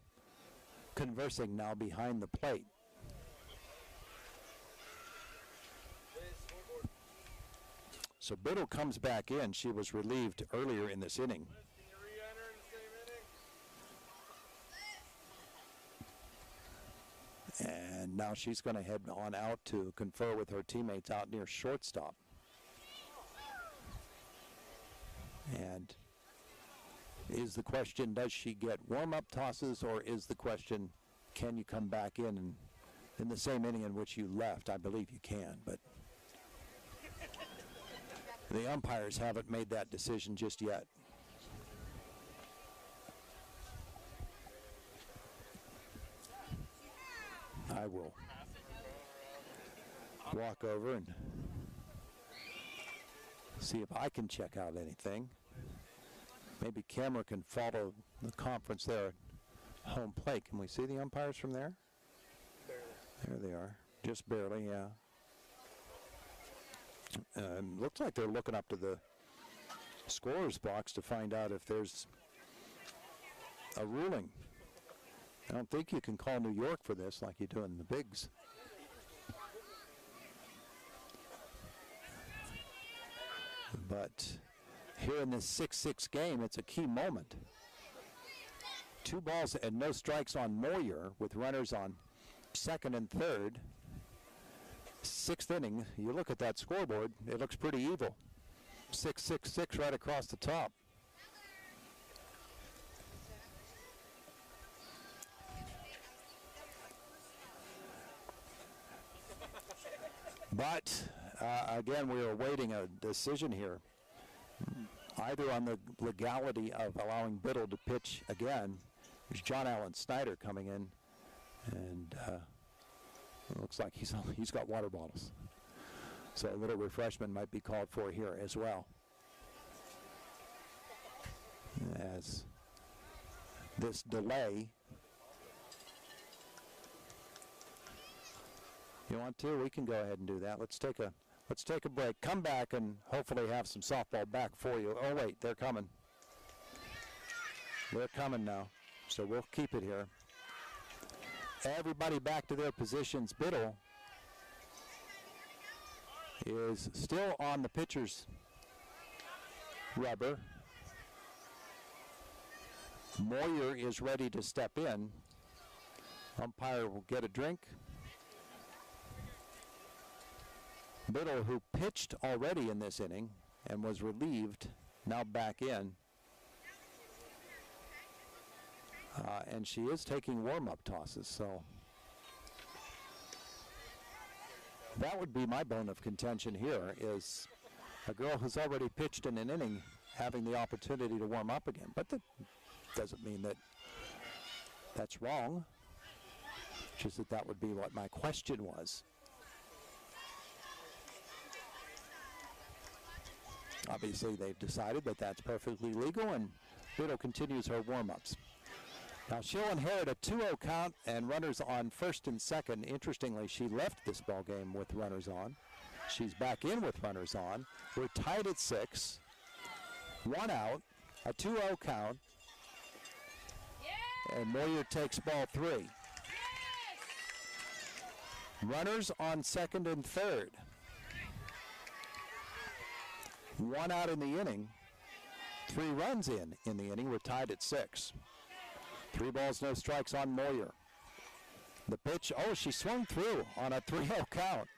S10: conversing now behind the plate. So Biddle comes back in. She was relieved earlier in this inning. And now she's going to head on out to confer with her teammates out near shortstop. And is the question, does she get warm-up tosses, or is the question, can you come back in the same inning in which you left? I believe you can, but the umpires haven't made that decision just yet. I will walk over and see if I can check out anything. Maybe camera can follow the conference there at home plate. Can we see the umpires from there? Barely. There they are. Just barely, yeah. Looks like they're looking up to the scorer's box to find out if there's a ruling. I don't think you can call New York for this like you do in the bigs. But here in this 6-6 game, it's a key moment. 2 balls and no strikes on Moyer with runners on second and third. 6th inning, you look at that scoreboard, it looks pretty evil. 6-6-6 right across the top. But, again, we are awaiting a decision here, either on the legality of allowing Biddle to pitch again. There's John Allen Snyder coming in, and it looks like he's got water bottles. So a little refreshment might be called for here as well. As this delay. You want to? We can go ahead and do that. Let's take a break. Come back and hopefully have some softball back for you. Oh wait, they're coming. They're coming now. So we'll keep it here. Everybody back to their positions. Biddle is still on the pitcher's rubber. Moyer is ready to step in. Umpire will get a drink. Biddle, who pitched already in this inning and was relieved, now back in. And she is taking warm-up tosses, so that would be my bone of contention here, is a girl who's already pitched in an inning having the opportunity to warm up again. But that doesn't mean that that's wrong. Just that that would be what my question was. Obviously, they've decided that that's perfectly legal, and Biddle continues her warm-ups. Now she'll inherit a 2-0 count and runners on first and second. Interestingly, she left this ball game with runners on. She's back in with runners on. We're tied at 6. 1 out, a 2-0 count. And Moyer takes ball 3. Runners on second and third. 1 out in the inning. 3 runs in the inning. We're tied at 6. 3 balls, no strikes on Moyer. The pitch, oh, she swung through on a 3-0 count.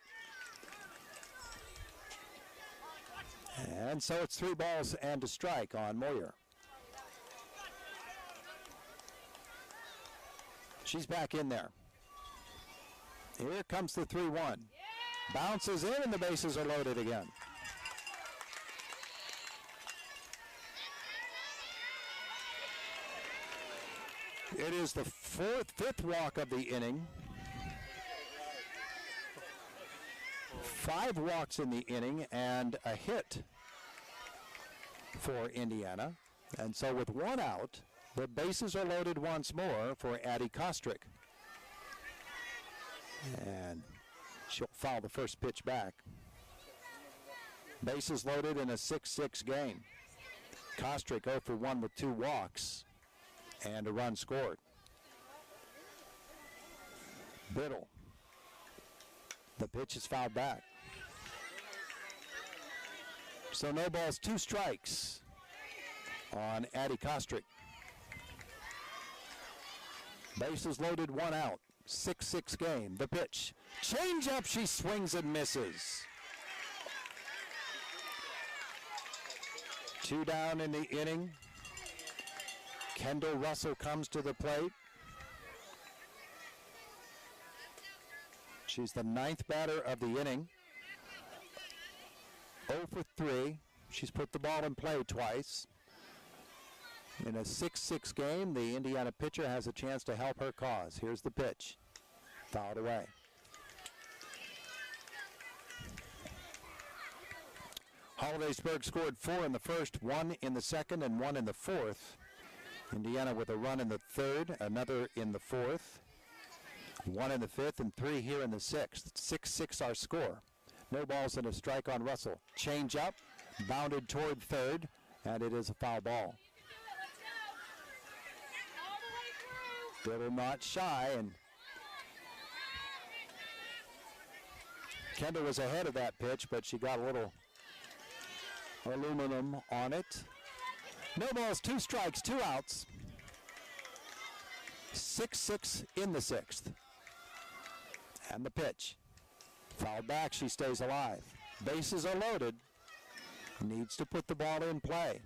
S10: And so it's 3 balls and a strike on Moyer. She's back in there. Here comes the 3-1. Bounces in and the bases are loaded again. It is the fifth walk of the inning. 5 walks in the inning and a hit for Indiana. And so with 1 out, the bases are loaded once more for Addie Kostrick. And she'll foul the first pitch back. Bases loaded in a 6-6 game. Kostrick 0 for 1 with 2 walks and a run scored. Biddle. The pitch is fouled back. So no balls, 2 strikes on Addie Kostrick. Bases loaded, 1 out. 6-6 game. The pitch. Change up, she swings and misses. 2 down in the inning. Kendall Russell comes to the plate. She's the 9th batter of the inning. 0 for 3. She's put the ball in play twice. In a 6-6 game, the Indiana pitcher has a chance to help her cause. Here's the pitch. Fouled away. Hollidaysburg scored 4 in the first, 1 in the second, and 1 in the fourth. Indiana with a run in the third, another in the fourth, 1 in the fifth, and 3 here in the sixth. 6-6 our score. No balls and a strike on Russell. Change up, bounded toward third, and it is a foul ball. Biddle not shy, and Kendall was ahead of that pitch, but she got a little aluminum on it. No balls, 2 strikes, 2 outs. 6-6 in the 6th. And the pitch. Fouled back, she stays alive. Bases are loaded. Needs to put the ball in play.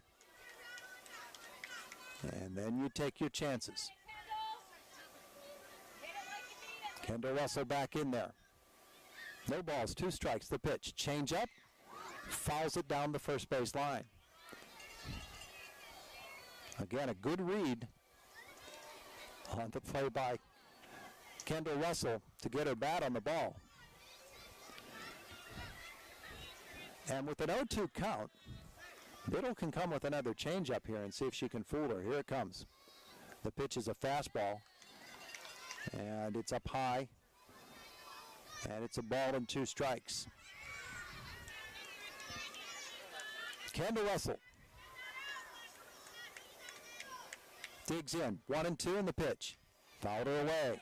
S10: And then you take your chances. Kendall Russell back in there. No balls, 2 strikes, the pitch. Change up, fouls it down the first base line. Again, a good read on the play by Kendall Russell to get her bat on the ball. And with an 0-2 count, Biddle can come with another changeup here and see if she can fool her. Here it comes. The pitch is a fastball, and it's up high, and it's a ball and 2 strikes. Kendall Russell digs in, 1-2 in the pitch. Fouled her away.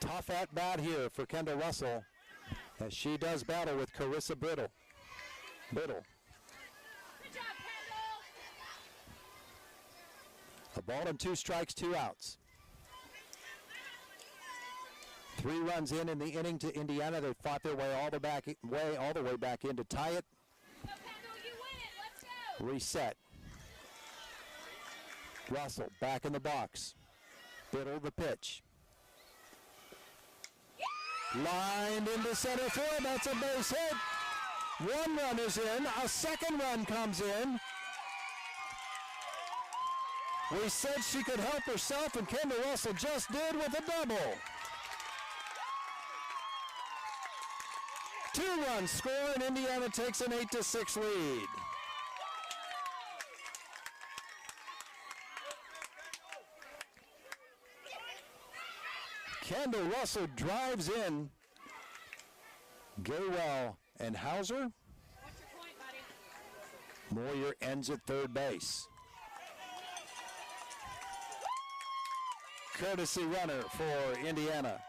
S10: Tough at bat here for Kendall Russell as she does battle with Carissa Biddle. A ball and 2 strikes, 2 outs. 3 runs in the inning to Indiana. They fought their way all the way back in to tie it. Reset. Russell back in the box. Biddle the pitch. Lined into center field. That's a base hit. 1 run is in. A second run comes in. We said she could help herself, and Kendall Russell just did with a double. 2 runs score, and Indiana takes an 8-6 lead. Kendall Russell drives in. Gaywell and Hauser. Moyer ends at third base. Courtesy runner for Indiana.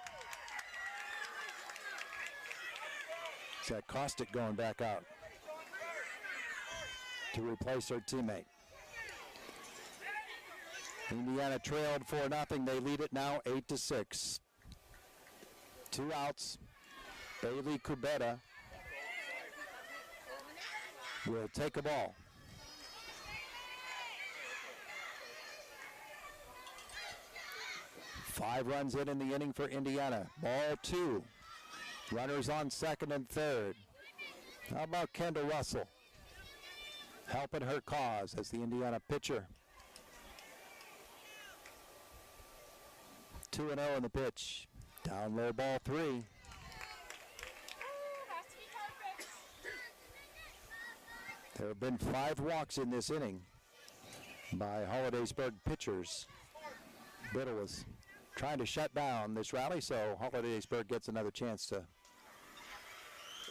S10: It's that Caustic going back out to replace her teammate. Indiana trailed 4-0. They lead it now 8-6. 2 outs. Bailey Kubeta will take a ball. Five runs in the inning for Indiana. Ball 2. Runners on second and third. How about Kendall Russell helping her cause as the Indiana pitcher? 2-0 in the pitch. Down low, ball 3. There have been 5 walks in this inning by Hollidaysburg pitchers. Biddle was trying to shut down this rally, so Hollidaysburg gets another chance to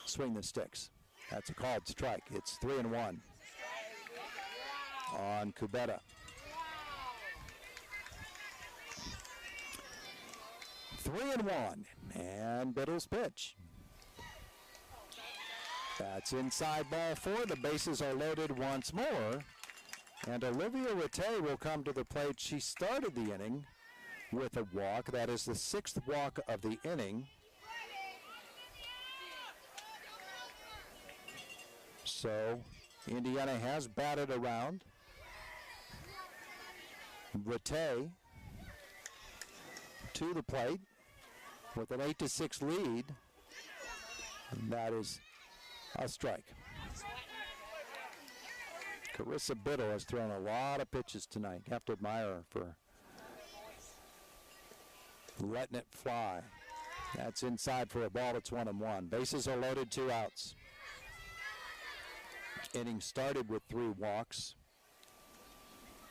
S10: swing the sticks. That's a called strike. It's 3-1 on Kubeta. 3-1, and Biddle's pitch. That's inside, ball 4. The bases are loaded once more, and Olivia Rattay will come to the plate. She started the inning with a walk. That is the 6th walk of the inning. So Indiana has batted around. Rattay to the plate with an 8-6 lead. And that is a strike. Carissa Biddle has thrown a lot of pitches tonight. You have to admire her for letting it fly. That's inside for a ball. It's 1-1. Bases are loaded, 2 outs. Inning started with 3 walks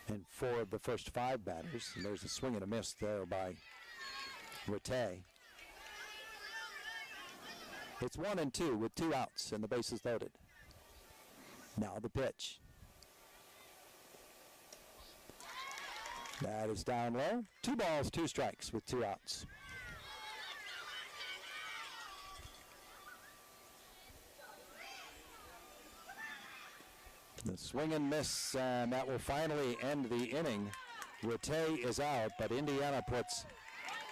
S10: and 4 of the first 5 batters. And there's a swing and a miss there by Rattay. It's 1-2 with 2 outs and the bases loaded. Now the pitch. That is down low. 2 balls, 2 strikes with 2 outs. The swing and miss, and that will finally end the inning. Rattay is out, but Indiana puts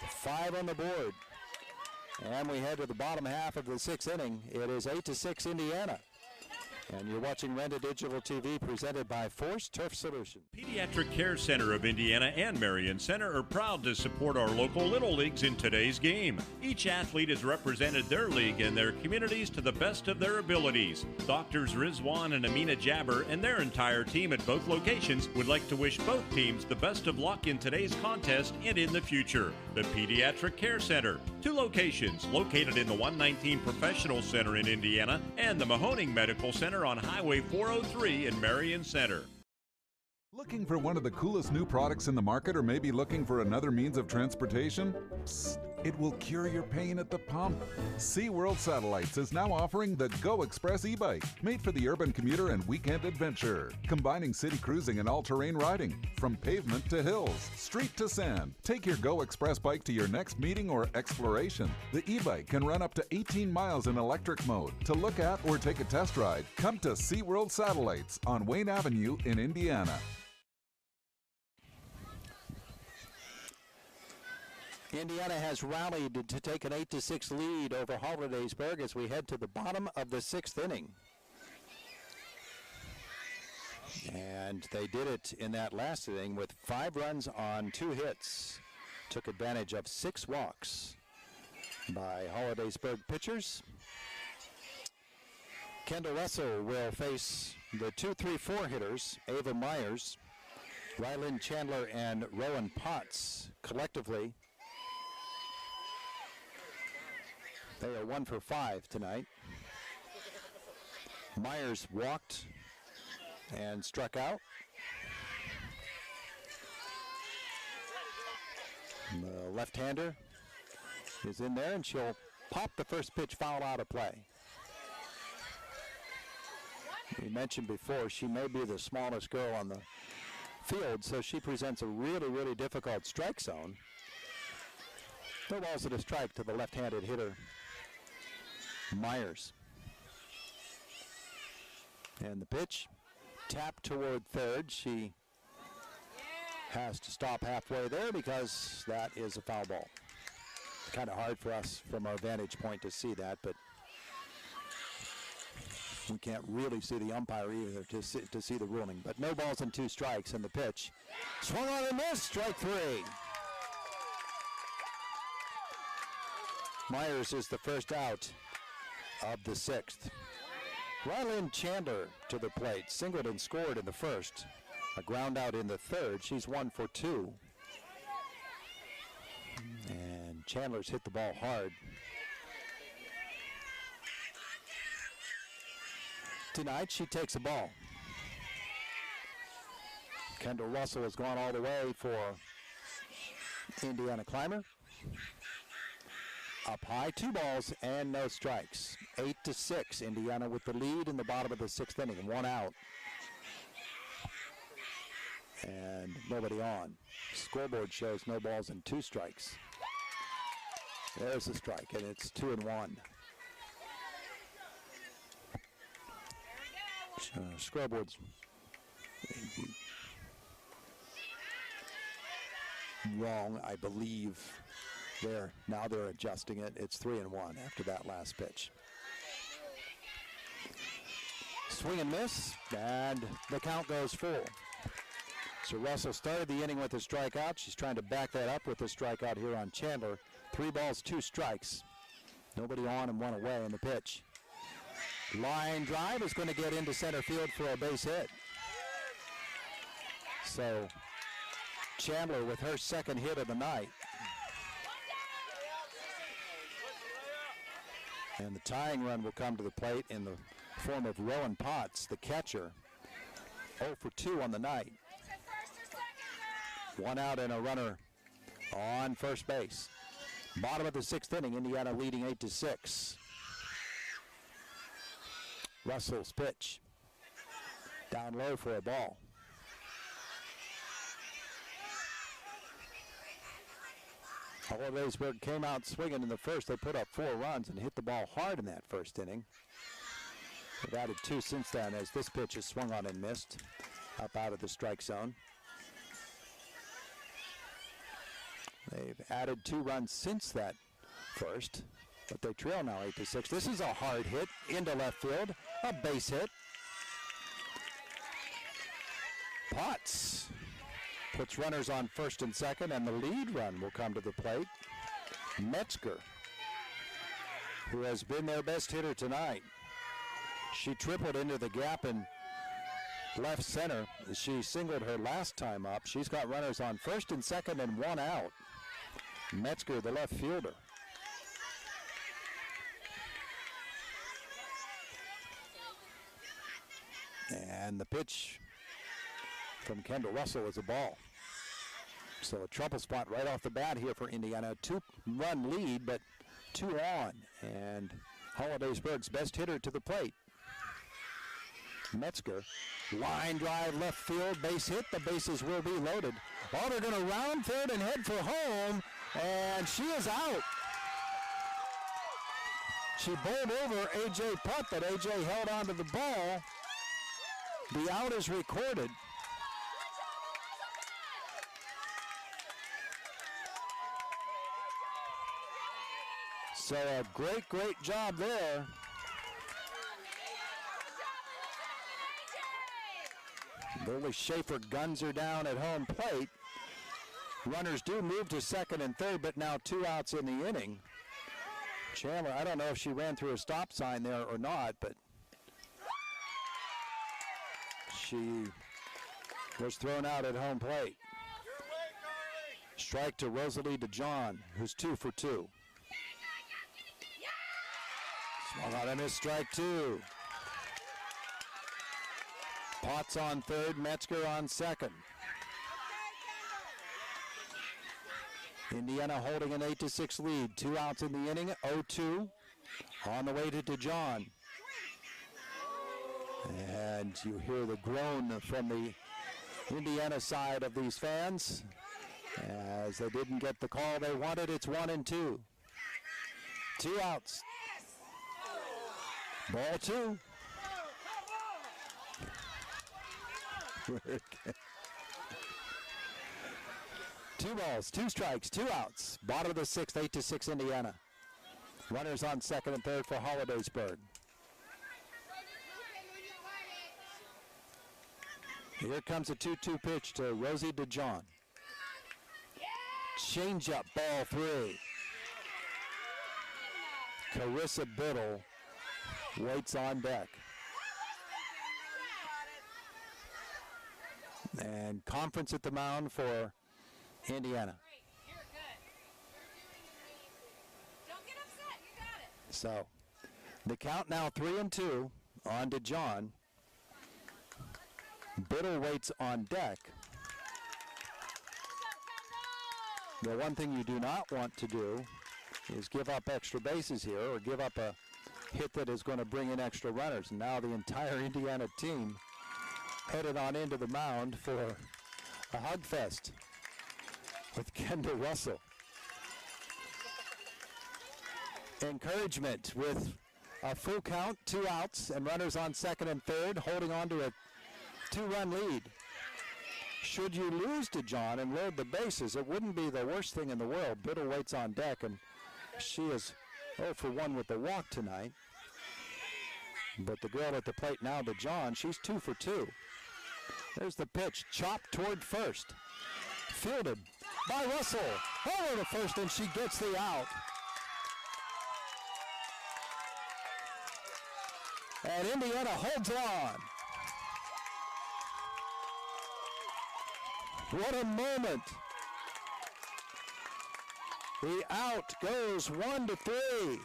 S10: 5 on the board. And we head to the bottom half of the 6th inning. It is 8-6 Indiana. And you're watching Renda Digital TV presented by Force Turf Solutions.
S12: Pediatric Care Center of Indiana and Marion Center are proud to support our local Little Leagues in today's game. Each athlete has represented their league and their communities to the best of their abilities. Doctors Rizwan and Amina Jabber and their entire team at both locations would like to wish both teams the best of luck in today's contest and in the future. The Pediatric Care Center, 2 locations located in the 119 Professional Center in Indiana and the Mahoning Medical Center on Highway 403 in Marion Center.
S5: Looking for one of the coolest new products in the market, or maybe looking for another means of transportation? Psst, it will cure your pain at the pump. SeaWorld Satellites is now offering the Go Express e-bike, made for the urban commuter and weekend adventure, combining city cruising and all-terrain riding, from pavement to hills, street to sand. Take your Go Express bike to your next meeting or exploration. The e-bike can run up to 18 miles in electric mode. To look at or take a test ride, come to SeaWorld Satellites on Wayne Avenue in Indiana.
S10: Indiana has rallied to take an 8-6 lead over Hollidaysburg as we head to the bottom of the 6th inning. And they did it in that last inning with 5 runs on 2 hits. Took advantage of 6 walks by Hollidaysburg pitchers. Kendall Russell will face the 2-3-4 hitters, Ava Myers, Rylan Chandler, and Rowan Potts. Collectively, they are 1 for 5 tonight. Myers walked and struck out. The left-hander is in there, and she'll pop the first pitch foul out of play. We mentioned before, she may be the smallest girl on the field, so she presents a really, really difficult strike zone. No balls at a strike to the left-handed hitter, Myers. And the pitch, tap toward third. She has to stop halfway there because that is a foul ball. Kind of hard for us from our vantage point to see that, but we can't really see the umpire either to see the ruling. But no balls and 2 strikes, and the pitch swung on and missed, strike 3. Myers is the first out of the 6th. Rylan Chandler to the plate, singled and scored in the first. A ground out in the third. She's 1 for 2. And Chandler's hit the ball hard. Tonight she takes a ball. Kendall Russell has gone all the way for Indiana Clymer. Up high, 2 balls and no strikes. 8-6, Indiana with the lead in the bottom of the 6th inning, 1 out. And nobody on. Scoreboard shows no balls and 2 strikes. There's a strike, and it's 2-1. Scoreboard's wrong, I believe. Now they're adjusting it. It's 3-1 after that last pitch. Swing and miss, and the count goes full. So Russell started the inning with a strikeout. She's trying to back that up with a strikeout here on Chandler. 3 balls, 2 strikes. Nobody on and 1 away in the pitch. Line drive is going to get into center field for a base hit. So Chandler with her 2nd hit of the night. And the tying run will come to the plate in the form of Rowan Potts, the catcher. 0 for 2 on the night. 1 out and a runner on first base. Bottom of the 6th inning, Indiana leading 8-6. Russell's pitch. Down low for a ball. Hollidaysburg came out swinging in the first. They put up 4 runs and hit the ball hard in that first inning. They've added 2 since then as this pitch is swung on and missed up out of the strike zone. They've added 2 runs since that first, but they trail now 8-6. This is a hard hit into left field, a base hit. Potts puts runners on first and second, and the lead run will come to the plate. Metzger, who has been their best hitter tonight. She tripled into the gap in left center. She singled her last time up. She's got runners on first and second and 1 out. Metzger, the left fielder. And the pitch from Kendall Russell is a ball. So a trouble spot right off the bat here for Indiana. 2-run lead, but 2 on. And Hollidaysburg's best hitter to the plate. Metzger, line drive left field, base hit. The bases will be loaded. Oh, they're going to round third and head for home, and she is out. She bowled over A.J. Putt, but A.J. held on to the ball. The out is recorded. So a great job there. Lily Schaefer guns her down at home plate. Runners do move to second and third, but now 2 outs in the inning. Chandler, I don't know if she ran through a stop sign there or not, but she was thrown out at home plate. Strike to Rosalie DeJohn, who's 2 for 2. Swung on a miss, strike 2. Potts on third, Metzger on second. Indiana holding an 8-6 lead. 2 outs in the inning, 0-2. On the way to DeJohn. And you hear the groan from the Indiana side of these fans as they didn't get the call they wanted. It's 1-2. 2 outs. Ball 2. 2 balls, 2 strikes, 2 outs. Bottom of the 6th, 8-6 Indiana. Runners on second and third for Hollidaysburg. Here comes a 2-2 pitch to Rosie DeJohn. Change up, ball 3. Carissa Biddle waits on deck. And conference at the mound for Indiana. So the count now 3-2 on DeJohn. Biddle waits on deck. The one thing you do not want to do is give up extra bases here or give up a hit that is going to bring in extra runners. And now the entire Indiana team headed on into the mound for a hug fest with Kendall Russell. Encouragement with a full count, 2 outs, and runners on second and third, holding on to a 2-run lead. Should you lose to John and load the bases, it wouldn't be the worst thing in the world. Biddle waits on deck, and she is 0 for 1 with the walk tonight. But the girl at the plate now, DeJohn, she's 2 for 2. There's the pitch, chopped toward first. Fielded by Russell. Over to first, and she gets the out. And Indiana holds on. What a moment. The out goes 1-3.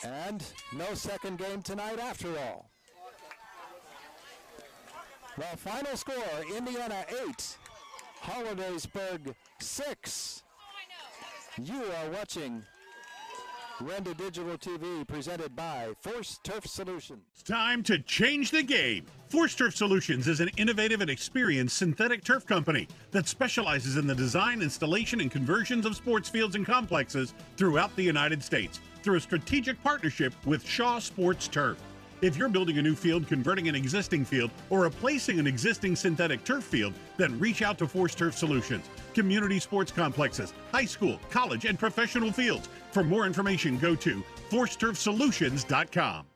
S10: And no second game tonight after all. The final score, Indiana 8, Hollidaysburg 6. You are watching Renda Digital TV, presented by Force Turf Solutions.
S1: It's time to change the game. Force Turf Solutions is an innovative and experienced synthetic turf company that specializes in the design, installation, and conversions of sports fields and complexes throughout the United States through a strategic partnership with Shaw Sports Turf. If you're building a new field, converting an existing field, or replacing an existing synthetic turf field, then reach out to Force Turf Solutions. Community sports complexes, high school, college, and professional fields. For more information, go to forceturfsolutions.com.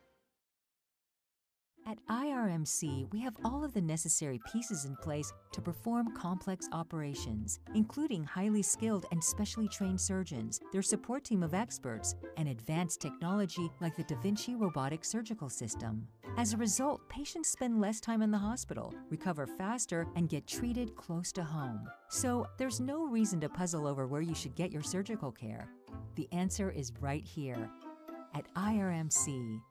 S2: At IRMC, we have all of the necessary pieces in place to perform complex operations, including highly skilled and specially trained surgeons, their support team of experts, and advanced technology like the Da Vinci robotic surgical system. As a result, patients spend less time in the hospital, recover faster, and get treated close to home. So there's no reason to puzzle over where you should get your surgical care. The answer is right here at IRMC.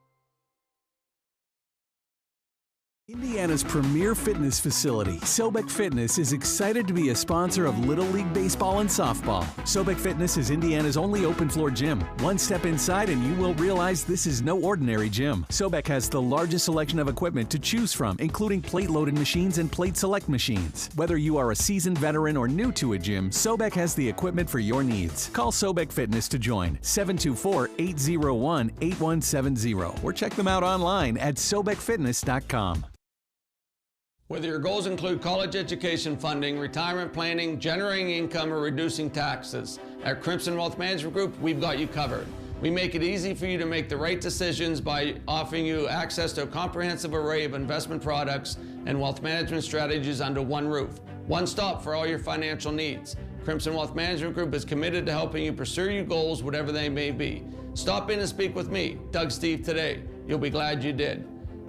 S7: Indiana's premier fitness facility, Sobek Fitness, is excited to be a sponsor of Little League Baseball and Softball. Sobek Fitness is Indiana's only open-floor gym. One step inside and you will realize this is no ordinary gym. Sobek has the largest selection of equipment to choose from, including plate-loaded machines and plate select machines. Whether you are a seasoned veteran or new to a gym, Sobek has the equipment for your needs. Call Sobek Fitness to join, 724-801-8170, or check them out online at sobekfitness.com.
S6: Whether your goals include college education funding, retirement planning, generating income, or reducing taxes, at Crimson Wealth Management Group, we've got you covered. We make it easy for you to make the right decisions by offering you access to a comprehensive array of investment products and wealth management strategies under one roof. One stop for all your financial needs. Crimson Wealth Management Group is committed to helping you pursue your goals, whatever they may be. Stop in and speak with me, Doug Steve, today. You'll be glad you did.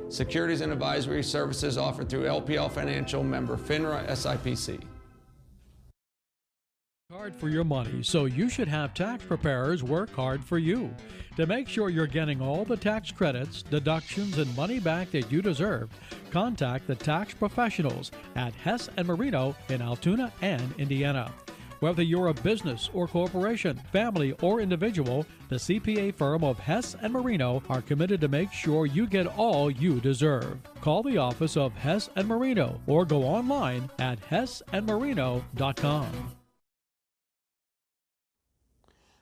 S6: Securities and advisory services offered through LPL Financial, member FINRA SIPC.
S3: Hard for your money, so you should have tax preparers work hard for you. To make sure you're getting all the tax credits, deductions, and money back that you deserve, contact the tax professionals at Hess & Marino in Altoona and Indiana. Whether you're a business or corporation, family or individual, the CPA firm of Hess & Marino are committed to make sure you get all you deserve. Call the office of Hess & Marino or go online at hessandmarino.com.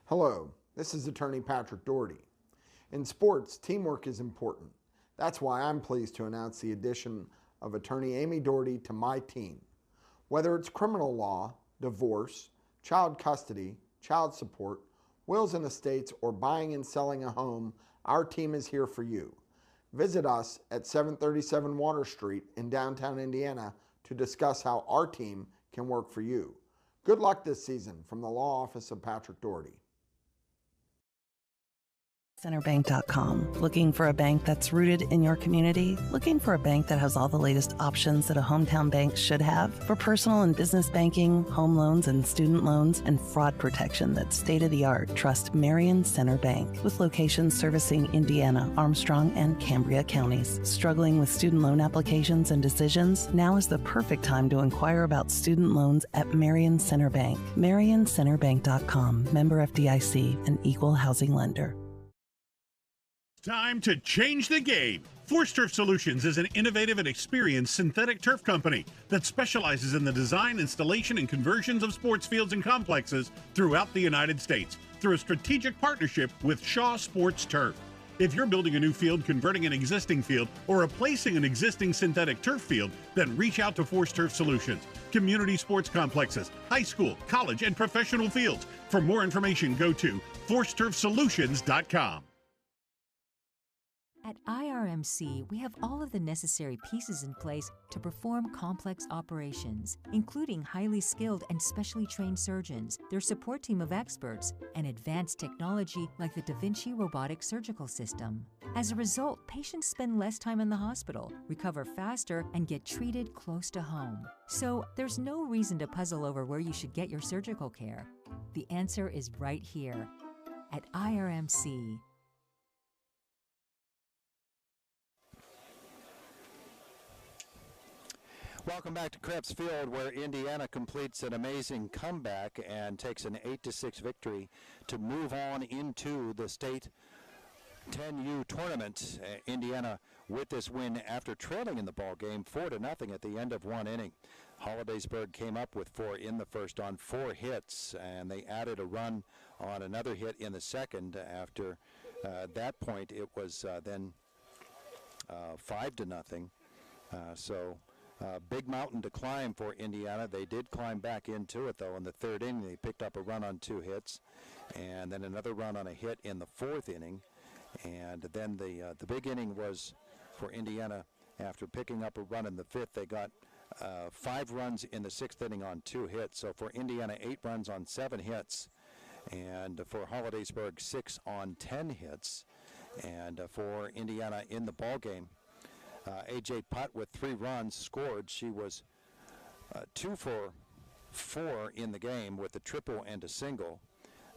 S8: Hello, this is attorney Patrick Doherty. In sports, teamwork is important. That's why I'm pleased to announce the addition of attorney Amy Doherty to my team. Whether it's criminal law, divorce, child custody, child support, wills and estates, or buying and selling a home, our team is here for you. Visit us at 737 Water Street in downtown Indiana to discuss how our team can work for you. Good luck this season from the law office of Patrick Doherty.
S9: Centerbank.com. Looking for a bank that's rooted in your community? Looking for a bank that has all the latest options that a hometown bank should have? For personal and business banking, home loans and student loans, and fraud protection that's state-of-the-art, trust Marion Center Bank. With locations servicing Indiana, Armstrong, and Cambria counties. Struggling with student loan applications and decisions? Now is the perfect time to inquire about student loans at Marion Center Bank. MarionCenterBank.com. Member FDIC, an equal housing lender.
S1: Time to change the game. Force Turf Solutions is an innovative and experienced synthetic turf company that specializes in the design, installation, and conversions of sports fields and complexes throughout the United States through a strategic partnership with Shaw Sports Turf. If you're building a new field, converting an existing field, or replacing an existing synthetic turf field, then reach out to Force Turf Solutions. Community sports complexes, high school, college, and professional fields. For more information, go to forceturfsolutions.com.
S2: At IRMC, we have all of the necessary pieces in place to perform complex operations, including highly skilled and specially trained surgeons, their support team of experts, and advanced technology like the Da Vinci robotic surgical system. As a result, patients spend less time in the hospital, recover faster, and get treated close to home. So there's no reason to puzzle over where you should get your surgical care. The answer is right here at IRMC.
S10: Welcome back to Krebs Field, where Indiana completes an amazing comeback and takes an 8-6 victory to move on into the state 10U tournament. Indiana with this win after trailing in the ball game 4-0 at the end of one inning. Hollidaysburg came up with 4 in the first on 4 hits, and they added a run on another hit in the second. After that point, it was then 5-0. Big mountain to climb for Indiana. They did climb back into it, though, in the third inning. They picked up a run on 2 hits, and then another run on a hit in the fourth inning. And then the big inning was for Indiana. After picking up a run in the fifth, they got 5 runs in the sixth inning on 2 hits. So for Indiana, 8 runs on 7 hits. And for Hollidaysburg, 6 on 10 hits. And for Indiana in the ball game, A.J. Putt with 3 runs scored. She was 2 for 4 in the game with a triple and a single.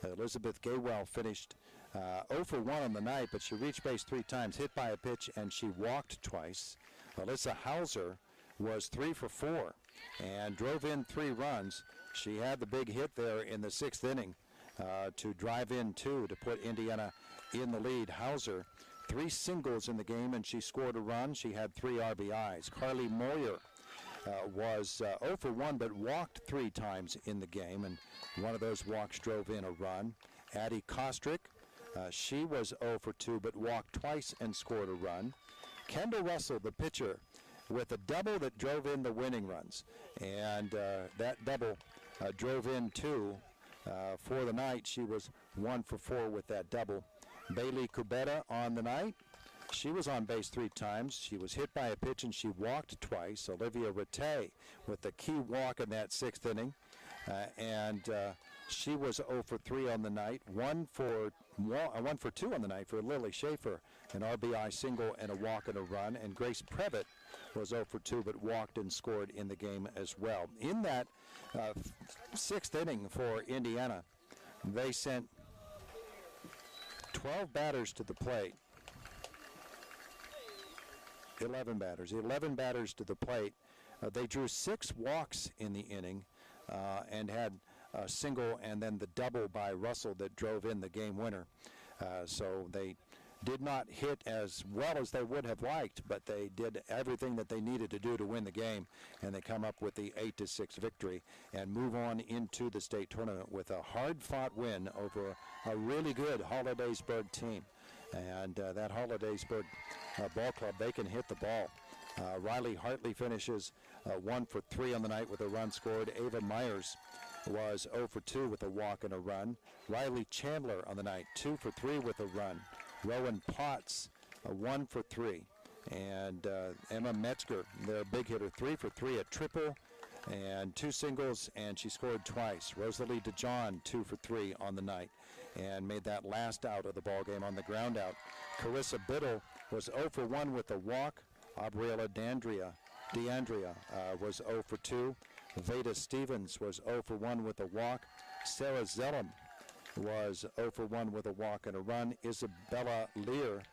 S10: Elizabeth Gaywell finished 0 for 1 on the night, but she reached base 3 times, hit by a pitch, and she walked twice. Alyssa Hauser was 3 for 4 and drove in 3 runs. She had the big hit there in the 6th inning to drive in 2 to put Indiana in the lead. Hauser 3 singles in the game, and she scored a run. She had 3 RBIs. Carly Moyer was 0 for 1, but walked 3 times in the game, and one of those walks drove in a run. Addie Kostrick, she was 0 for 2, but walked twice and scored a run. Kendall Russell, the pitcher, with a double that drove in the winning runs. And that double drove in 2 for the night. She was 1 for 4 with that double. Bailey Kubeta on the night. She was on base 3 times. She was hit by a pitch and she walked twice. Olivia Rattay with the key walk in that 6th inning. She was 0 for 3 on the night. 1 for 2 on the night for Lily Schaefer, an RBI single and a walk and a run. And Grace Previtt was 0 for 2 but walked and scored in the game as well. In that 6th inning for Indiana, they sent 12 batters to the plate. 11 batters to the plate. They drew 6 walks in the inning and had a single and then the double by Russell that drove in the game winner. So they did not hit as well as they would have liked, but they did everything that they needed to do to win the game, and they come up with the 8-6 victory and move on into the state tournament with a hard-fought win over a really good Hollidaysburg team. And that Hollidaysburg ball club, they can hit the ball. Riley Hartley finishes 1 for 3 on the night with a run scored. Ava Myers was 0 for 2 with a walk and a run. Riley Chandler on the night, 2 for 3 with a run. Rowan Potts, 1 for 3. And Emma Metzger, their big hitter, 3 for 3, a triple and 2 singles, and she scored twice. Rosalie DeJohn, 2 for 3 on the night, and made that last out of the ball game on the ground out. Carissa Biddle was 0 for 1 with a walk. Abriella DeAndrea was 0 for 2. Veda Stevens was 0 for 1 with a walk. Sarah Zellum was 0 for 1 with a walk and a run. Isabella Lear,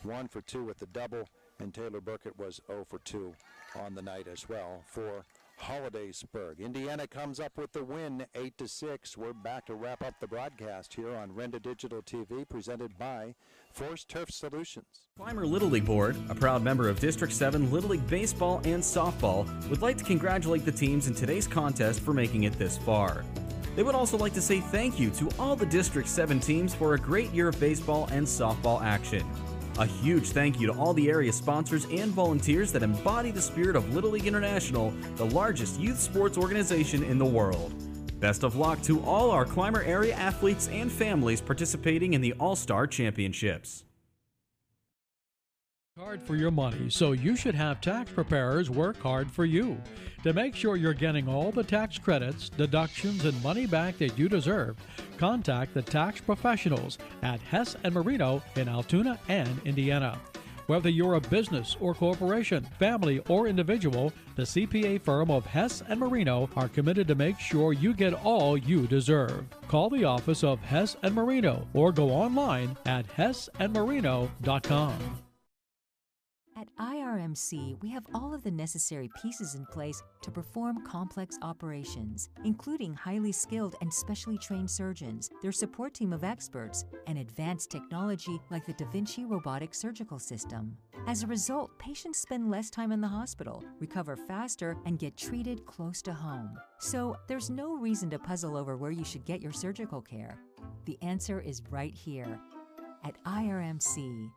S10: 1 for 2 with the double, and Taylor Burkett was 0 for 2 on the night as well for Hollidaysburg. Indiana comes up with the win, 8-6. We're back to wrap up the broadcast here on Renda Digital TV, presented by Force Turf Solutions.
S11: Clymer Little League Board, a proud member of District 7 Little League Baseball and Softball, would like to congratulate the teams in today's contest for making it this far. They would also like to say thank you to all the District 7 teams for a great year of baseball and softball action. A huge thank you to all the area sponsors and volunteers that embody the spirit of Little League International, the largest youth sports organization in the world. Best of luck to all our Clymer area athletes and families participating in the All-Star Championships.
S13: Hard for your money, so you should have tax preparers work hard for you. To make sure you're getting all the tax credits, deductions, and money back that you deserve, contact the tax professionals at Hess & Marino in Altoona and Indiana. Whether you're a business or corporation, family or individual, the CPA firm of Hess & Marino are committed to make sure you get all you deserve. Call the office of Hess & Marino or go online at hessandmarino.com.
S2: At IRMC, we have all of the necessary pieces in place to perform complex operations, including highly skilled and specially trained surgeons, their support team of experts, and advanced technology like the Da Vinci robotic surgical system. As a result, patients spend less time in the hospital, recover faster, and get treated close to home. So there's no reason to puzzle over where you should get your surgical care. The answer is right here at IRMC.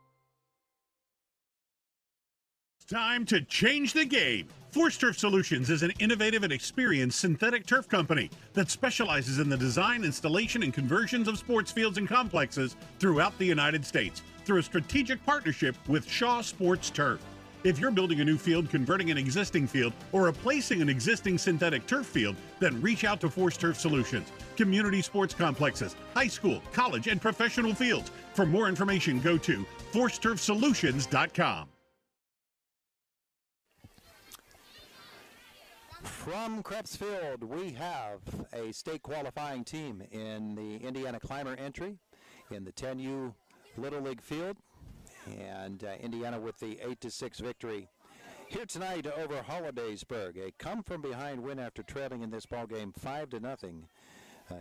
S1: Time to change the game. Force Turf Solutions is an innovative and experienced synthetic turf company that specializes in the design, installation, and conversions of sports fields and complexes throughout the United States through a strategic partnership with Shaw Sports Turf. If you're building a new field, converting an existing field, or replacing an existing synthetic turf field, then reach out to Force Turf Solutions. Community sports complexes, high school, college, and professional fields. For more information, go to forceturfsolutions.com.
S10: From Crepsfield, we have a state qualifying team in the Indiana Clymer entry in the 10U Little League field, and Indiana with the 8-6 victory here tonight over Hollidaysburg. A come-from-behind win after trailing in this ballgame 5-0.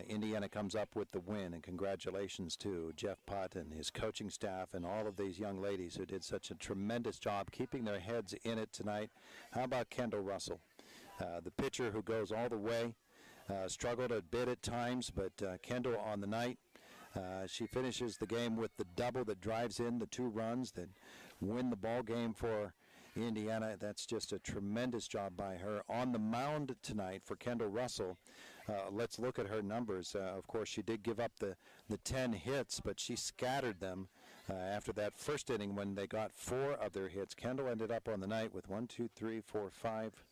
S10: Indiana comes up with the win, and congratulations to Jeff Pott and his coaching staff and all of these young ladies who did such a tremendous job keeping their heads in it tonight. How about Kendall Russell? The pitcher who goes all the way, struggled a bit at times, but Kendall on the night, she finishes the game with the double that drives in the 2 runs that win the ball game for Indiana. That's just a tremendous job by her. On the mound tonight for Kendall Russell, let's look at her numbers. Of course, she did give up the 10 hits, but she scattered them after that first inning when they got 4 of their hits. Kendall ended up on the night with 1, 2, 3, 4, 5,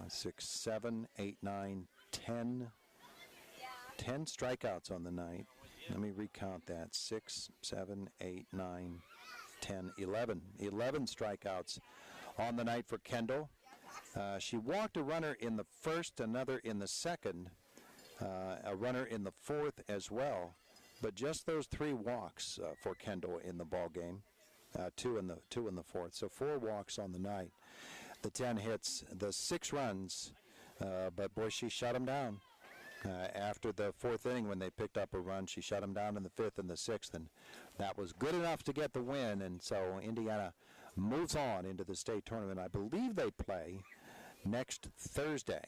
S10: 6, 7, 8, 9, 10. 10 strikeouts on the night. Let me recount that. 6, 7, 8, 9, 10, 11. 11 strikeouts on the night for Kendall. She walked a runner in the first, another in the second, a runner in the fourth as well. But just those 3 walks for Kendall in the ball game, 2 in the fourth. So 4 walks on the night. The 10 hits, the 6 runs, but boy, she shut them down. After the 4th inning, when they picked up a run, she shut them down in the 5th and the 6th, and that was good enough to get the win. And so Indiana moves on into the state tournament. I believe they play next Thursday.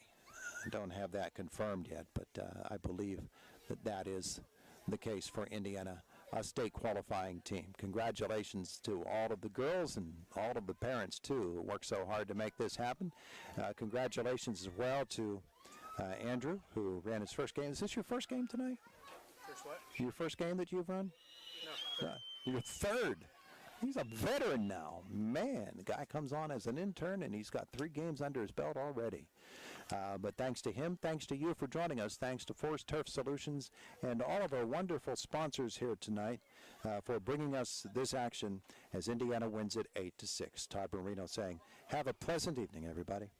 S10: I don't have that confirmed yet, but I believe that is the case for Indiana, a state qualifying team. Congratulations to all of the girls and all of the parents, too, who worked so hard to make this happen. Congratulations as well to Andrew, who ran his first game. Is this your first game tonight?
S14: First what?
S10: Your first game that you've run?
S14: No.
S10: Your third. He's a veteran now. Man, the guy comes on as an intern, and he's got 3 games under his belt already. But thanks to him, thanks to you for joining us, thanks to Forest Turf Solutions and all of our wonderful sponsors here tonight for bringing us this action as Indiana wins it 8-6. Todd Marino saying, have a pleasant evening, everybody.